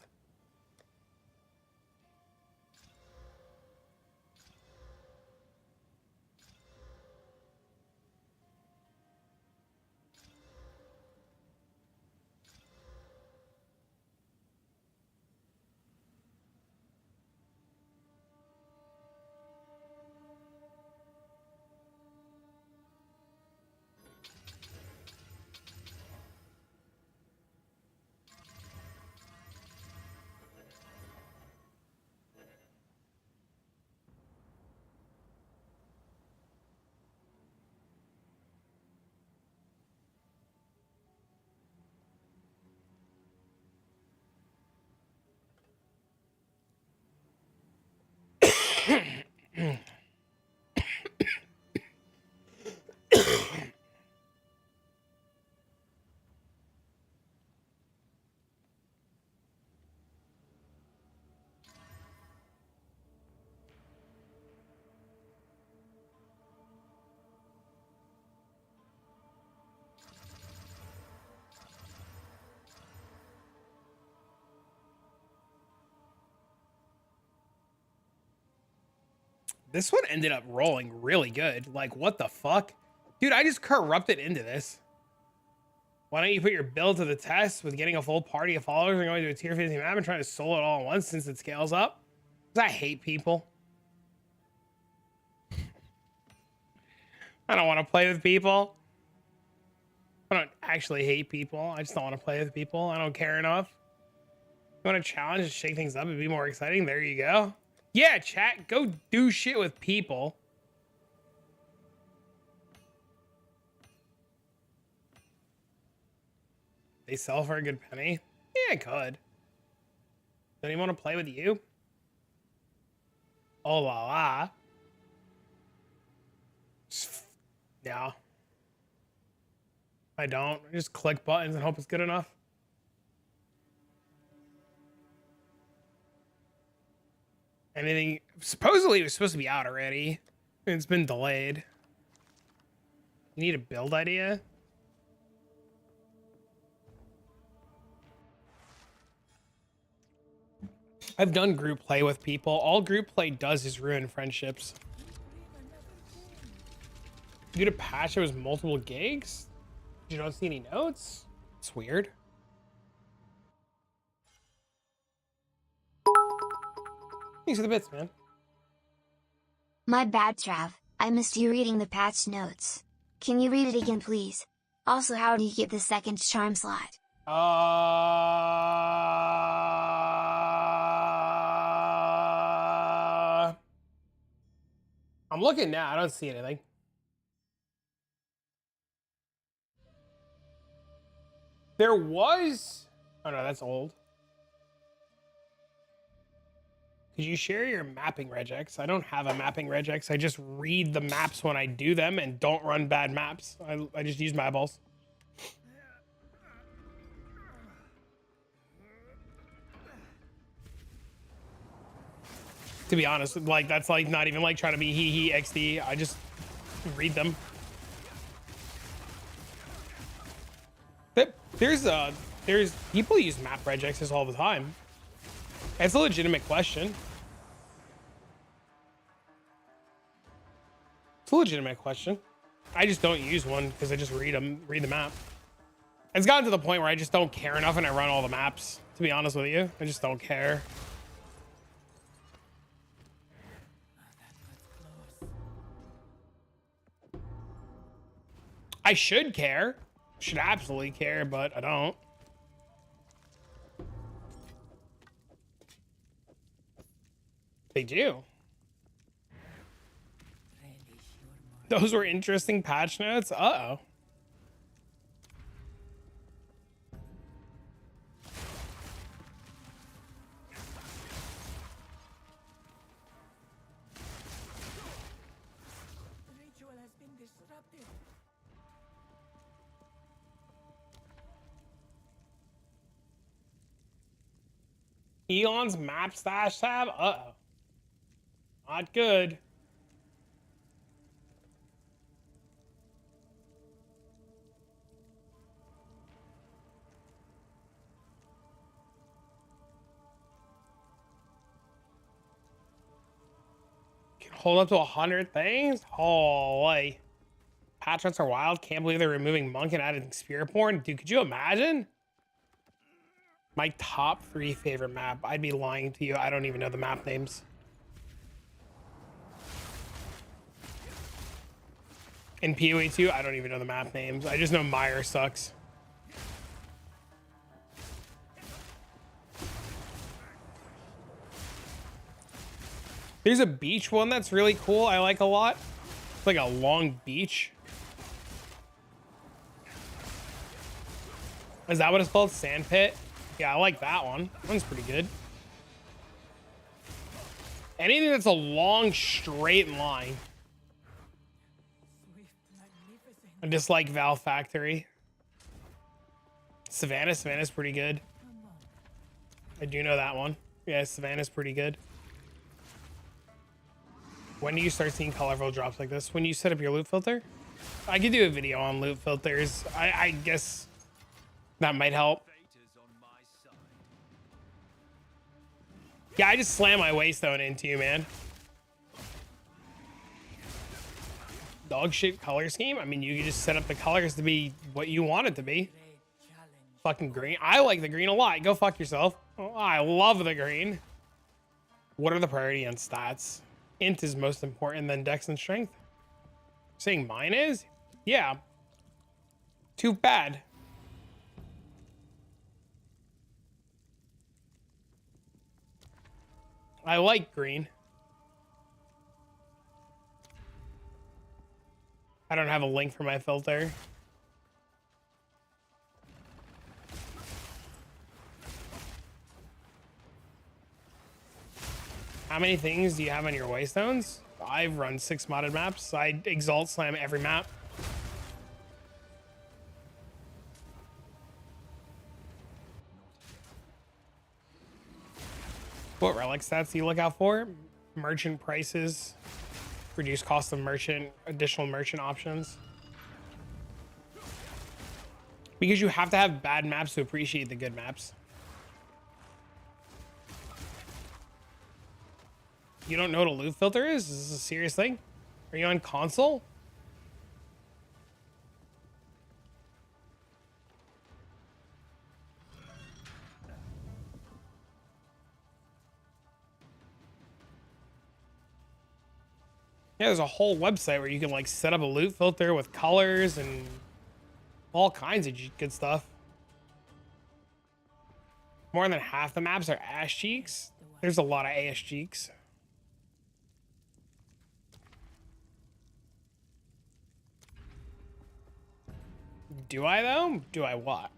This one ended up rolling really good. Like, what the fuck? Dude, I just corrupted into this. Why don't you put your build to the test with getting a full party of followers and going to a tier 50 map and trying to solo it all at once since it scales up? Because I hate people. I don't want to play with people. I don't actually hate people. I just don't want to play with people. I don't care enough. You want to challenge and shake things up and be more exciting? There you go. Yeah, chat, go do shit with people. They sell for a good penny? Yeah, I could. Don't even want to play with you? Oh la la. No. I don't. I just click buttons and hope it's good enough. Anything supposedly it was supposed to be out already. It's been delayed. You need a build idea? I've done group play with people. All group play does is ruin friendships. You did a patch that was multiple gigs? You don't see any notes? It's weird. Thanks for the bits, man. My bad, Trav. I missed you reading the patch notes. Can you read it again, please? Also, how do you get the second charm slot? I'm looking now. I don't see anything. There was... Oh no, that's old. Could you share your mapping regex? I don't have a mapping regex. I just read the maps when I do them and don't run bad maps. I just use my eyeballs. To be honest, like that's like not even like trying to be hee XD. I just read them. There's people use map regexes all the time. It's a legitimate question. It's a legitimate question. I just don't use one because I just read the map. It's gotten to the point where I just don't care enough and I run all the maps. To be honest with you, I just don't care. I should care. Should absolutely care, but I don't. They do. Those were interesting patch notes. Uh-oh. Elon's map stash tab? Uh-oh. Not good. Can hold up to 100 things? Holy. Patrons are wild. Can't believe they're removing Monk and adding Spirit Porn. Dude, could you imagine? My top 3 favorite map. I'd be lying to you. I don't even know the map names. In PoE 2, I don't even know the map names. I just know Meyer sucks. There's a beach one that's really cool. I like a lot. It's like a long beach. Is that what it's called? Sandpit? Yeah, I like that one. That one's pretty good. Anything that's a long, straight line. I dislike Val Factory. Savannah's pretty good. I do know that one. Yeah, Savannah's pretty good. When do you start seeing colorful drops like this? When you set up your loot filter? I could do a video on loot filters. I guess that might help. Yeah, I just slammed my waystone into you, man. dog shit color scheme, I mean, you can just set up the colors to be what you want it to be. Fucking green. I like the green a lot. Go fuck yourself. Oh, I love the green. What are the priority on stats? Int is most important, then dex and strength. Saying mine is? Yeah. Too bad. I like green. I don't have a link for my filter. How many things do you have on your waystones? I've run 6 modded maps. I exalt slam every map. What relic stats do you look out for? Merchant prices, reduce cost of merchant, additional merchant options. Because you have to have bad maps to appreciate the good maps. You don't know what a loot filter is? Is this a serious thing? Are you on console? Yeah, there's a whole website where you can like set up a loot filter with colors and all kinds of good stuff. More than half the maps are ass cheeks. There's a lot of ass cheeks. Do I though? Do I what?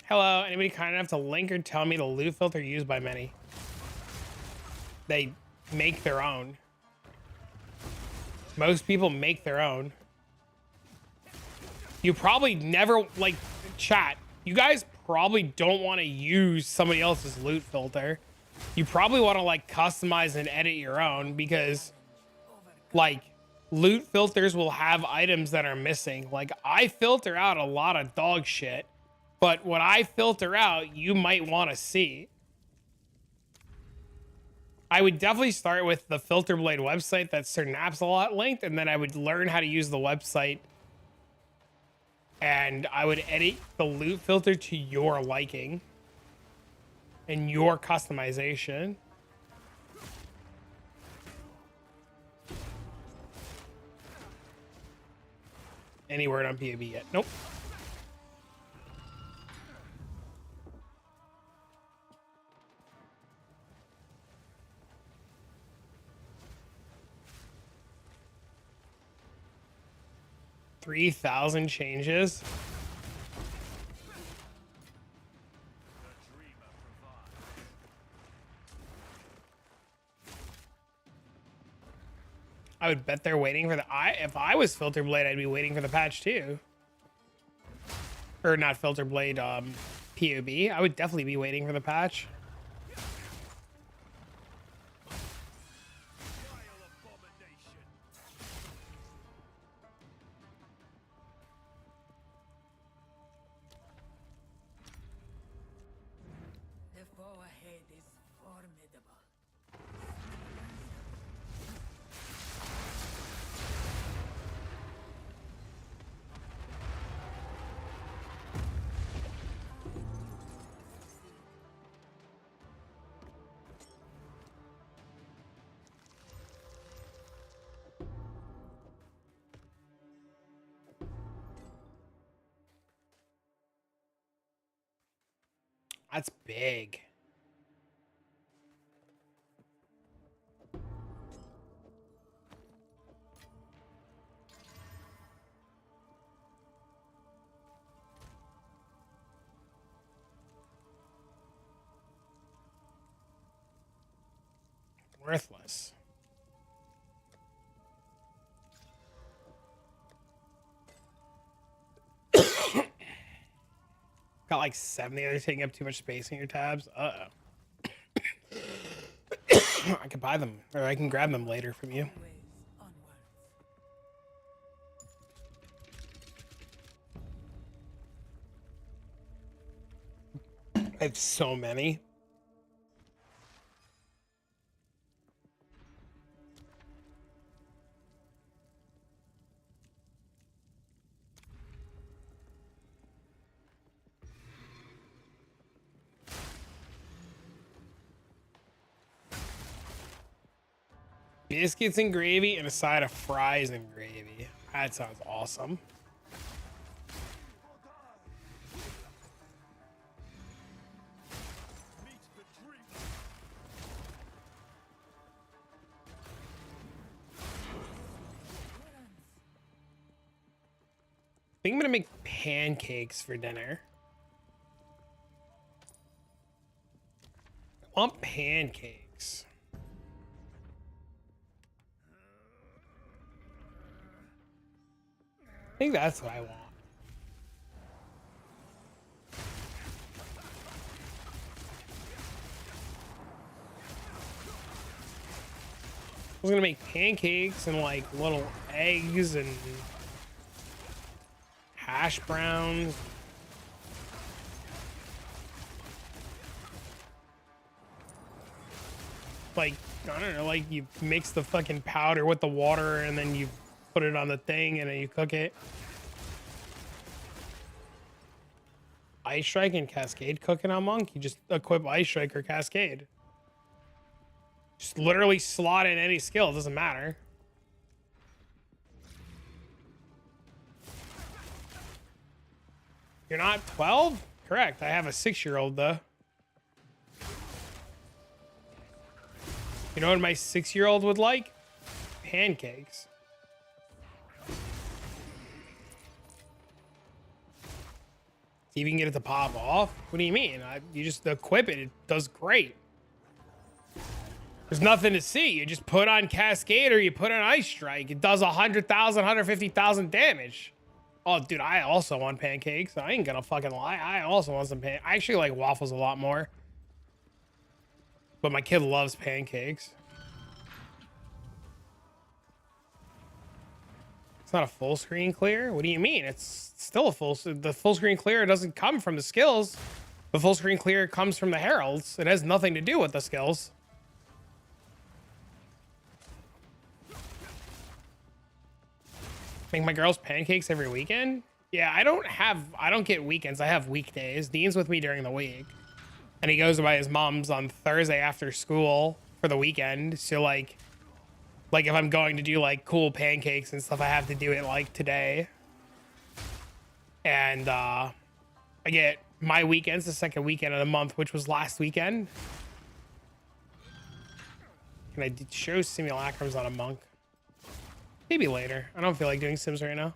Hello, anybody kind enough to link or tell me the loot filter used by many? They make their own. Most people make their own. You probably never, like, chat, you guys probably don't want to use somebody else's loot filter. You probably want to, like, customize and edit your own because, like, loot filters will have items that are missing. Like, I filter out a lot of dog shit, but what I filter out, you might want to see. I would definitely start with the Filter Blade website that Sir Naps a lot linked, and then I would learn how to use the website, and I would edit the loot filter to your liking and your customization. Any word on POB yet? Nope. $3,000 changes. I would bet they're waiting for the if I was Filter Blade, I'd be waiting for the patch too. Or not Filter Blade, POB. I would definitely be waiting for the patch. The foe ahead is formidable. That's big. Worthless. Got like 70. They're taking up too much space in your tabs. Uh-oh. I could buy them, or I can grab them later from you. Ways onwards. I have so many. Biscuits and gravy and a side of fries and gravy. That sounds awesome. I think I'm gonna make pancakes for dinner. I want pancakes. I think that's what I want. I was gonna make pancakes and like little eggs and hash browns. Like, I don't know, like you mix the fucking powder with the water and then you put it on the thing and then you cook it. Ice Strike and Cascade cooking on Monk? You just equip Ice Strike or Cascade. Just literally slot in any skill, it doesn't matter. You're not 12? Correct, I have a 6-year-old though. You know what my 6-year-old would like? Pancakes. You can get it to pop off? What do you mean? You just equip it, it does great. There's nothing to see. You just put on Cascade or you put on Ice Strike. It does 100,000, 150,000 damage. Oh, dude, I also want pancakes. I ain't gonna fucking lie. I also want some pancakes. I actually like waffles a lot more. But my kid loves pancakes. It's not a full screen clear? What do you mean? It's still a the full screen clear doesn't come from the skills. The full screen clear comes from the heralds. It has nothing to do with the skills. Make my girls pancakes every weekend? Yeah, I don't get weekends. I have weekdays. Dean's with me during the week. And he goes by his mom's on Thursday after school for the weekend. So like if I'm going to do like cool pancakes and stuff, I have to do it like today. And I get my weekends the second weekend of the month, which was last weekend. Can I show simulacrums on a monk? Maybe later. I don't feel like doing Sims right now.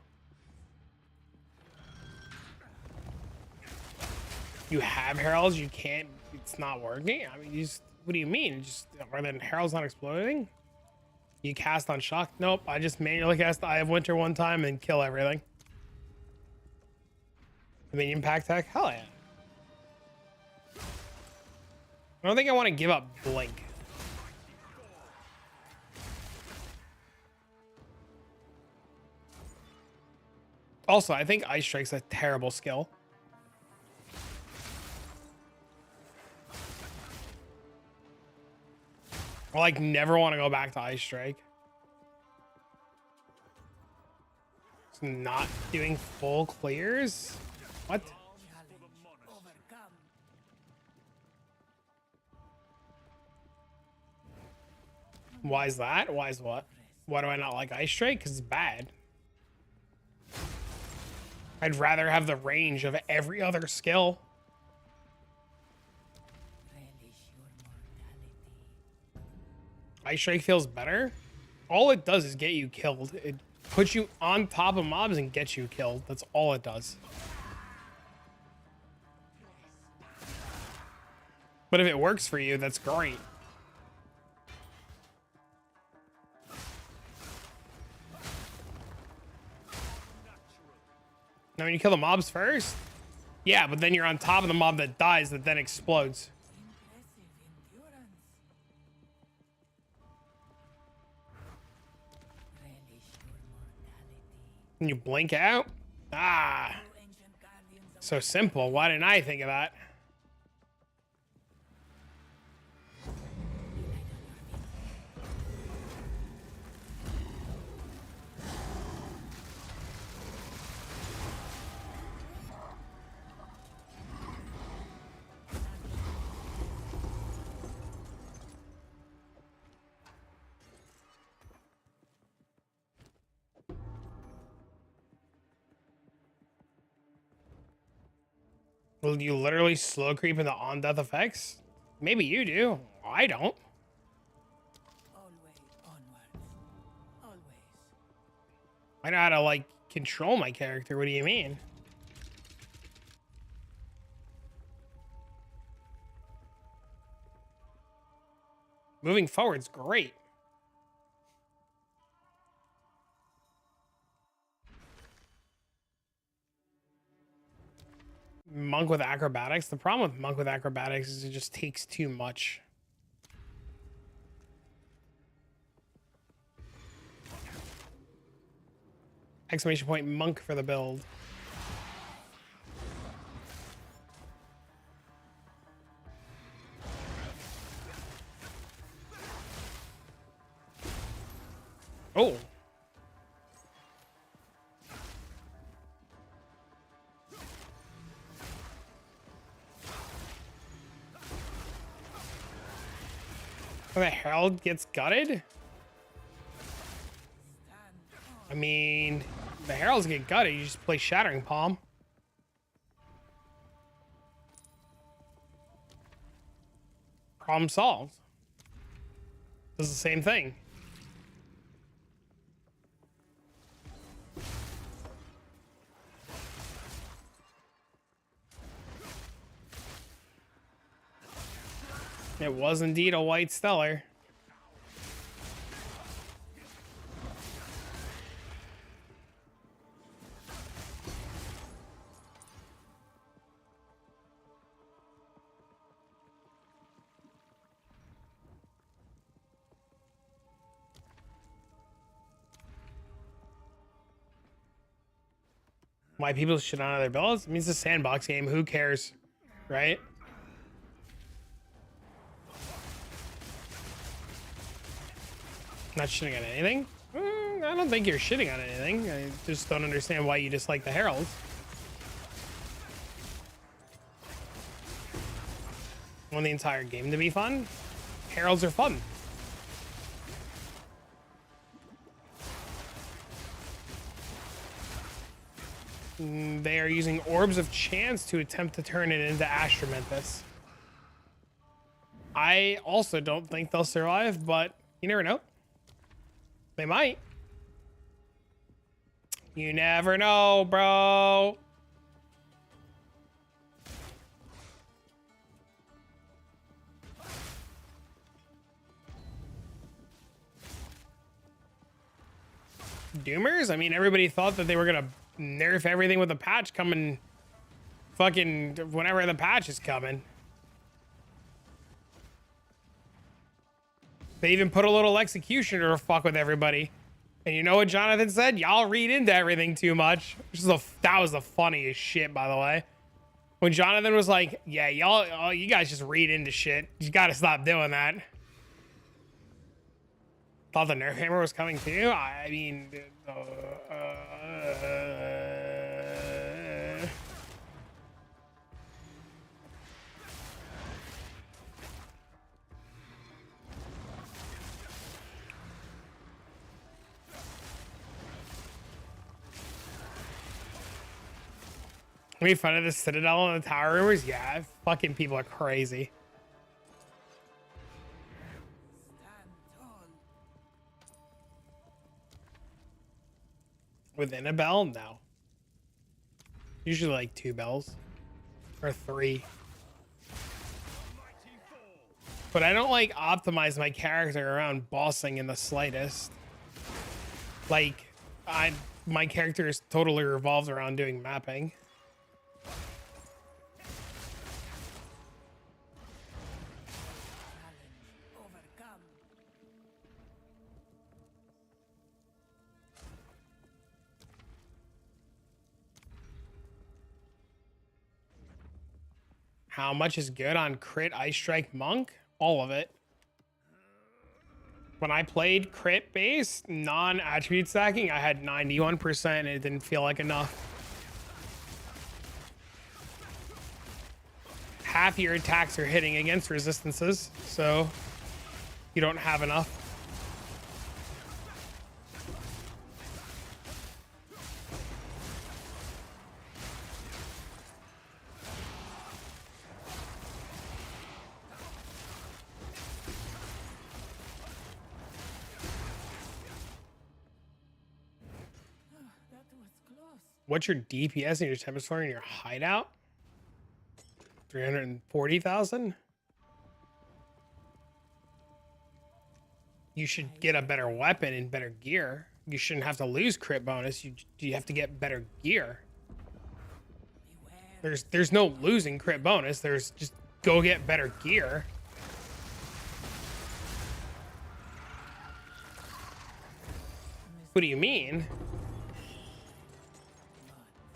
You have heralds, you can't, it's not working? I mean, you just, what do you mean? Just, are then heralds not exploding? You cast on shock? Nope, I just manually cast Eye of Winter one time and kill everything. Dominion Pack Tech? Hell yeah. I don't think I want to give up Blink. Also, I think Ice Strike's a terrible skill. I like never want to go back to Ice Strike. It's not doing full clears? What? Why is that? Why is what? Why do I not like Ice Strike? Because it's bad. I'd rather have the range of every other skill. Ice Strike feels better. All it does is get you killed. It puts you on top of mobs and gets you killed. That's all it does. But if it works for you, that's great. Now when you kill the mobs first? Yeah, but then you're on top of the mob that dies that then explodes. And you blink out? Ah. So simple. Why didn't I think of that? Will you literally slow creep into on-death effects? Maybe you do. I don't. Always onwards. Always. I know how to, like, control my character. What do you mean? Moving forward's great. Monk with acrobatics. The problem with monk with acrobatics is it just takes too much. Exclamation point monk for the build. Oh. The Herald gets gutted? I mean, the Heralds get gutted, you just play Shattering Palm. Problem solved. Does the same thing. It was indeed a white stellar. Why people shit on other builds? It means it's a sandbox game. Who cares? Right? Not shitting on anything? I don't think you're shitting on anything. I just don't understand why you dislike the Heralds. Want the entire game to be fun? Heralds are fun. They are using Orbs of Chance to attempt to turn it into Astramentus. I also don't think they'll survive, but you never know. They might. You never know, bro. Doomers? I mean, everybody thought that they were gonna nerf everything with a patch coming fucking whenever the patch is coming. They even put a little executioner to fuck with everybody. And you know what Jonathan said? Y'all read into everything too much. That was the funniest shit, by the way. When Jonathan was like, yeah, y'all, you guys just read into shit. You gotta stop doing that. Thought the Nerf Hammer was coming too? I mean... Made fun of the Citadel and the Tower rumors? Yeah, fucking people are crazy. Within a bell? No. Usually like 2 bells. Or 3. But I don't like optimize my character around bossing in the slightest. Like, my character is totally revolved around doing mapping. How much is good on crit Ice Strike Monk? All of it. When I played crit base, non-attribute stacking, I had 91% and it didn't feel like enough. Half your attacks are hitting against resistances, so you don't have enough. what's your DPS and your tempest score and your hideout? 340,000. You should get a better weapon and better gear. You shouldn't have to lose crit bonus. You have to get better gear. There's no losing crit bonus. There's just go get better gear. What do you mean? But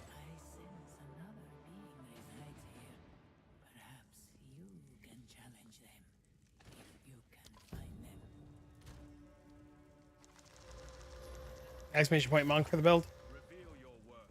I sense another being resides here. Perhaps you can challenge them if you can find them. Exclamation point monk for the build. Reveal your worth.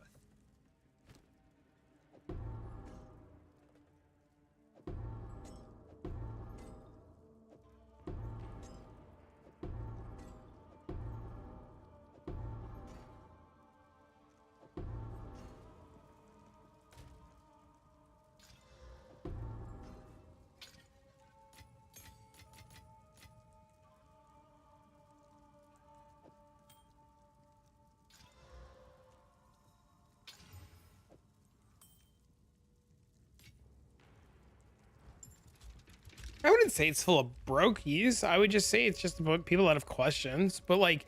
I wouldn't say it's full of brokies. I would just say it's just about people that have questions. But like,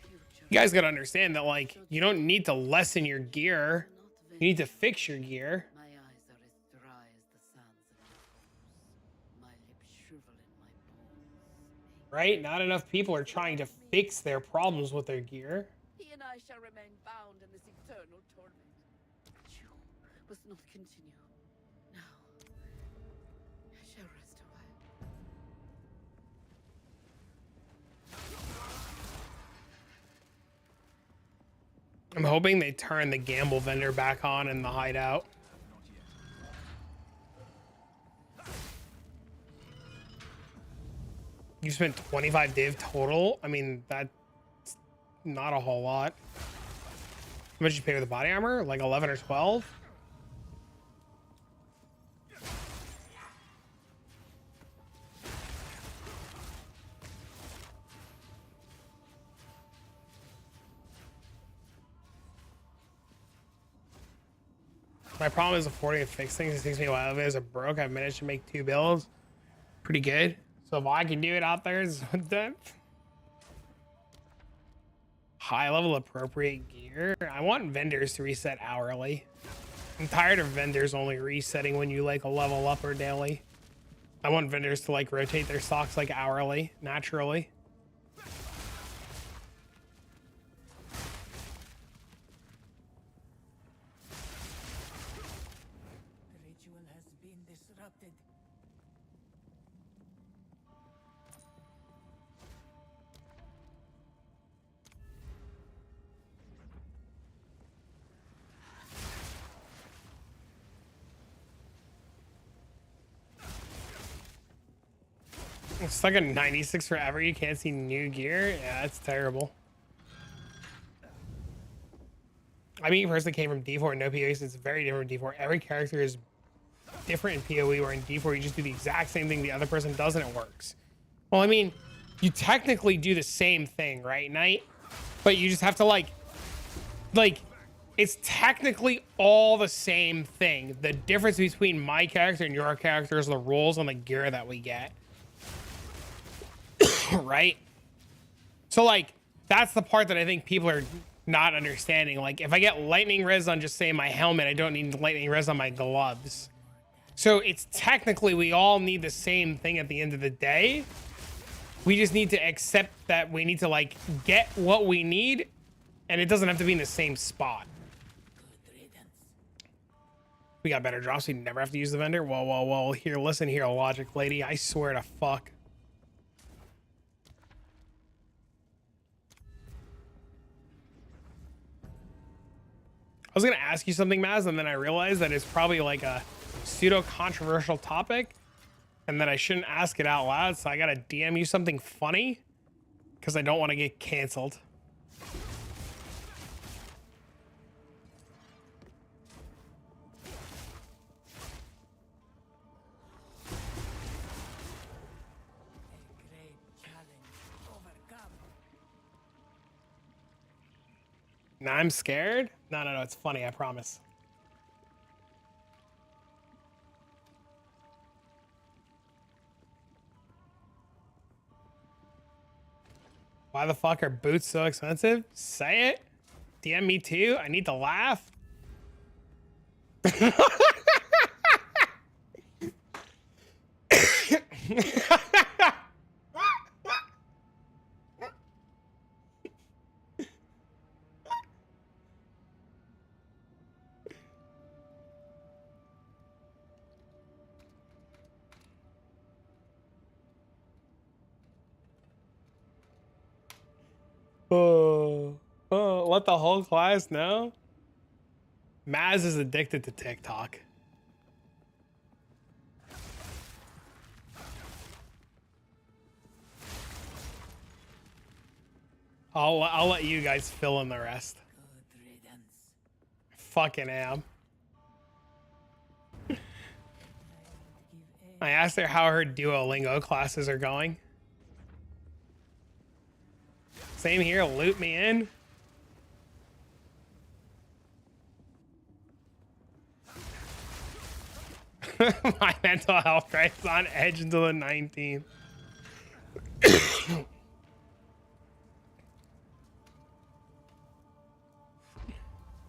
you guys gotta understand that like, you don't need to lessen your gear. You need to fix your gear. My eyes are as dry as the sands in my pores. My lips shrivel in my bones. Right? Not enough people are trying to fix their problems with their gear. He and I shall remain bound in this eternal torment. You must not continue. Now, I shall rest a while. I'm hoping they turn the gamble vendor back on in the hideout. You spent 25 div total. I mean, that's not a whole lot. How much did you pay with the body armor? Like 11 or 12? My problem is affording to fix things. It takes me a while. As a broke, I've managed to make 2 builds. Pretty good. So if I can do it out there, it's done. High level appropriate gear. I want vendors to reset hourly. I'm tired of vendors only resetting when you like a level up or daily. I want vendors to like rotate their stocks like hourly, naturally. The ritual has been disrupted. It's stuck at 96 forever. You can't see new gear. Yeah, that's terrible. I mean, personally came from D4 and no PoE, so it's very different from D4. Every character is different in PoE, where in D4 you just do the exact same thing the other person does and it works. Well, I mean, you technically do the same thing, right, Knight? But you just have to like, it's technically all the same thing. The difference between my character and your character is the rules on the gear that we get. Right? So like, that's the part that I think people are not understanding. Like, if I get lightning res on just say my helmet, I don't need lightning res on my gloves. So it's technically, we all need the same thing at the end of the day. We just need to accept that we need to like get what we need, and it doesn't have to be in the same spot. Good riddance. We got better drops, so you never have to use the vendor. Whoa, whoa, whoa. Here, listen here, logic lady. I swear to fuck. I was gonna ask you something, Maz, and then I realized that it's probably like a pseudo-controversial topic, and that I shouldn't ask it out loud, so I gotta DM you something funny, because I don't want to get canceled. A great challenge overcome. Now I'm scared? No, it's funny, I promise. Why the fuck are boots so expensive? Say it. DM me too. I need to laugh. Let the whole class know. Maz is addicted to TikTok. I'll let you guys fill in the rest. Good riddance. Fucking am. Give I asked her how her Duolingo classes are going. Same here, loot me in. My mental health crisis on edge until the 19th.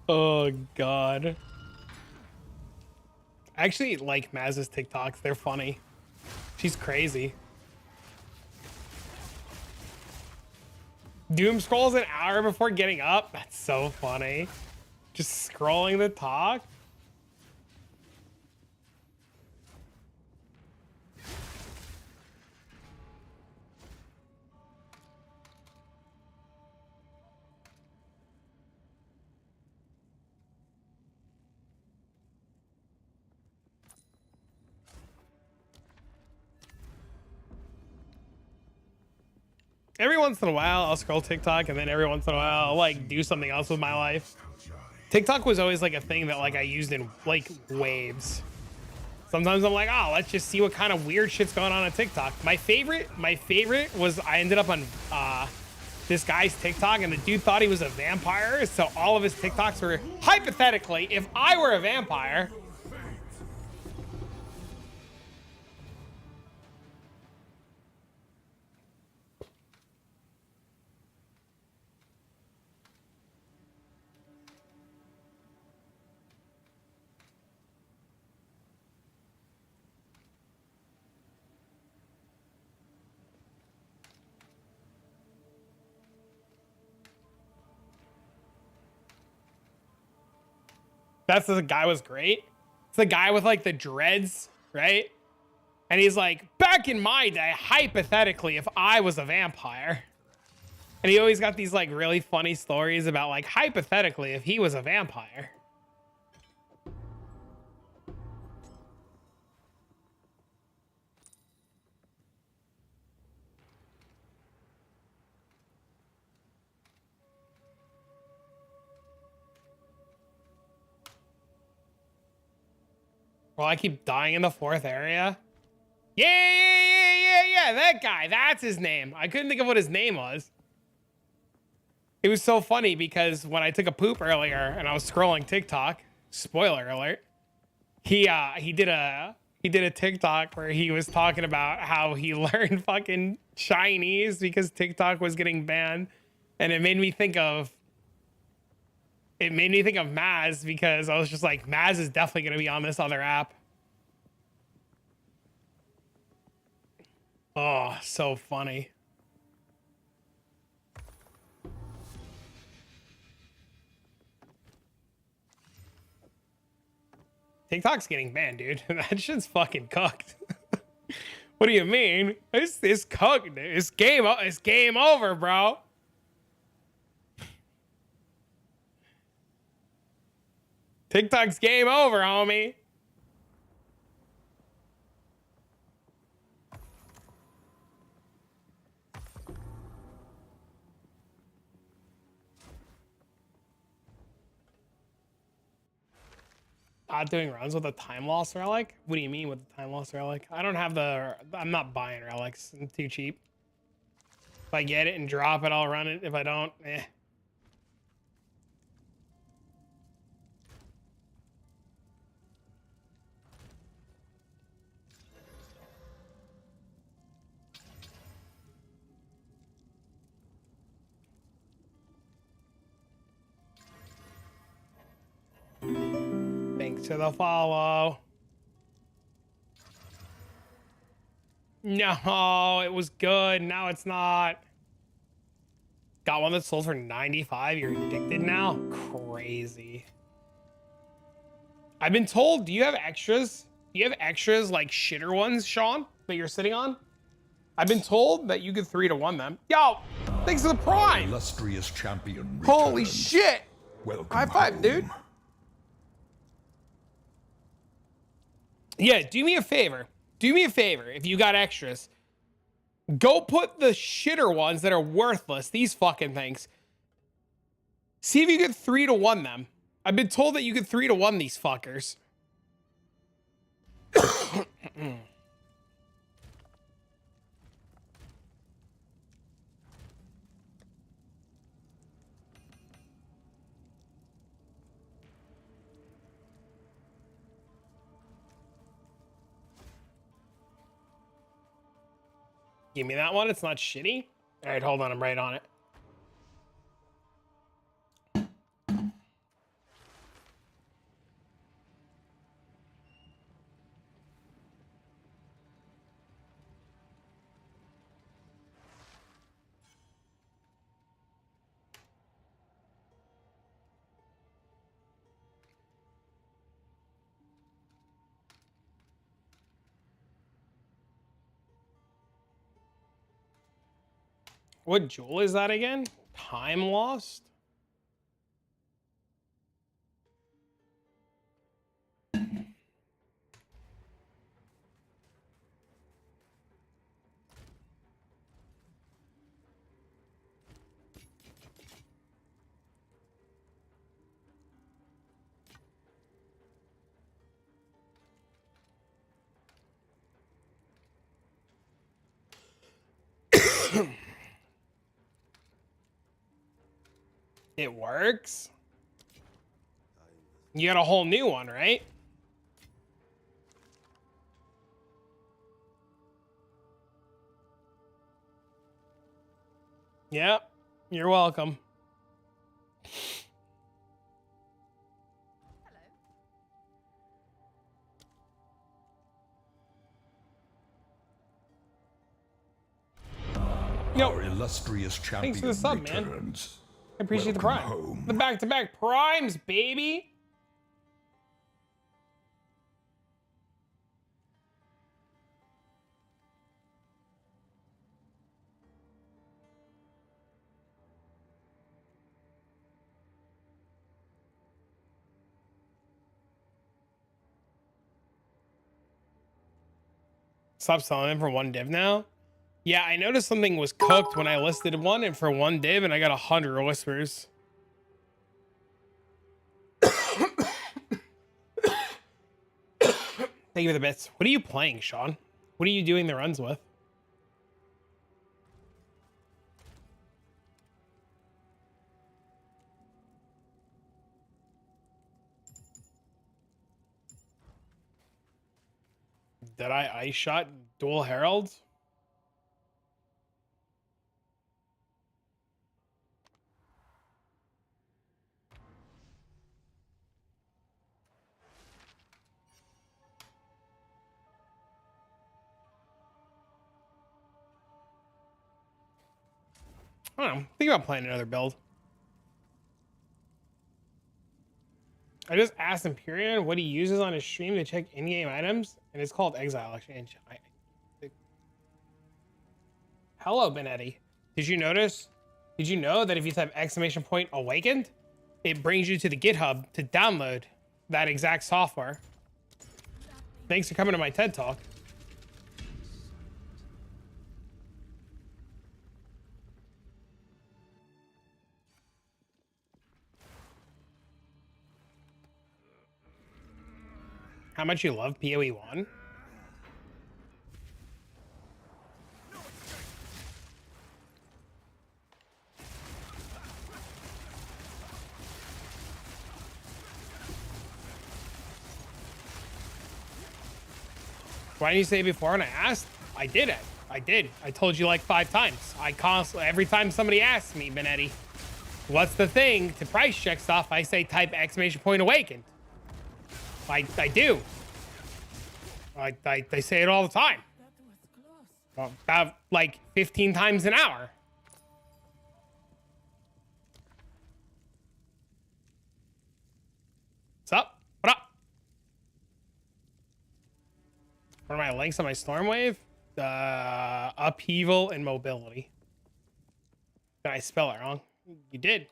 Oh god. I actually like Maz's TikToks. They're funny. She's crazy. Doom scrolls an hour before getting up. That's so funny. Just scrolling the talk. Every once in a while, I'll scroll TikTok, and then every once in a while, I'll like do something else with my life. TikTok was always like a thing that like I used in like waves. Sometimes I'm like, oh, let's just see what kind of weird shit's going on TikTok. My favorite was I ended up on this guy's TikTok, and the dude thought he was a vampire, so all of his TikToks were hypothetically, if I were a vampire. That's the guy was great. It's the guy with like the dreads, right? And he's like, back in my day, hypothetically, if I was a vampire. And he always got these like really funny stories about like, hypothetically, if he was a vampire. Well, I keep dying in the fourth area. Yeah, that guy. That's his name. I couldn't think of what his name was. It was so funny because when I took a poop earlier and I was scrolling TikTok, spoiler alert, he did a TikTok where he was talking about how he learned fucking Chinese because TikTok was getting banned, and it made me think of Maz, because I was just like, Maz is definitely going to be on this other app. Oh, so funny. TikTok's getting banned, dude. That shit's fucking cooked. What do you mean? It's cooked, dude. It's game over, bro. TikTok's game over, homie. Doing runs with a time loss relic? What do you mean with the time loss relic? I don't have I'm not buying relics. I'm too cheap. If I get it and drop it, I'll run it. If I don't, eh. Link to the follow. No, it was good. Now it's not. Got one that sold for 95. You're addicted now? Crazy. I've been told, do you have extras? Do you have extras like shitter ones, Sean, that you're sitting on? I've been told that you could 3-to-1 them. Yo, thanks for the prime. Illustrious champion. Holy returns. shit. Welcome High five, home. dude. Yeah, do me a favor. Do me a favor if you got extras. Go put the shitter ones that are worthless, these fucking things. See if you could 3-to-1 them. I've been told that you could 3-to-1 these fuckers. Give me that one. It's not shitty. All right, hold on. I'm right on it. What jewel is that again? Time lost? It works? You got a whole new one, right? Yep, you're welcome. Yo, Our illustrious champion thanks for the sub, man. returns. I appreciate the Welcome prime. home. The back-to-back primes, baby. Stop selling them for 1 div now? Yeah, I noticed something was cooked when I listed one, and for 1 div, and I got 100 whispers. Thank you for the bits. What are you playing, Sean? What are you doing the runs with? Did I ice shot dual heralds? I don't know. Think about playing another build. I just asked Empyrean what he uses on his stream to check in-game items, and it's called Exile Exchange. Hello, Benetti. Did you notice? Did you know that if you type ! Awakened, it brings you to the GitHub to download that exact software? Thanks for coming to my TED Talk. How much you love PoE 1? Why didn't you say it before when I asked? I did it. I did. I told you like 5 times. I constantly, every time somebody asks me, Benetti, what's the thing to price check stuff, I say type ! Awakened. I do. I say it all the time. That was close. Well, about like 15 times an hour. What's up? What up? What are my links on my storm wave? Upheaval and mobility. Did I spell it wrong? You did.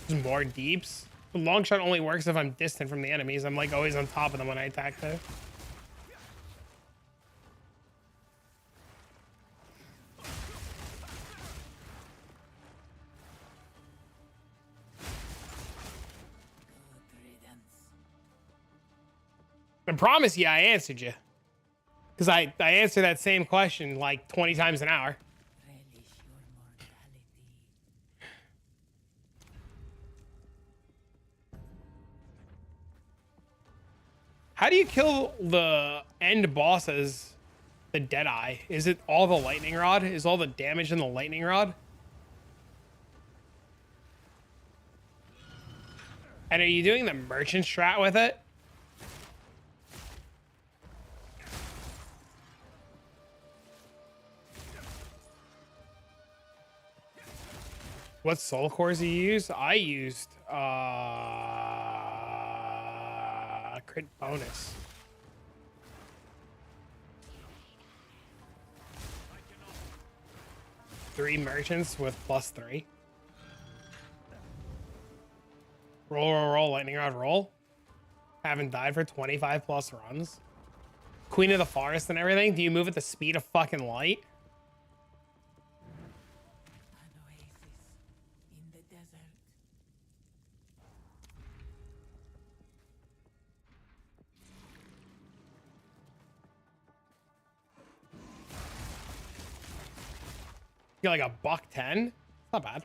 There's more deeps. The long shot only works if I'm distant from the enemies. I'm like always on top of them when I attack though. Good riddance. I promise you I answered you. Because I answer that same question like 20 times an hour. Relish your mortality. How do you kill the end bosses, the Deadeye? Is it all the lightning rod? Is all the damage in the lightning rod? And are you doing the merchant strat with it? What soul cores do you use? I used crit bonus. Three merchants with +3. Roll, lightning rod, roll. Haven't died for 25 plus runs. Queen of the forest and everything. Do you move at the speed of fucking light? An oasis in the desert. You're like a $110. Not bad.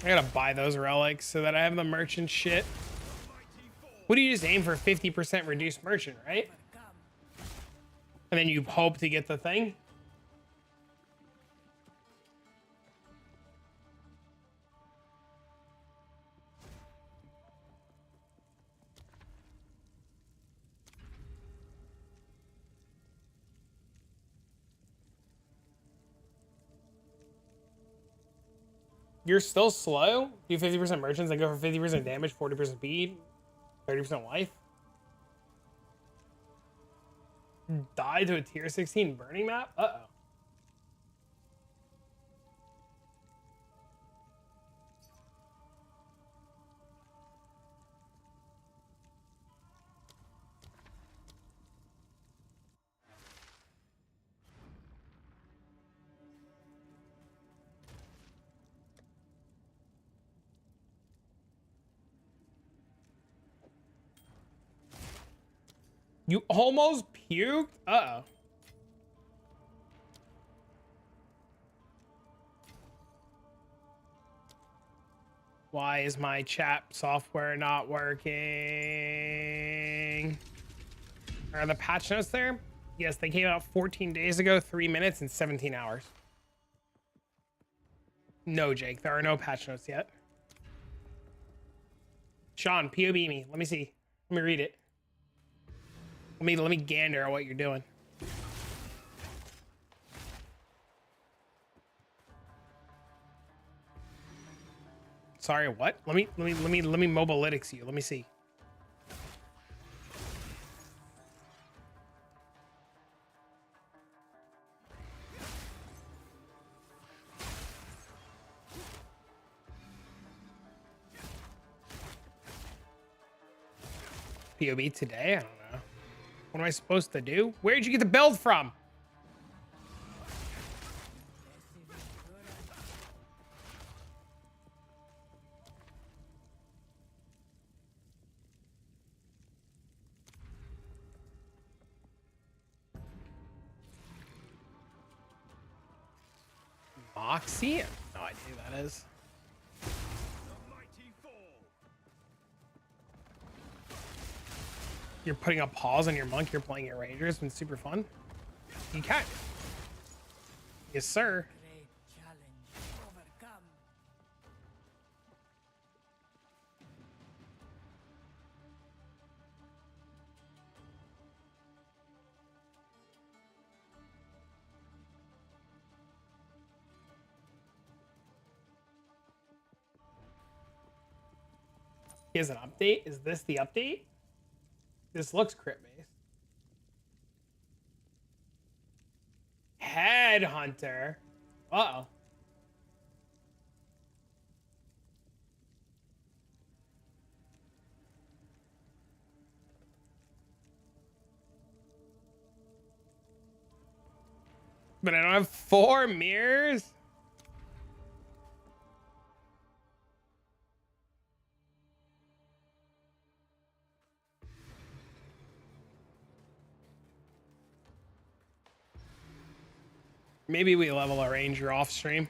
I gotta buy those relics so that I have the merchant shit. What do you just aim for? 50% reduced merchant, right? And then you hope to get the thing. You're still slow? Do 50% merchants and go for 50% damage, 40% speed, 30% life? Die to a tier 16 burning map? Uh-oh. You almost puked? Uh-oh. Why is my chat software not working? Are the patch notes there? Yes, they came out 14 days ago, 3 minutes and 17 hours. No, Jake, there are no patch notes yet. Sean, POB me. Let me see. Let me read it. Let me gander at what you're doing. Sorry, what? Let me mobilytics you. Let me see. POB today? I don't know. What am I supposed to do? Where'd you get the build from? Moxie? I have no idea who that is. The mighty fall. you're putting a pause on your monk, you're playing your ranger. It's been super fun. You can. Yes, sir. Great challenge overcome. Here's an update. Is this the update? This looks crit based. Headhunter. Uh-oh. But I don't have 4 mirrors. Maybe we level a ranger off stream.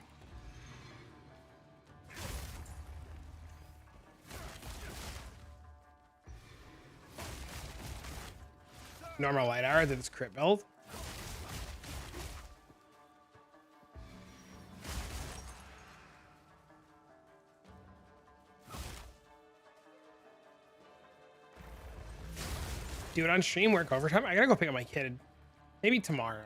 Normal light arrow that is crit build. Do it on stream, work overtime. I gotta go pick up my kid. Maybe tomorrow.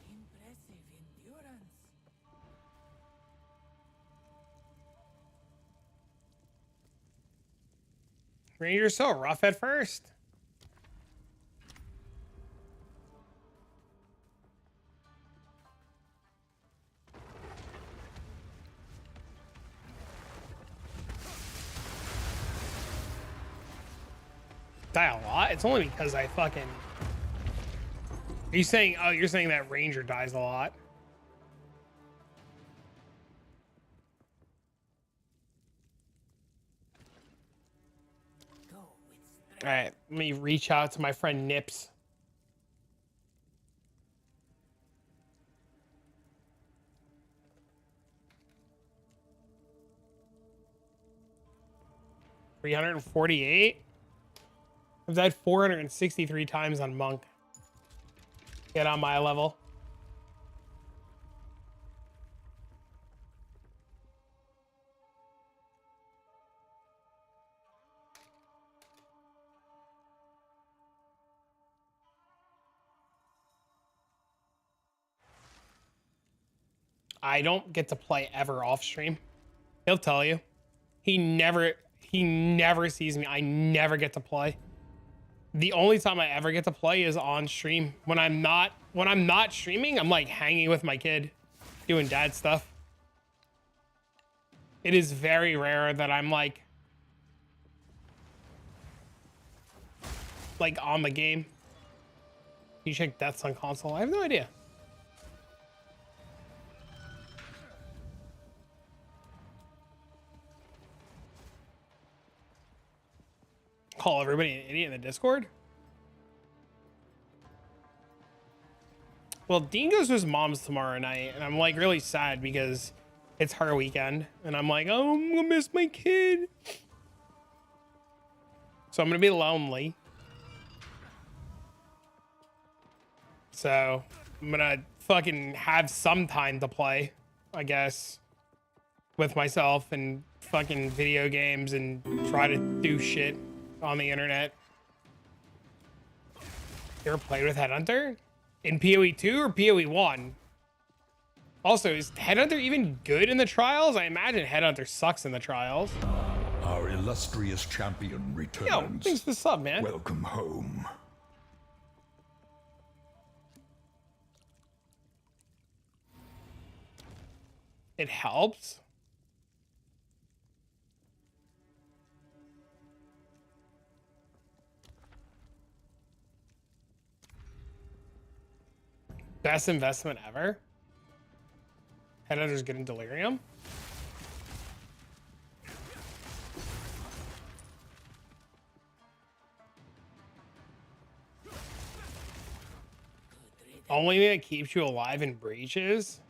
Impressive endurance. Ranger's so rough at first. Die a lot? It's only because I fucking... Are you saying... Oh, you're saying that ranger dies a lot. Go with strength. All right, let me reach out to my friend Nips. $348. I've died 463 times on monk. Get on my level. I don't get to play ever off stream. He'll tell you. He never sees me. I never get to play. The only time I ever get to play is on stream. When I'm not streaming, I'm like hanging with my kid, doing dad stuff. It is very rare that I'm like on the game. You check deaths on console. I have no idea. Call everybody an idiot in the Discord? Well, Dean goes to his mom's tomorrow night, and I'm like really sad because it's her weekend, and I'm like, oh, I'm gonna miss my kid. So I'm gonna be lonely. So I'm gonna fucking have some time to play, I guess, with myself and fucking video games and try to do shit on the internet. You ever played with Headhunter? In PoE 2 or PoE 1? Also, is Headhunter even good in the trials? I imagine Headhunter sucks in the trials. Our illustrious champion Yo, returns. thanks for the sub, man. Welcome home. It helps. Best investment ever. Headhunter's good in Delirium. Only thing that keeps you alive in breaches.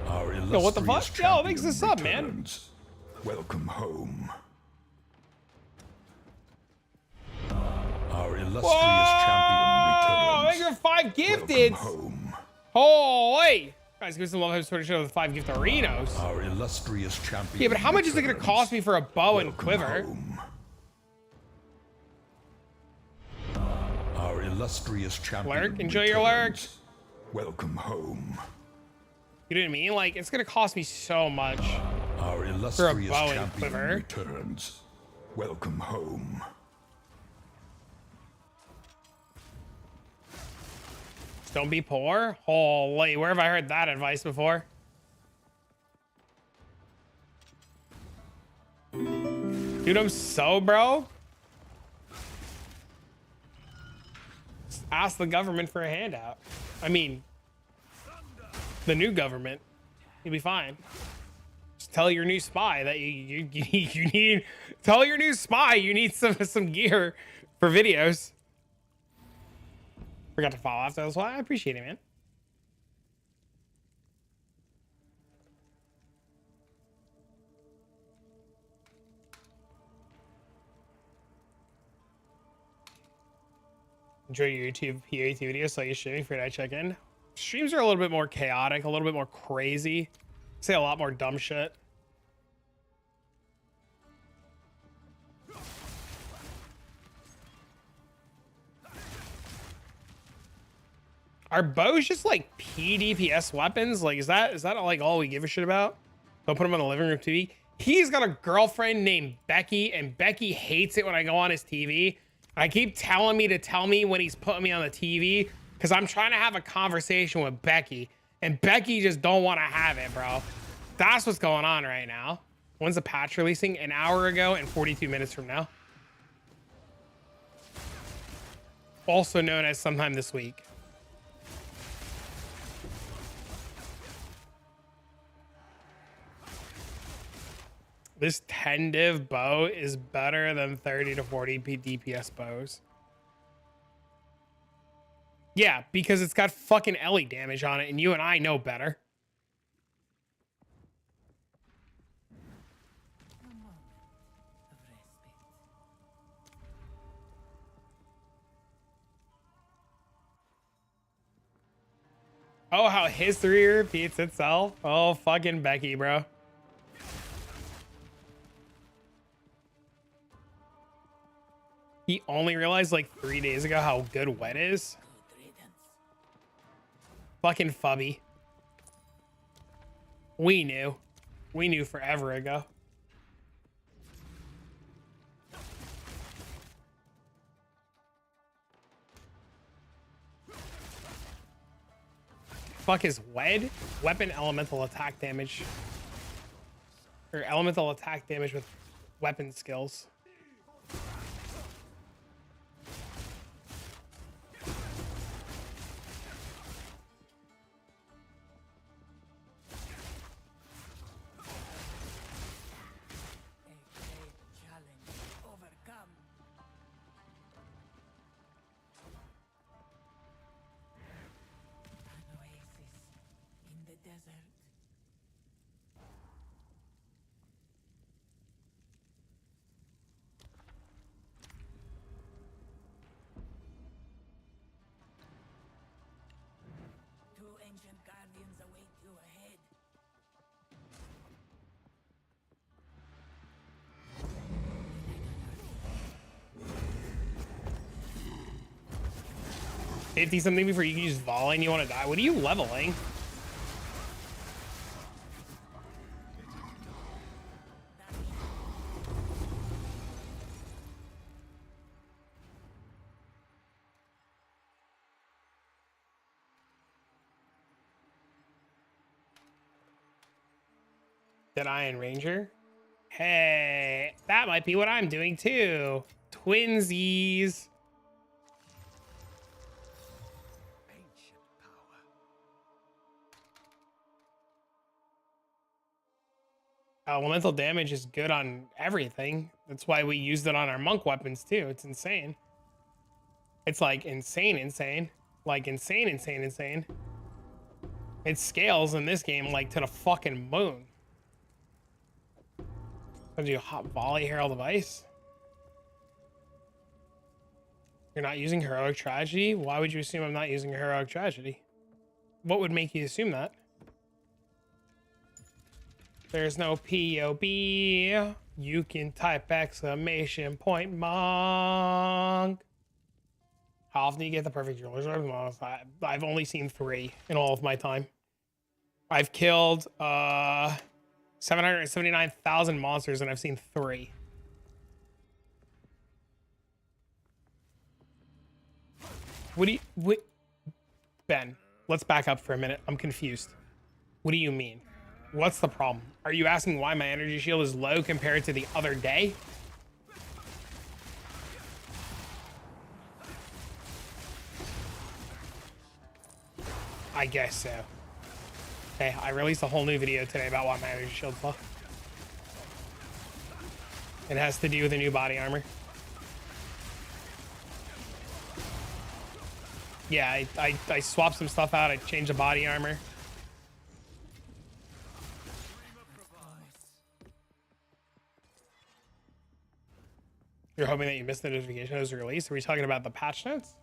Our Yo, what the illustrious fuck? Yo, thanks for the champion sub, man. returns. Welcome home. Our illustrious Whoa! champion Thank you returns. for 5 gifted. Welcome home. Holy! Guys, give us some love. Have sort of show the 5 gift arenos. Our illustrious champion. Yeah, but how much is it gonna returns. cost me for a bow and Welcome quiver? home. Our illustrious champion. Lurk, enjoy your lurk. returns. Welcome home. You know what I mean? Like, it's gonna cost me so much. Our illustrious bow and champion quiver. returns. Welcome home. Don't be poor. Holy, where have I heard that advice before? Dude, I'm so bro. Just ask the government for a handout. I mean, the new government. You'll be fine. Just tell your new spy that you need. Tell your new spy you need some gear for videos. Forgot to follow after this. Well, I appreciate it, man. Enjoy your YouTube PAT videos, so you streaming for that check-in. Streams are a little bit more chaotic, a little bit more crazy. Say a lot more dumb shit. Are bows just like PDPS weapons? Like, is that like all we give a shit about? Don't put them on the living room TV. He's got a girlfriend named Becky, and Becky hates it when I go on his TV. I keep telling me to tell me when he's putting me on the TV because I'm trying to have a conversation with Becky, and Becky just don't want to have it, bro. That's what's going on right now. When's the patch releasing? An hour ago and 42 minutes from now. Also known as sometime this week. This 10 div bow is better than 30 to 40 DPS bows. Yeah, because it's got fucking Ellie damage on it, and you and I know better. A moment of respite. Oh, how history repeats itself. Oh, fucking Becky, bro. He only realized like 3 days ago how good wet is. Good riddance. Fucking Fubby. We knew. We knew forever ago. Fuck is WED? Weapon elemental attack damage. Or elemental attack damage with weapon skills. A great challenge overcome. An oasis in the desert. Two ancient guardians await you ahead. 50 something before you can use volley and you want to die. What are you leveling? Dead Iron Ranger. Hey, that might be what I'm doing too. Twinsies. Ancient power. Elemental damage is good on everything. That's why we used it on our monk weapons too. It's insane. It's like insane. Like insane. It scales in this game like to the fucking moon. Did you hot volley Herald of Ice? You're not using Heroic Tragedy? Why would you assume I'm not using Heroic Tragedy? What would make you assume that? There's no POB. You can type exclamation point monk. How often do you get the perfect Jeweler's Orb? I've only seen 3 in all of my time. I've killed 779,000 monsters and I've seen 3. Ben, let's back up for a minute. I'm confused. What do you mean? What's the problem? Are you asking why my energy shield is low compared to the other day? I guess so. Okay, I released a whole new video today about why my energy shield's low. It has to do with the new body armor. Yeah, I swapped some stuff out. I changed the body armor. You're hoping that you missed the notification it was released? Are we talking about the patch notes?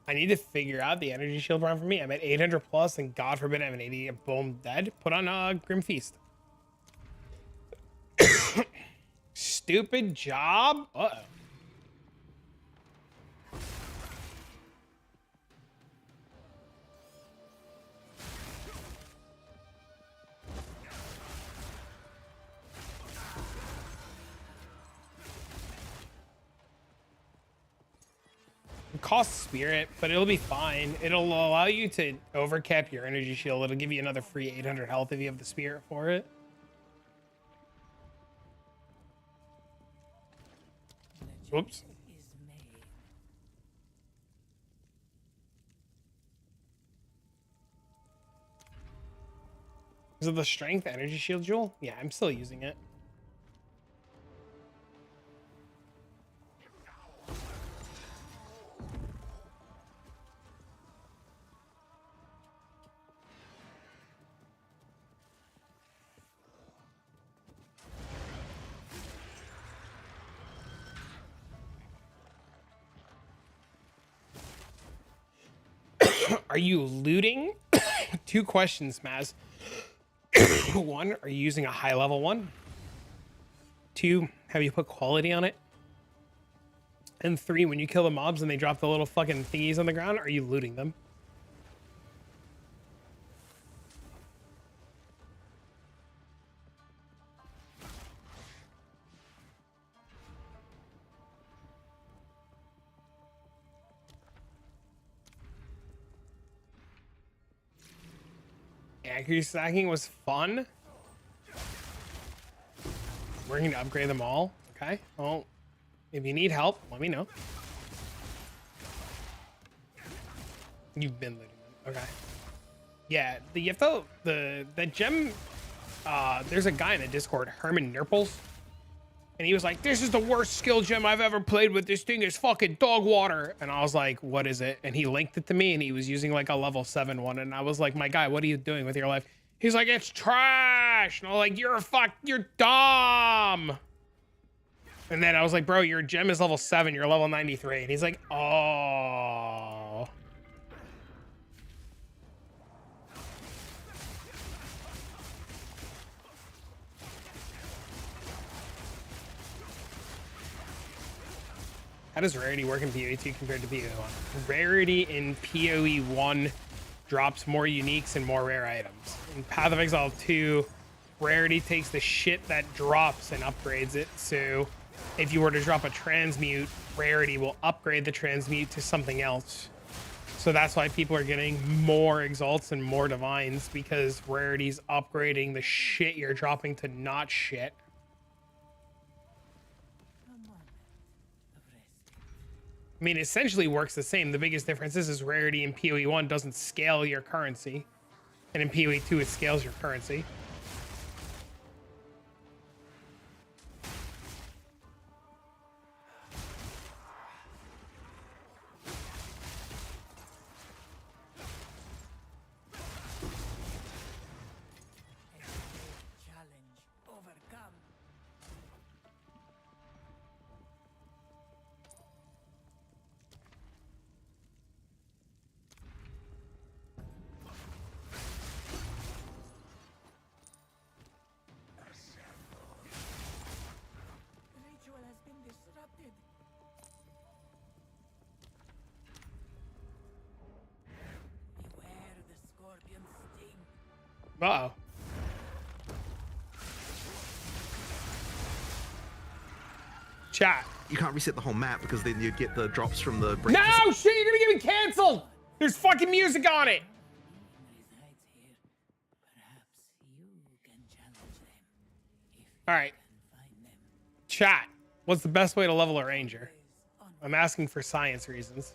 I need to figure out the energy shield run for me. I'm at 800 plus, and God forbid I have an 80. Boom, dead. Put on Grim Feast. Stupid job. Uh-oh. Cost spirit, but it'll be fine. It'll allow you to overcap your energy shield. It'll give you another free 800 health if you have the spirit for it. Whoops. Is it the strength energy shield jewel? Yeah, I'm still using it. Are you looting? 2 questions, Maz. 1, are you using a high level one? 2, have you put quality on it? And 3, when you kill the mobs and they drop the little fucking thingies on the ground, are you looting them? Accuracy stacking was fun. We're going to upgrade them all. Okay. Well, if you need help, let me know. You've been looting them. Okay. Yeah, you have to, the gem, there's a guy in the Discord, Herman Nurples, and he was like, this is the worst skill gem I've ever played with. This thing is fucking dog water. And I was like, what is it? And he linked it to me, and he was using like a level 7 one. And I was like, my guy, what are you doing with your life? He's like, it's trash. And I'm like, you're dumb. And then I was like, bro, your gem is level 7. You're level 93. And he's like, oh. How does Rarity work in PoE 2 compared to PoE 1? Rarity in PoE 1 drops more uniques and more rare items. In Path of Exile 2, Rarity takes the shit that drops and upgrades it. So if you were to drop a transmute, Rarity will upgrade the transmute to something else. So that's why people are getting more exalts and more divines, because Rarity's upgrading the shit you're dropping to not shit. I mean, essentially works the same. The biggest difference is Rarity in PoE 1 doesn't scale your currency. And in PoE 2, it scales your currency. Challenge overcome. Ritual has been disrupted. Beware the scorpion sting. Uh-oh. Chat. You can't reset the whole map because then you get the drops from the break. No, shit, you're gonna get me canceled! There's fucking music on it! Resides here. Perhaps you can challenge them. If you Alright, can find them. chat. What's the best way to level a ranger? I'm asking for science reasons.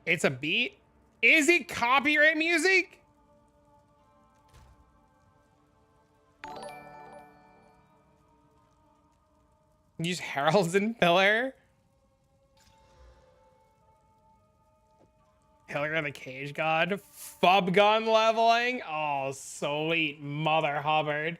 It's a beat? Is it copyright music? Use heralds and pillar. Pillar the cage god. Fub gun leveling. Oh, sweet mother Hubbard.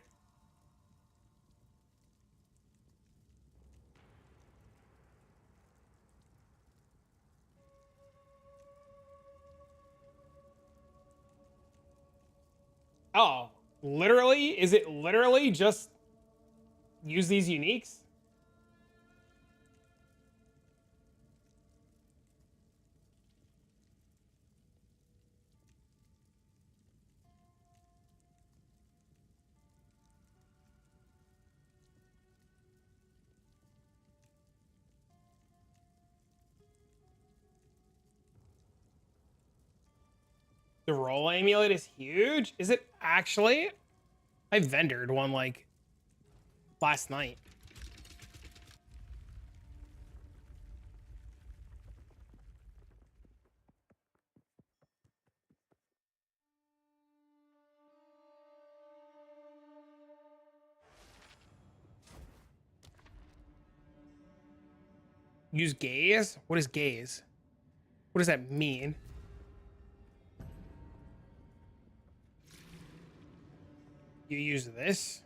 Oh, literally? Is it literally just use these uniques? The roll amulet is huge. Is it actually? I vendored one like last night. Use gaze? What is gaze? What does that mean? You use this?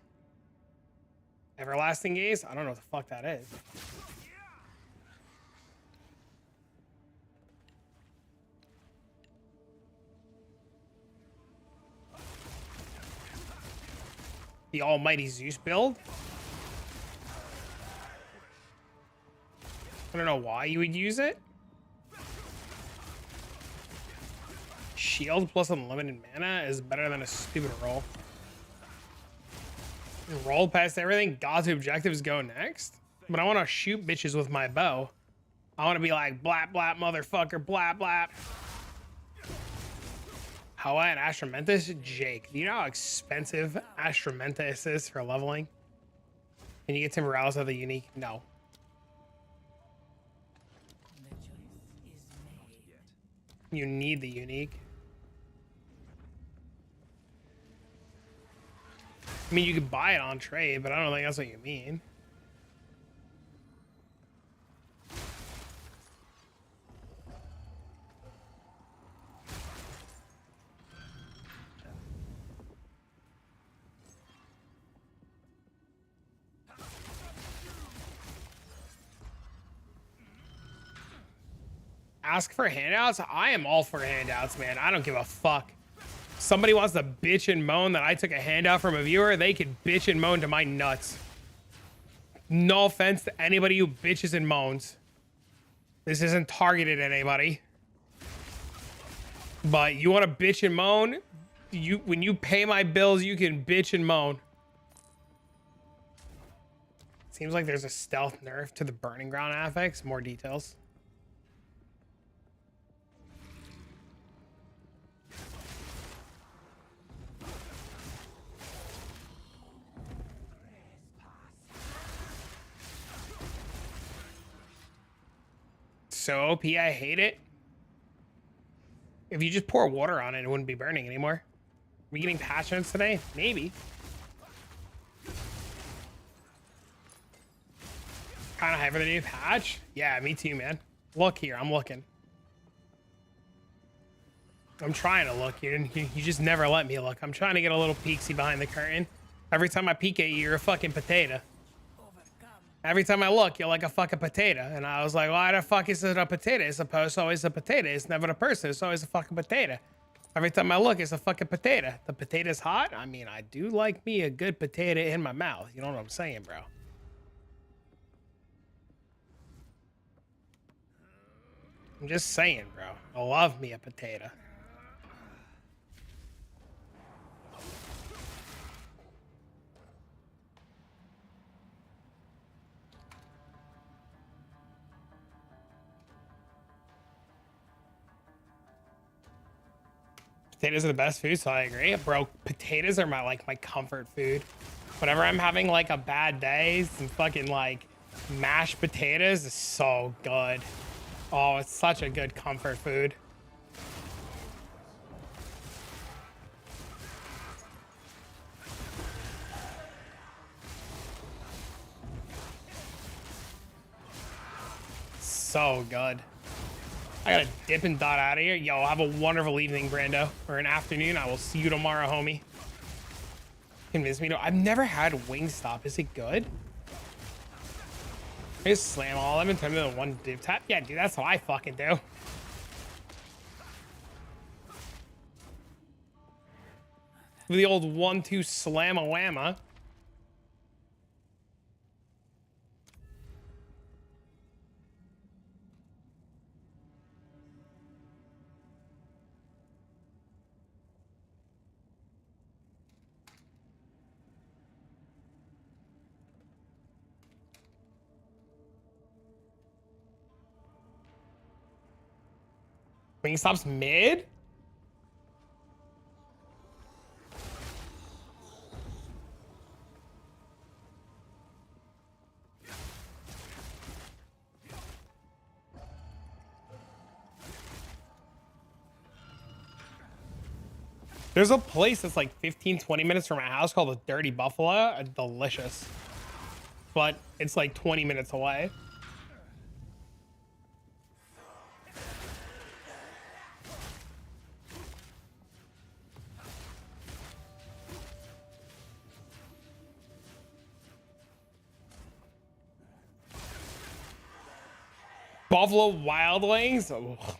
Everlasting gaze? I don't know what the fuck that is. The almighty Zeus build? I don't know why you would use it. Shield plus unlimited mana is better than a stupid roll. Roll past everything. God's objectives go next. But I want to shoot bitches with my bow. I want to be like, blap, blap, motherfucker, blap, blap. Hawa and Astramentus? Jake, do you know how expensive Astramentus is for leveling? Can you get some morales of the unique? No. The choice is made. You need the unique. I mean, you could buy it on trade, but I don't think that's what you mean. Ask for handouts? I am all for handouts, man. I don't give a fuck. Somebody wants to bitch and moan that I took a handout from a viewer, they could bitch and moan to my nuts. No offense to anybody who bitches and moans. This isn't targeted at anybody. But you want to bitch and moan? When you pay my bills, you can bitch and moan. Seems like there's a stealth nerf to the Burning Ground affix. More details. so OP, I hate it. If you just pour water on it, it wouldn't be burning anymore. Are we getting passions today? Maybe. Kind of hype for the new patch? Yeah, me too, man. Look here, I'm looking. I'm trying to look. You just never let me look. I'm trying to get a little peeksy behind the curtain. Every time I peek at you, you're a fucking potato. Every time I look, you're like a fucking potato. And I was like, why the fuck is it a potato? It's supposed to always a potato. It's never a person. It's always a fucking potato. Every time I look, it's a fucking potato. The potato's hot. I mean, I do like me a good potato in my mouth. You know what I'm saying, bro? I'm just saying, bro. I love me a potato. Potatoes are the best food, so I agree. Bro, potatoes are my comfort food. Whenever I'm having like a bad day, some fucking like mashed potatoes is so good. Oh, it's such a good comfort food. So good. I gotta dip and dot out of here. Yo, have a wonderful evening, Brando. Or an afternoon. I will see you tomorrow, homie. Convince me to. I've never had Wingstop. Is it good? I just slam all of them and turn them into one dip tap. Yeah, dude, that's what I fucking do. The old 1-2 slam-a-whamma. Wingstop's mid? There's a place that's like 15-20 minutes from my house called the Dirty Buffalo. Delicious. But it's like 20 minutes away. Buffalo Wild Wings? Ugh.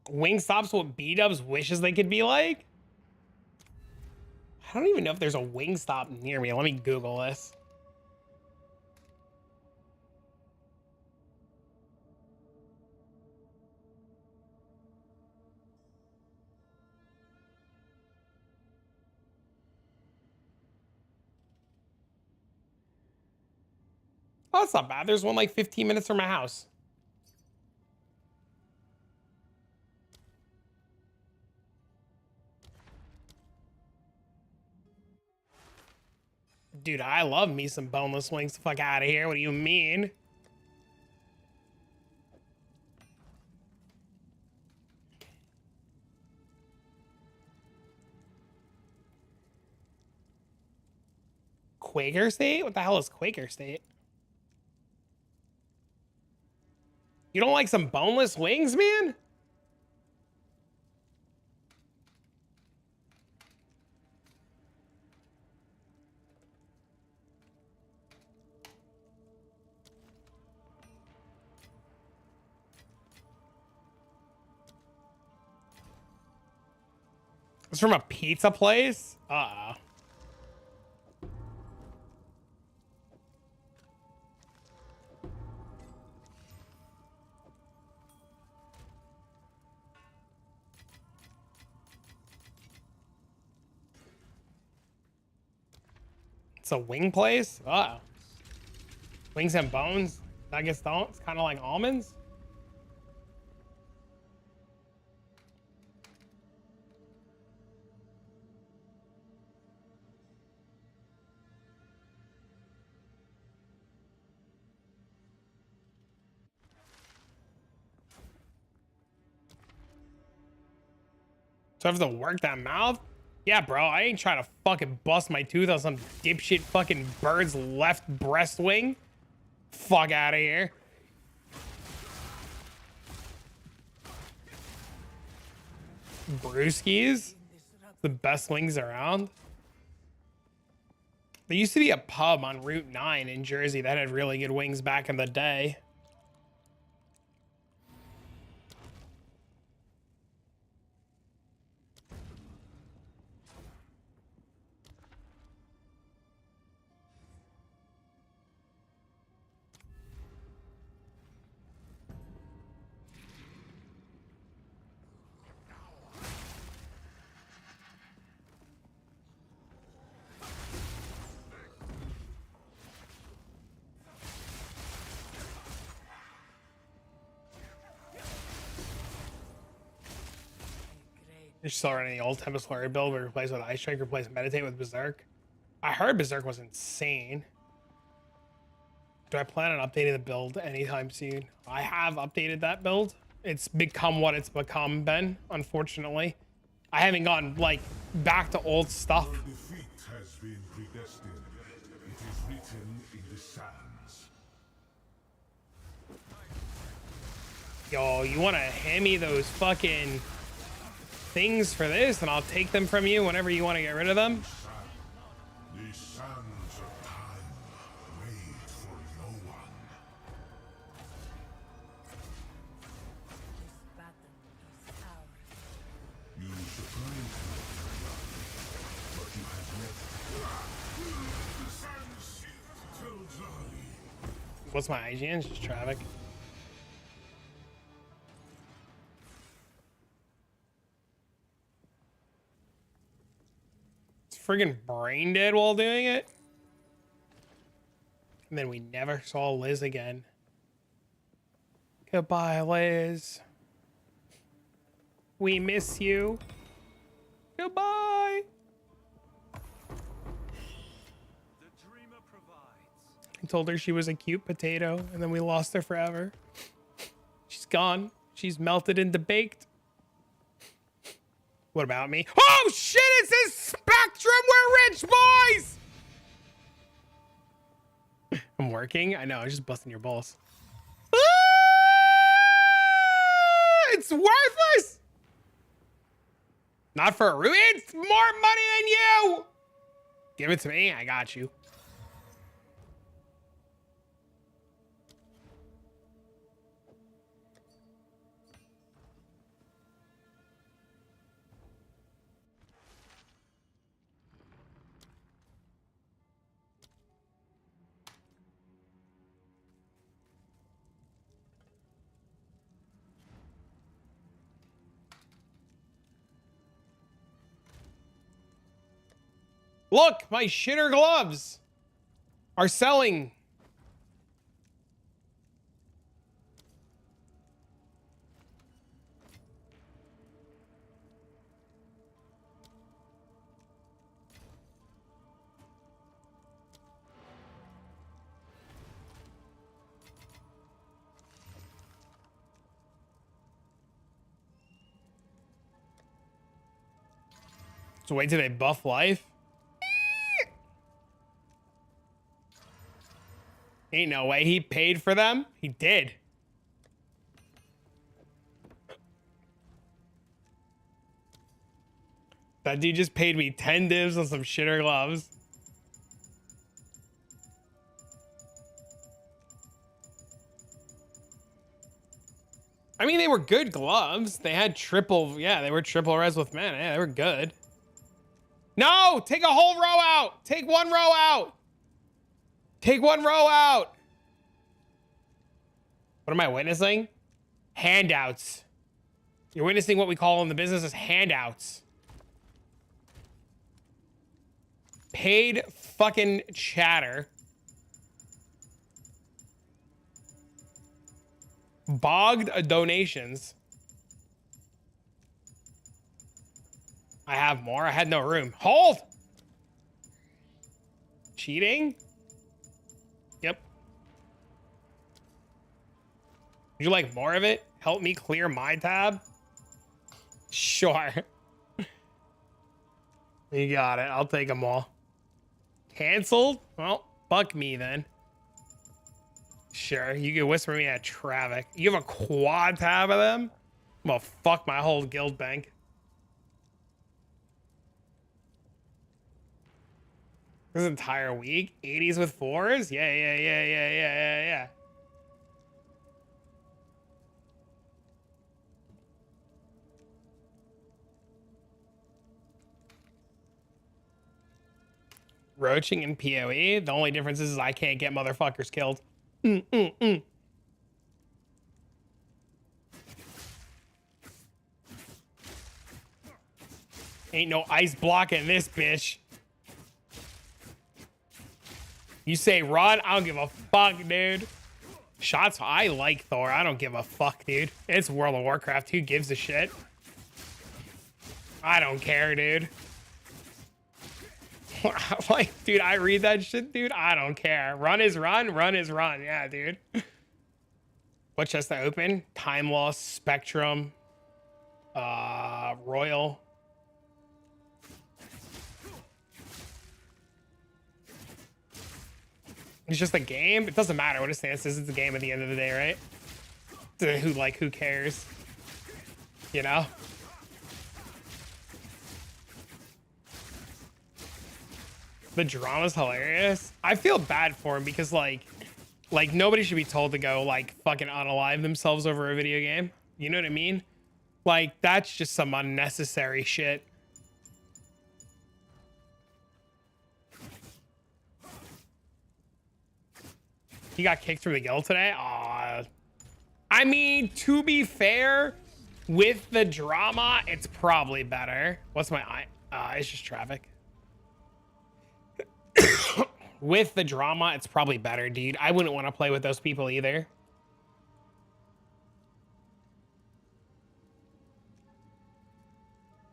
Wingstop's what B-dubs wishes they could be like? I don't even know if there's a Wingstop near me. Let me Google this. Oh, that's not bad. There's one like 15 minutes from my house. Dude, I love me some boneless wings. The fuck out of here. What do you mean? Quaker State? What the hell is Quaker State? You don't like some boneless wings, man? It's from a pizza place? Uh-oh. It's a wing place? Oh. Wings and bones? Nuggets don't? It's kind of like almonds? So I have to work that mouth? Yeah, bro, I ain't trying to fucking bust my tooth on some dipshit fucking bird's left breast wing. Fuck out of here. Brewskis? The best wings around. There used to be a pub on Route 9 in Jersey that had really good wings back in the day. You still running the old Tempest Flurry build, but replace with Ice Strike, replace Meditate with Berserk. I heard Berserk was insane. Do I plan on updating the build anytime soon? I have updated that build. It's become what it's become, Ben, unfortunately. I haven't gone, like, back to old stuff. Your defeat has been predestined. It is written in the sands. Yo, you want to hand me those fucking things for this, and I'll take them from you whenever you want to get rid of them? The sands of time wait for no one. This battle is ours. You surprised me, but you have left. The sands tells early. What's my IGN? It's just traffic. Friggin' brain dead while doing it. And then we never saw Liz again. Goodbye, Liz. We miss you. Goodbye. The dreamer provides. I told her she was a cute potato, and then we lost her forever. She's gone. She's melted into baked. What about me? Oh shit, it's this Spectrum, we're rich boys! I'm working? I know, I'm just busting your balls. Ah! It's worthless! Not for a root, it's more money than you! Give it to me, I got you. Look, my shitter gloves are selling. So wait till they buff life. Ain't no way he paid for them. He did. That dude just paid me 10 divs on some shitter gloves. I mean, they were good gloves. They had triple, yeah, they were triple res with mana. Yeah, they were good. No, take a whole row out. Take one row out. Take one row out. What am I witnessing? Handouts. You're witnessing what we call in the business as handouts. Paid fucking chatter. Bogged donations. I have more. I had no room. Hold! Cheating? Yep. Would you like more of it? Help me clear my tab? Sure. You got it. I'll take them all. Canceled? Well, fuck me then. Sure, you can whisper me at traffic. You have a quad tab of them? I'm gonna fuck my whole guild bank. This entire week? 80s with 4s? Yeah. Roaching and PoE. The only difference is I can't get motherfuckers killed. Ain't no ice blocking this bitch. You say run, I don't give a fuck, dude. Shots, I like Thor. I don't give a fuck, dude. It's World of Warcraft. Who gives a shit? I don't care, dude. Like, dude, I read that shit, dude. I don't care. Run is run. Run is run. Yeah, dude. What chest to open? Time Loss, Spectrum, Royal. It's just a game. It doesn't matter what it stands is. It's a game at the end of the day, right? Who cares? You know? The drama's hilarious. I feel bad for him because like nobody should be told to go like fucking unalive themselves over a video game. You know what I mean? Like that's just some unnecessary shit. He got kicked from the guild today? Aw. I mean, to be fair, with the drama, it's probably better. What's my eye? It's just traffic. With the drama, it's probably better, dude. I wouldn't want to play with those people either.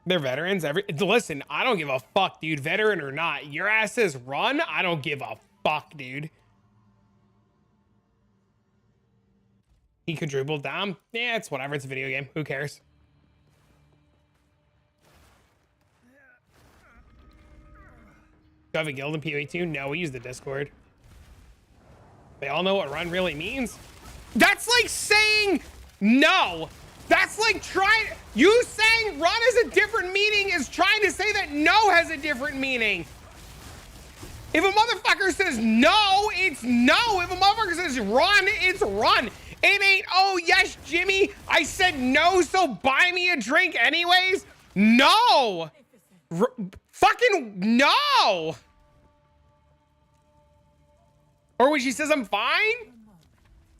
They're veterans. Listen, I don't give a fuck, dude. Veteran or not. Your ass says run. I don't give a fuck, dude. He quadrupled down. Yeah, it's whatever. It's a video game. Who cares? Do I have a guild in PoE 2? No, we use the Discord. They all know what run really means. That's like saying no. That's like trying. You saying run has a different meaning is trying to say that no has a different meaning. If a motherfucker says no, it's no. If a motherfucker says run, it's run. It ain't, oh, yes, Jimmy, I said no, so buy me a drink anyways. No. Fucking no. Or when she says I'm fine.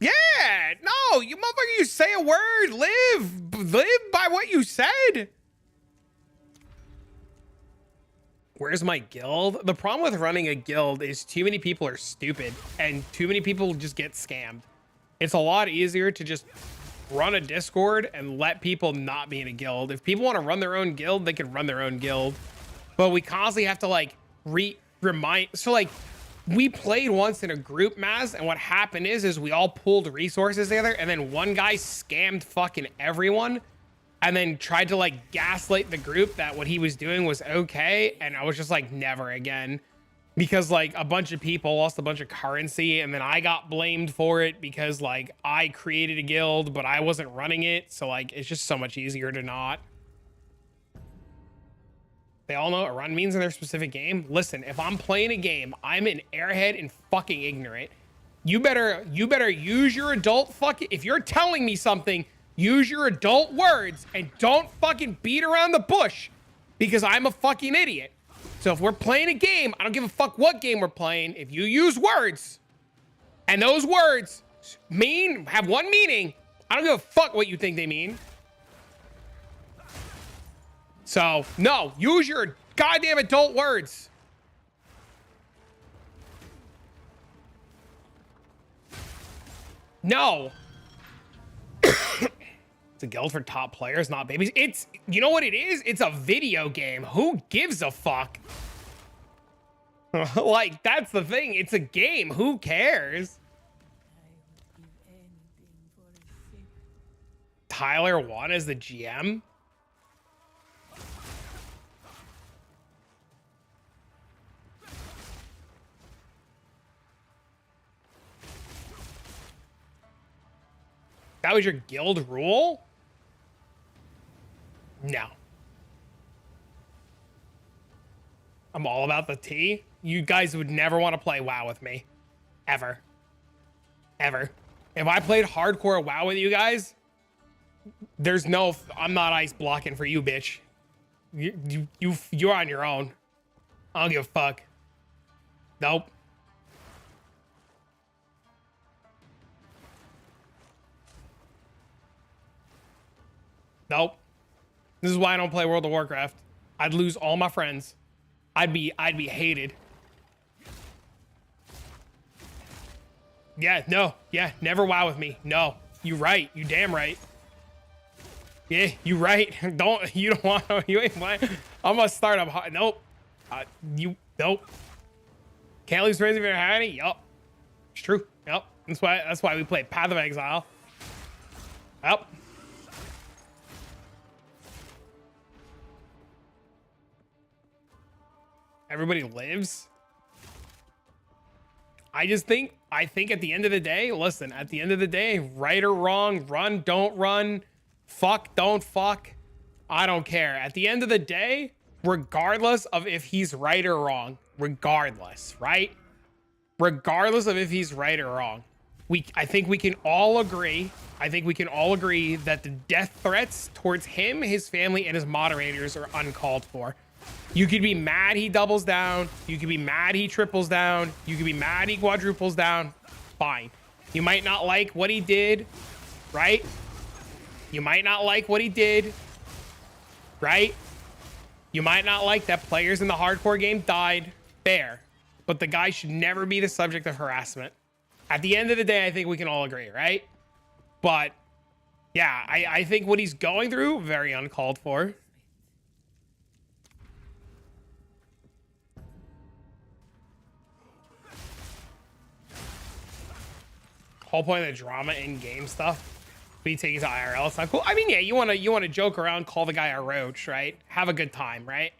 Yeah, no, you motherfucker, you say a word, live by what you said. Where's my guild? The problem with running a guild is too many people are stupid and too many people just get scammed. It's a lot easier to just run a Discord and let people not be in a guild. If people want to run their own guild, they can run their own guild. But we constantly have to like remind. So like we played once in a group mass, and what happened is we all pooled resources together, and then one guy scammed fucking everyone and then tried to like gaslight the group that what he was doing was okay. And I was just like, never again. Because like a bunch of people lost a bunch of currency, and then I got blamed for it because like I created a guild, but I wasn't running it. So like, it's just so much easier to not. They all know what run means in their specific game. Listen, if I'm playing a game, I'm an airhead and fucking ignorant. You better use your adult fucking, if you're telling me something, use your adult words and don't fucking beat around the bush because I'm a fucking idiot. So if we're playing a game, I don't give a fuck what game we're playing. If you use words and those words have one meaning, I don't give a fuck what you think they mean. So no, use your goddamn adult words. No. It's a guild for top players, not babies. It's, you know what it is? It's a video game. Who gives a fuck? Like, that's the thing. It's a game. Who cares? I would give anything for a sip. Tyler won as the GM? That was your guild rule? No. I'm all about the tea. You guys would never want to play WoW with me. Ever. Ever. If I played hardcore WoW with you guys, there's no, I'm not ice blocking for you, bitch. You're on your own. I don't give a fuck. Nope. Nope. This is why I don't play World of Warcraft. I'd lose all my friends. I'd be hated. Yeah, no. Yeah, never WoW with me. No. You right. You damn right. Yeah, you right. You don't want to, you ain't playing. I'm gonna start up hot. Nope. Nope. Can't lose friends if you're hiding. Yup. It's true. Yep. That's why we play Path of Exile. Yep. Everybody lives. I think at the end of the day, listen, at the end of the day, right or wrong, run, don't run, fuck, don't fuck, I don't care. At the end of the day, regardless of if he's right or wrong, regardless, right? Regardless of if he's right or wrong, I think we can all agree that the death threats towards him, his family, and his moderators are uncalled for. You could be mad he doubles down. You could be mad he triples down. You could be mad he quadruples down. Fine. You might not like what he did, right? You might not like what he did, right? You might not like that players in the hardcore game died. Fair. But the guy should never be the subject of harassment. At the end of the day, I think we can all agree, right? But yeah, I think what he's going through, very uncalled for. Whole point of the drama in game stuff, we take it to IRL. It's not cool. I mean, yeah, you want to joke around, call the guy a roach, right? Have a good time, right?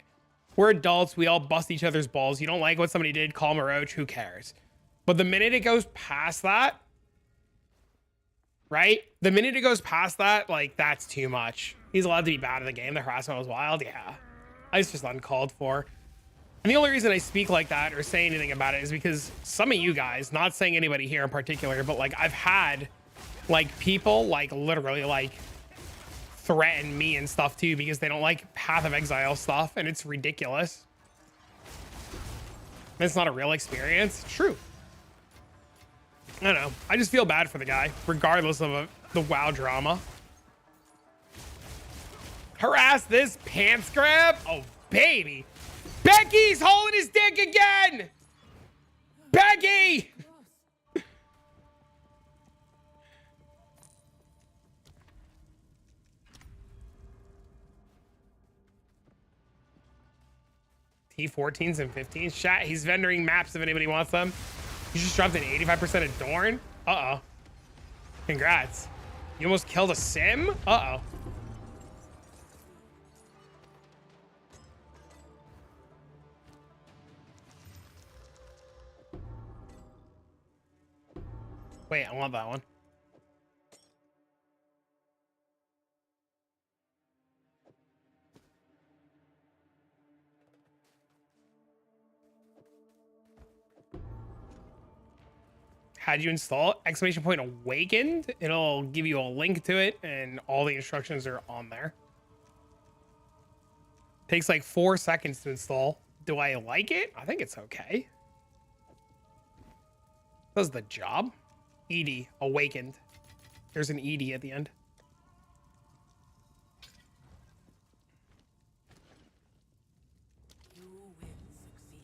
We're adults. We all bust each other's balls. You don't like what somebody did, call him a roach. Who cares? But the minute it goes past that, right? The minute it goes past that, like, that's too much. He's allowed to be bad in the game. The harassment was wild. Yeah, it's just uncalled for. And the only reason I speak like that or say anything about it is because some of you guys, not saying anybody here in particular, but like I've had like people like literally like threaten me and stuff too because they don't like Path of Exile stuff, and it's ridiculous. It's not a real experience. It's true. I don't know. I just feel bad for the guy, regardless of the WoW drama. Harass this pants grab? Oh, baby. Becky's holding his dick again! Becky! T14s and 15s. Chat, he's vendoring maps if anybody wants them. You just dropped an 85% of Dorn? Uh-oh. Congrats. You almost killed a sim? Uh-oh. Wait, I want that one. How'd you install it? Exclamation point awakened. It'll give you a link to it and all the instructions are on there. Takes like 4 seconds to install. Do I like it? I think it's okay. Does the job. ED, awakened. There's an ED at the end. You will succeed.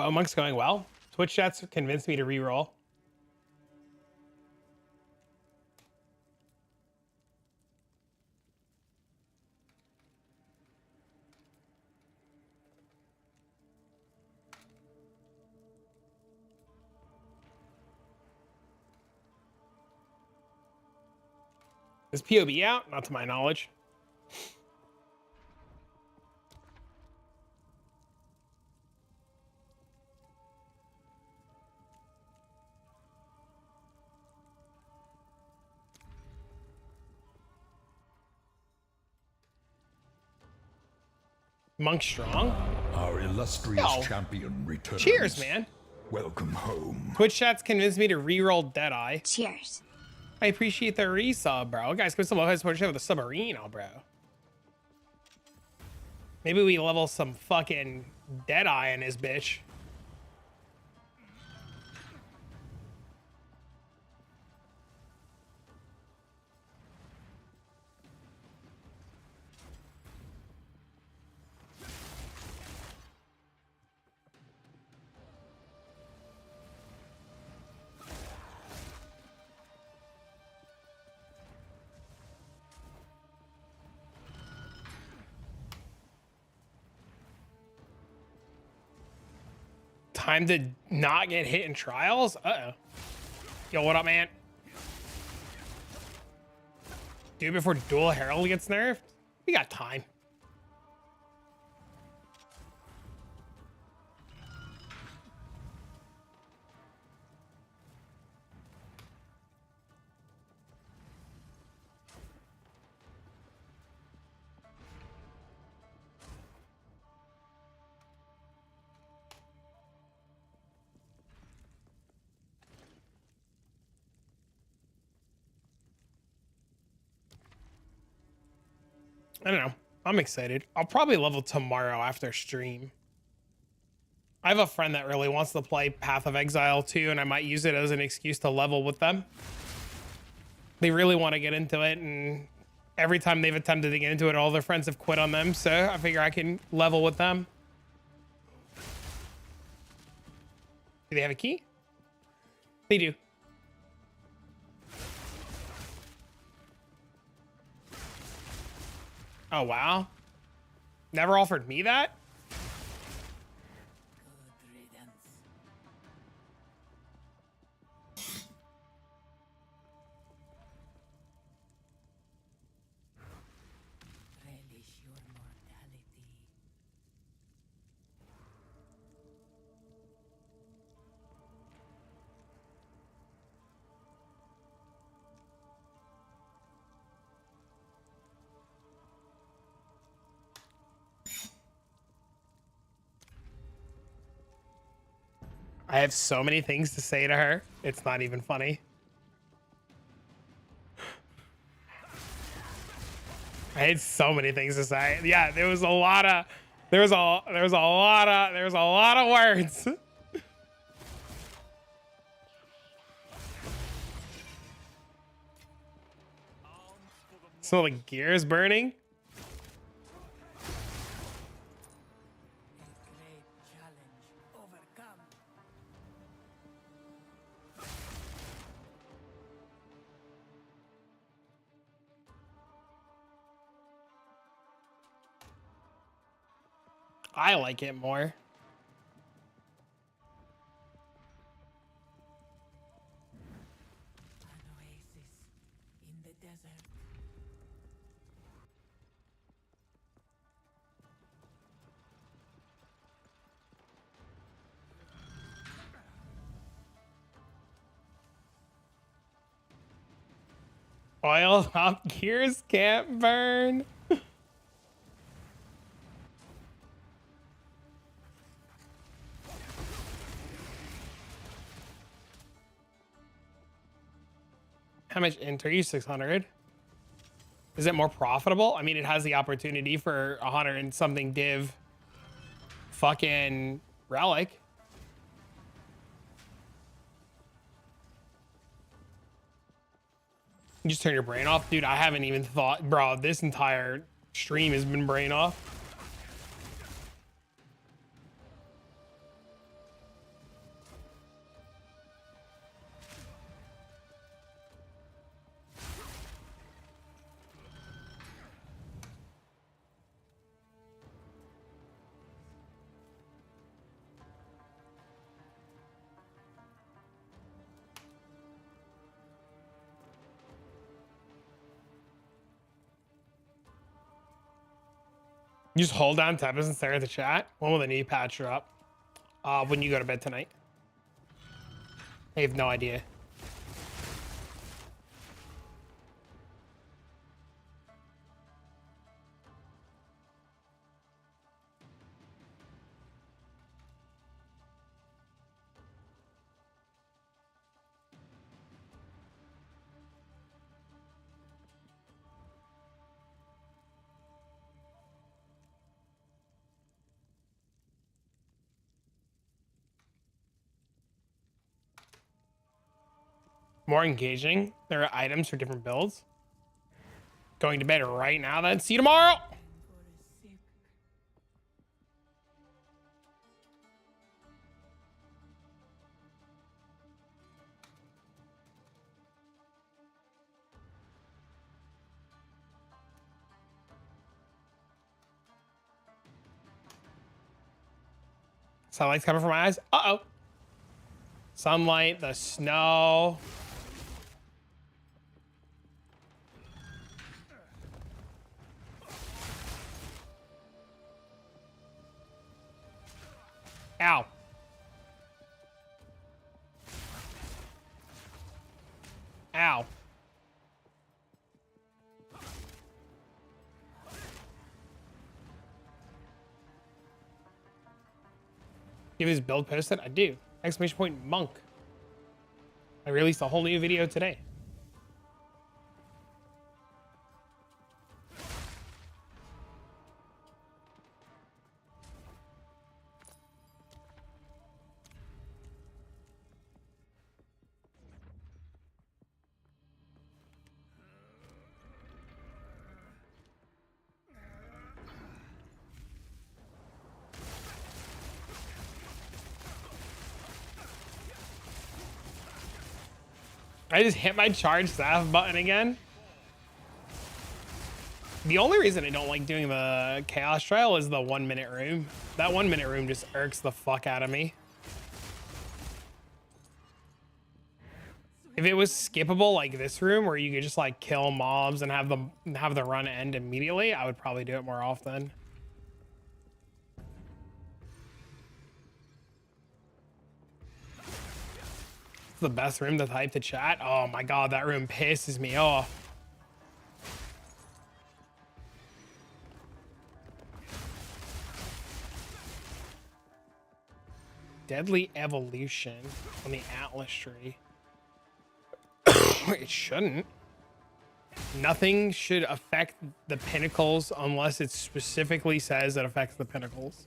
Bowmonk's going well. Twitch chats convinced me to reroll. Is POB out? Not to my knowledge. Monk strong. Our illustrious Yo. champion returns. Cheers, man. Welcome home. Twitch chats convinced me to reroll Deadeye. Cheers. I appreciate the resub, bro. Guys, go some love with the submarine, bro. Maybe we level some fucking Deadeye in his bitch. Time to not get hit in trials? Uh-oh. Yo, what up, man? Dude, before Dual Herald gets nerfed? We got time. I don't know. I'm excited. I'll probably level tomorrow after stream. I have a friend that really wants to play Path of Exile too, and I might use it as an excuse to level with them. They really want to get into it, and every time they've attempted to get into it, all their friends have quit on them, so I figure I can level with them. Do they have a key? They do. Oh, wow. Never offered me that? Good riddance. Relish your mortality. I have so many things to say to her. It's not even funny. I had so many things to say. Yeah, there was a lot of words. Smell the gears burning. A great challenge overcome. I like it more. An oasis in the desert. Oil up gears can't burn. How much int are you? 600. Is it more profitable? I mean, it has the opportunity for 100 and something div fucking relic. You just turn your brain off. Dude, I haven't even thought, bro, this entire stream has been brain off. You just hold down Tempest and stare at the chat. When will the new patch drop? When you go to bed tonight. I have no idea. More engaging. There are items for different builds. Going to bed right now then. See you tomorrow. For a sip. Sunlight's coming from my eyes. Uh-oh. Sunlight, the snow. Ow. Ow. You have his build posted? I do. Exclamation point monk. I released a whole new video today. I just hit my charge staff button again. The only reason I don't like doing the chaos trial is the 1 minute room. That 1 minute room just irks the fuck out of me. If it was skippable like this room where you could just like kill mobs and have the run end immediately, I would probably do it more often. The best room to type to chat. Oh my god, that room pisses me off. Deadly evolution on the Atlas tree. It shouldn't. Nothing should affect the pinnacles unless it specifically says it affects the pinnacles.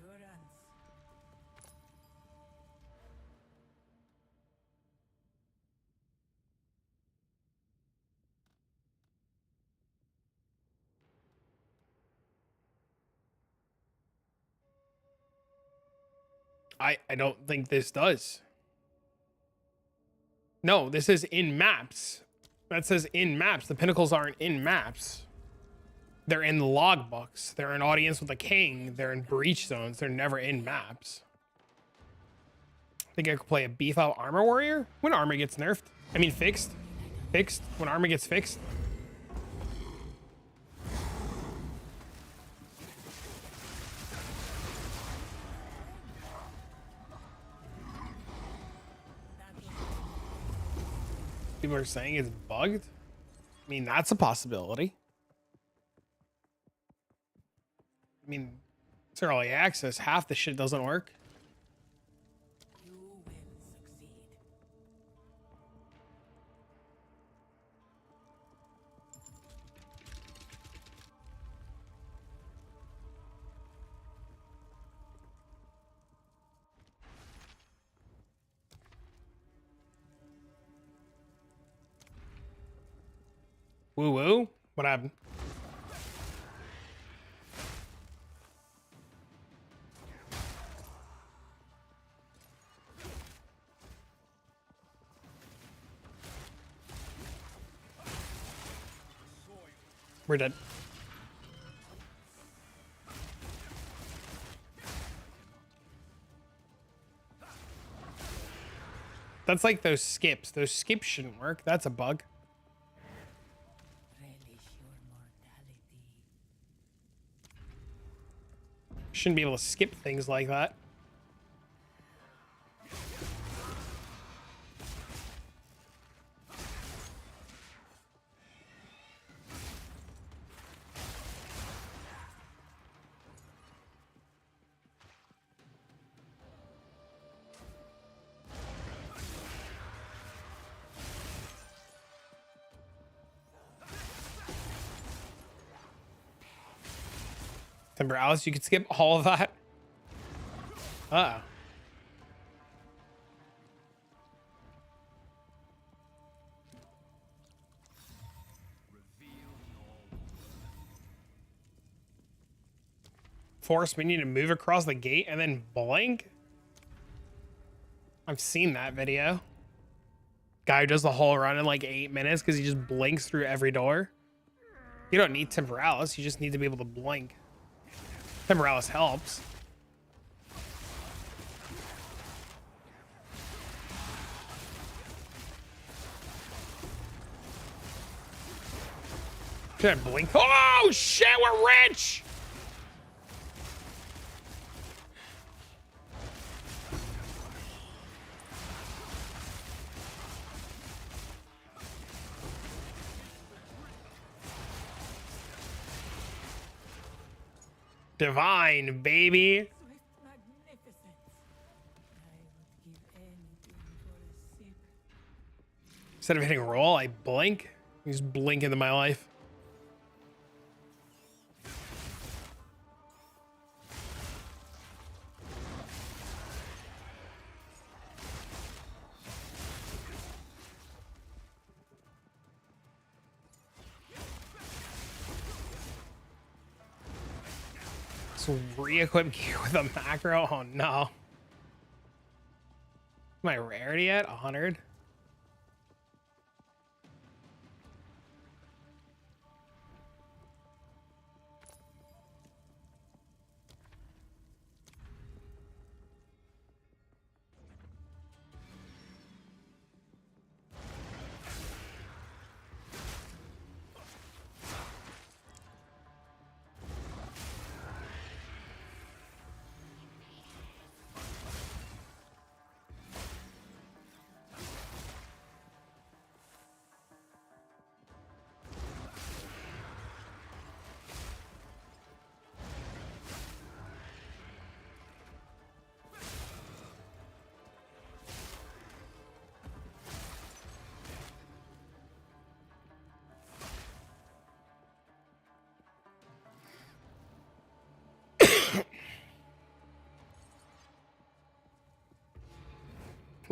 I don't think this does. No, this is in maps. That says in maps. The pinnacles aren't in maps. They're in logbooks. They're in Audience with the King. They're in breach zones. They're never in maps. I think I could play a beef out armor warrior when armor gets nerfed. I mean fixed. Fixed. When armor gets fixed. People are saying it's bugged. I mean, that's a possibility. I mean, it's early access. Half the shit doesn't work. You will succeed. Woo woo. What happened? We're dead. That's like those skips. Those skips shouldn't work. That's a bug. Relish your mortality. shouldn't be able to skip things like that. Timber Alice, you could skip all of that. Uh-oh. Force me to move across the gate and then blink? I've seen that video. Guy who does the whole run in like 8 minutes because he just blinks through every door. You don't need Temporalis, you just need to be able to blink. Temporalis helps. Should I blink? Oh shit, we're rich! Divine, baby. Swift magnificence. I would give anything for a sip. Instead of hitting roll, I blink. I just blink into my life. So re-equip gear with a macro? Oh no. Am I rarity at 100?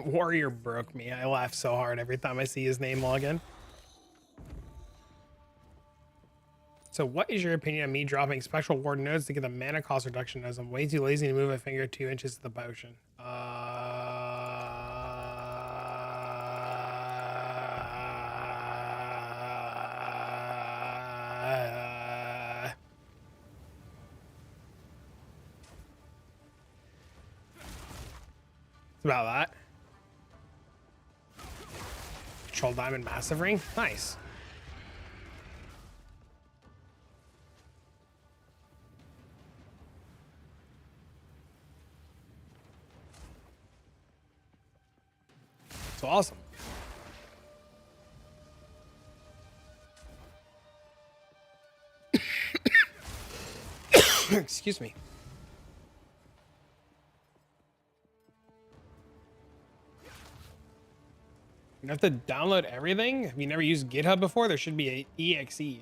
Warrior broke me. I laugh so hard every time I see his name log in. So what is your opinion on me dropping spectral ward nodes to get the mana cost reduction as I'm way too lazy to move a finger 2 inches to the potion? It's about that. Control Diamond Massive Ring? Nice. It's awesome. Excuse me. You have to download everything? Have you never used GitHub before? There should be a exe. You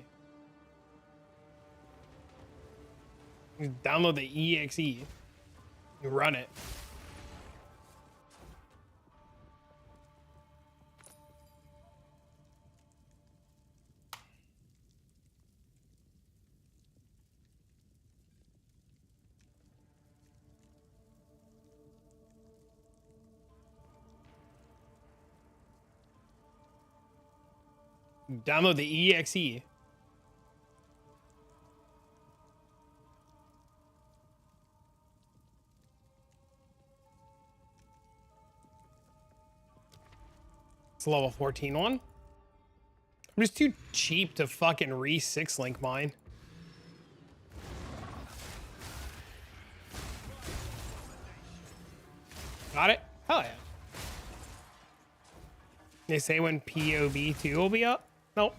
download the exe. You run it. Download the exe. It's a level 14 one. I'm just too cheap to fucking re-6 link mine. Got it? Hell yeah. They say when POB 2 will be up? Nope.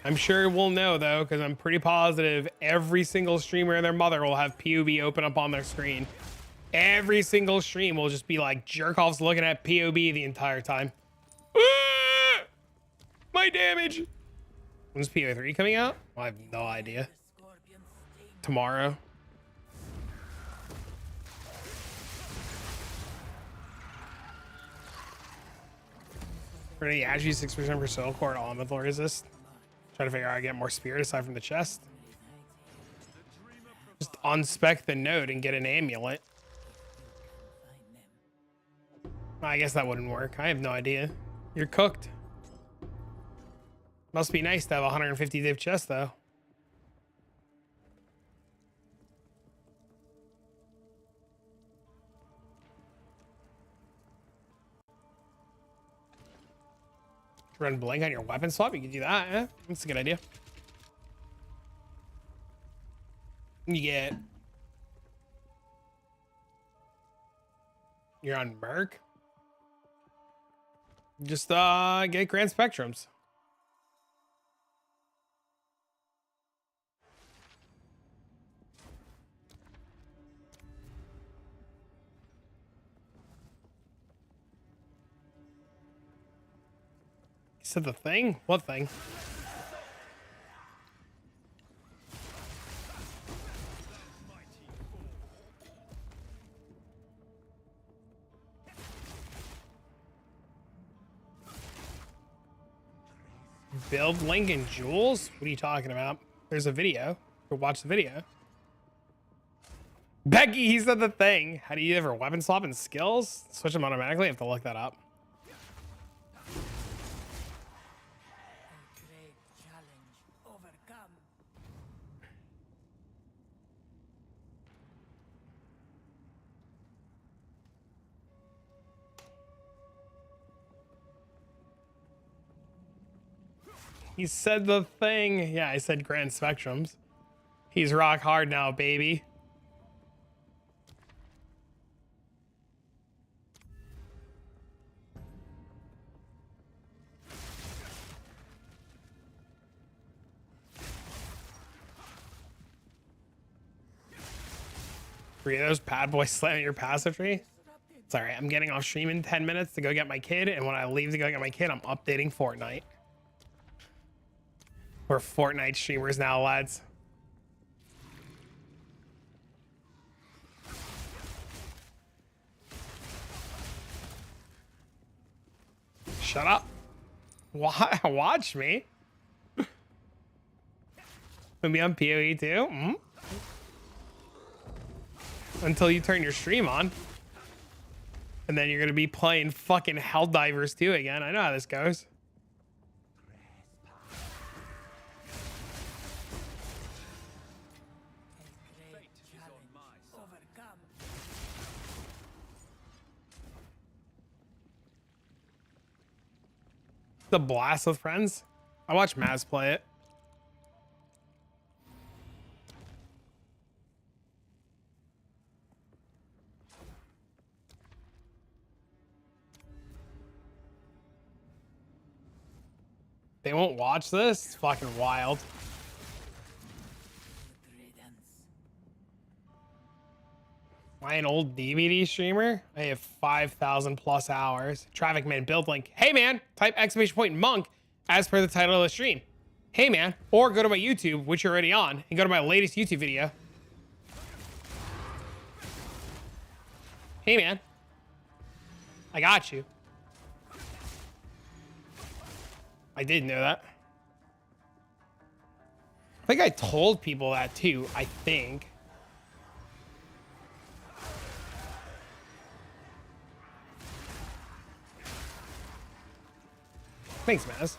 I'm sure we'll know though, because I'm pretty positive every single streamer and their mother will have POB open up on their screen. Every single stream will just be like jerk-offs looking at POB the entire time. Ah! My damage. When's PO3 coming out? Well, I have no idea. Tomorrow. Pretty Agi 6% for soul core and elemental resist. Trying to figure out how to get more spirit aside from the chest. Just unspec the node and get an amulet. I guess that wouldn't work. I have no idea. You're cooked. Must be nice to have a 150 div chest though. Run blank on your weapon swap, you can do that, eh? That's a good idea. You get... You're on Merc? Just get Grand Spectrums. You said the thing? What thing? Build Lincoln Jewels? What are you talking about? There's a video. Go watch the video. Becky, he said the thing. How do you ever weapon swap and skills? Switch them automatically? I have to look that up. Great challenge overcome. He said the thing. Yeah, I said Grand Spectrums. He's rock hard now, baby. Three of those bad boys slamming your passive tree. It's all right. I'm getting off stream in 10 minutes to go get my kid. And when I leave to go get my kid, I'm updating Fortnite. We're Fortnite streamers now, lads. Shut up. Watch me. Maybe on PoE too? Mm-hmm. Until you turn your stream on. And then you're going to be playing fucking Helldivers 2 again. I know how this goes. The Blast with friends? I watch Maz play it. They won't watch this? It's fucking wild. Am I an old DVD streamer? I have 5,000 plus hours. Traffic Man build link. Hey man, type exclamation point monk as per the title of the stream. Hey man, or go to my YouTube, which you're already on, and go to my latest YouTube video. Hey man, I got you. I did know that. I think I told people that too, I think. Thanks, Maz.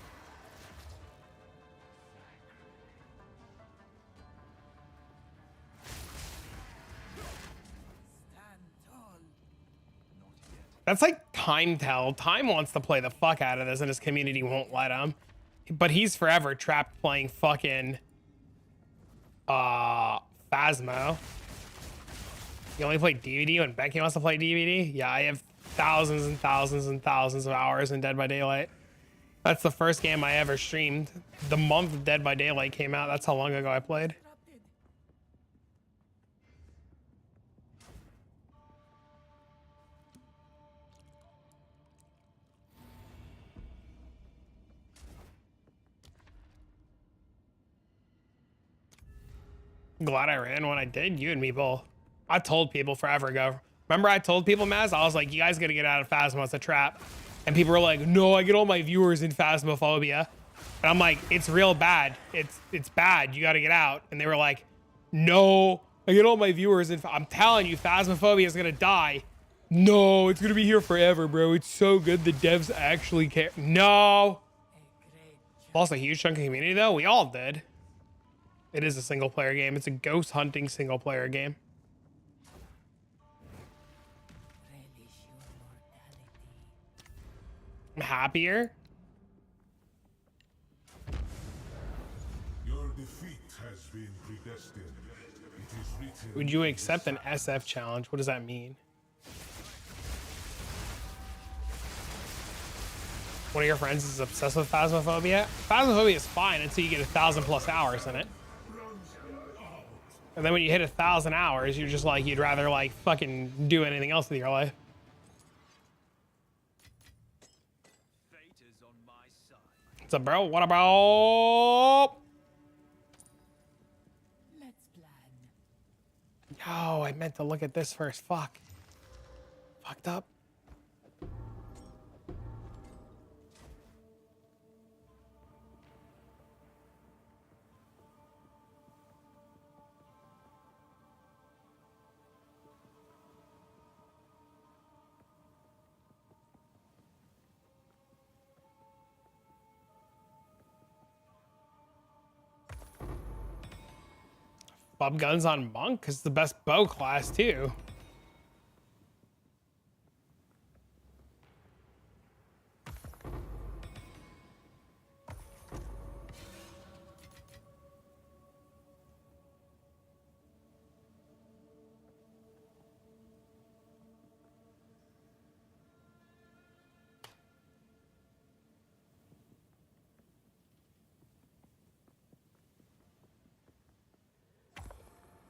That's like Time Tell. Time wants to play the fuck out of this and his community won't let him. but he's forever trapped playing fucking Phasmo. You only play DVD when Becky wants to play DVD? Yeah, I have thousands and thousands and thousands of hours in Dead by Daylight. That's the first game I ever streamed. The month Dead by Daylight came out, that's how long ago I played. Glad I ran when I did. You and me both. I told people forever ago. Remember I told people, Maz? I was like, you guys gotta get out of Phasmo. It's a trap. And people were like, no, I get all my viewers in Phasmophobia. And I'm like, it's real bad. It's bad. You gotta get out. And they were like, no, I get all my viewers in. I'm telling you, Phasmophobia is gonna die. No, it's gonna be here forever, bro. It's so good. The devs actually care. No. Lost a huge chunk of community though. We all did. It is a single player game. It's a ghost hunting single player game. I'm happier. Your defeat has been predestined. It is written. Would you accept an SF challenge? What does that mean? One of your friends is obsessed with Phasmophobia. Phasmophobia is fine until you get 1,000+ hours in it. And then when you hit 1,000 hours, you're just like, you'd rather like fucking do anything else with your life. Fate is on my side. What's up, bro? What about? Let's plan. Yo, I meant to look at this first. Fuck. Fucked up. Bob guns on Monk is the best bow class too.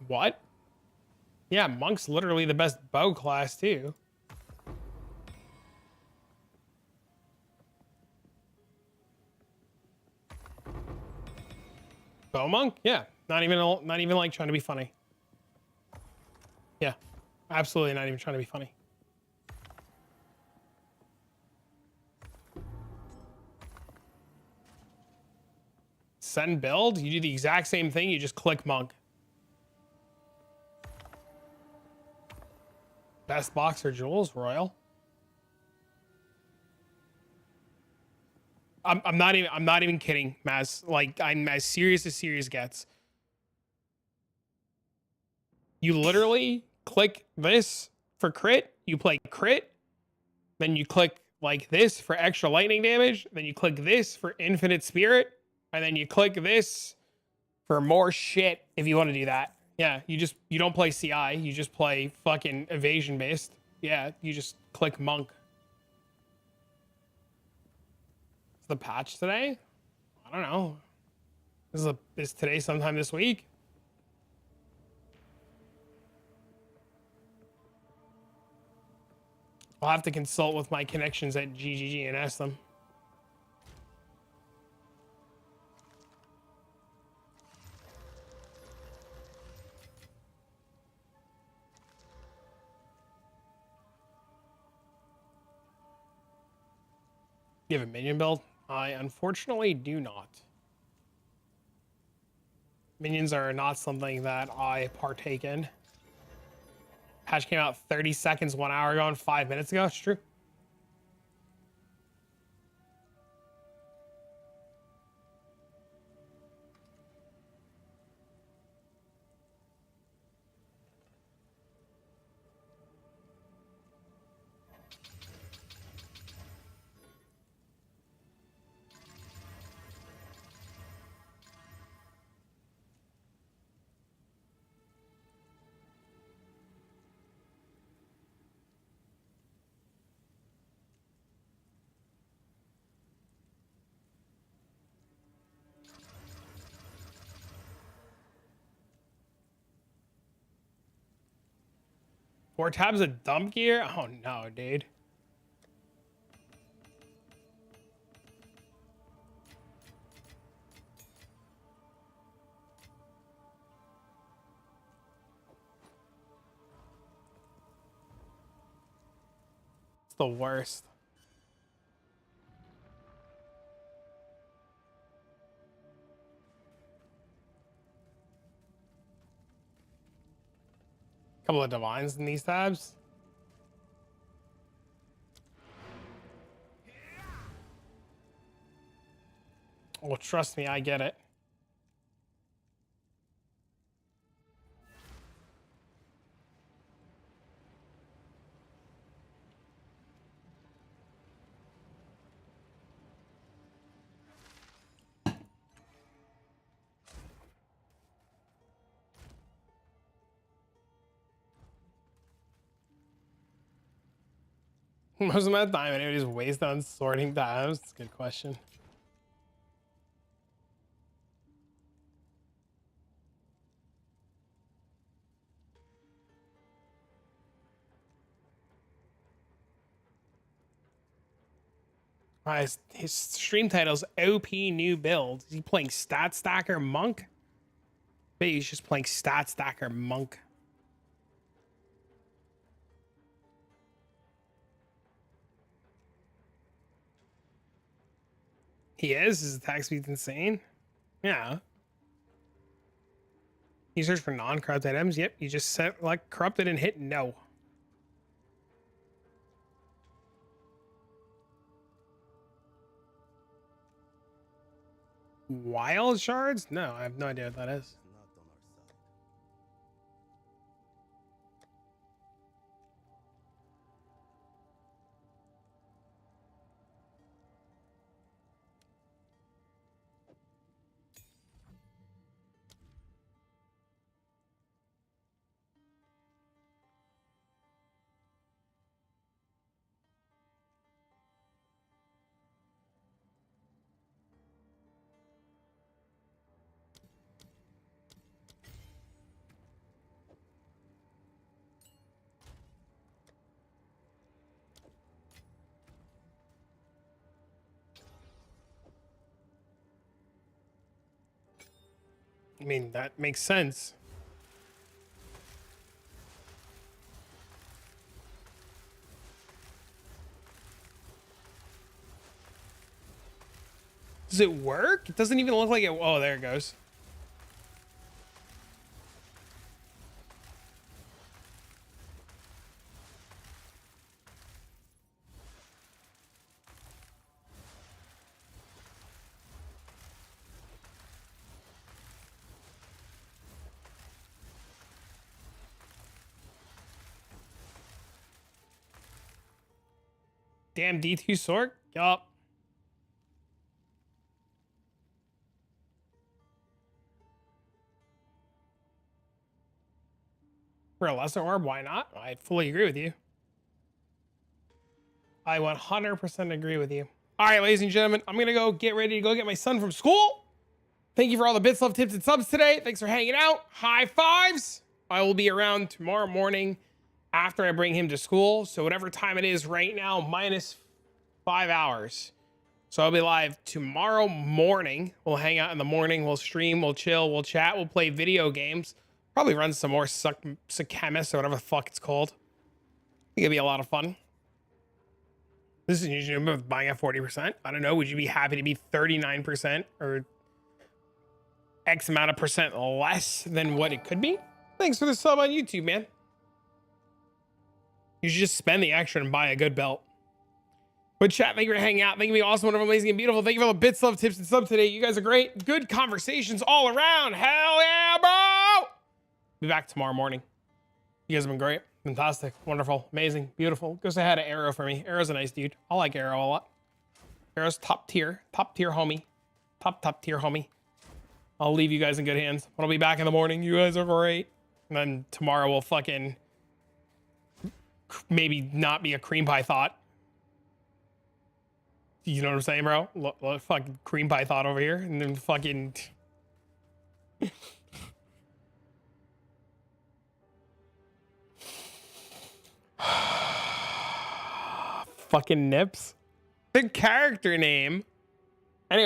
What? Yeah, Monk's literally the best bow class too. Bow Monk? Yeah, not even like trying to be funny. Yeah, absolutely not even trying to be funny. Send build? You do the exact same thing, you just click Monk. Best boxer Jules Royal. I'm not even kidding, Maz. Like, I'm as serious gets. You literally click this for crit, you play crit, then you click like this for extra lightning damage, then you click this for infinite spirit, and then you click this for more shit if you want to do that. Yeah, you don't play CI, you just play fucking evasion based. Yeah, you just click Monk. Is the patch today? I don't know. Is today sometime this week? I'll have to consult with my connections at GGG and ask them. You have a minion build? I unfortunately do not. Minions are not something that I partake in. Patch came out 30 seconds, 1 hour ago, and 5 minutes ago. It's true. 4 tabs of dump gear? Oh no, dude. It's the worst. Couple of divines in these tabs. Oh, trust me, I get it. Most of my time, anybody just waste on sorting tabs? It's a good question. His stream title's OP new build. Is he playing Stat Stacker Monk? Maybe he's just playing Stat Stacker Monk. He is? His attack speed's insane? Yeah. You search for non-corrupted items? Yep. You just set like corrupted and hit no. Wild shards? No, I have no idea what that is. I mean, that makes sense. Does it work? It doesn't even look like it. Oh, there it goes. Damn D2 sword? Yup. For a lesser orb, why not? I fully agree with you. I 100% agree with you. All right, ladies and gentlemen, I'm going to go get ready to go get my son from school. Thank you for all the bits, love, tips, and subs today. Thanks for hanging out. High fives. I will be around tomorrow morning after I bring him to school. So whatever time it is right now, minus 5 hours. So I'll be live tomorrow morning. We'll hang out in the morning. We'll stream. We'll chill. We'll chat. We'll play video games. Probably run some more Succamus or whatever the fuck it's called. I think it'd be a lot of fun. This is usually buying at 40%. I don't know. Would you be happy to be 39% or X amount of percent less than what it could be? Thanks for the sub on YouTube, man. You should just spend the extra and buy a good belt. But chat, thank you for hanging out. Thank you for being awesome, wonderful, amazing, and beautiful. Thank you for all the bits, love, tips, and subs today. You guys are great. Good conversations all around. Hell yeah, bro! Be back tomorrow morning. You guys have been great. Fantastic. Wonderful. Amazing. Beautiful. Go say hi to Arrow for me. Arrow's a nice dude. I like Arrow a lot. Arrow's top tier. Top tier homie. Top tier homie. I'll leave you guys in good hands. But I'll be back in the morning. You guys are great. And then tomorrow we'll fucking maybe not be a cream pie thought. You know what I'm saying, bro? Look, fucking cream pie thought over here. And then fucking... Fucking Nips. The character name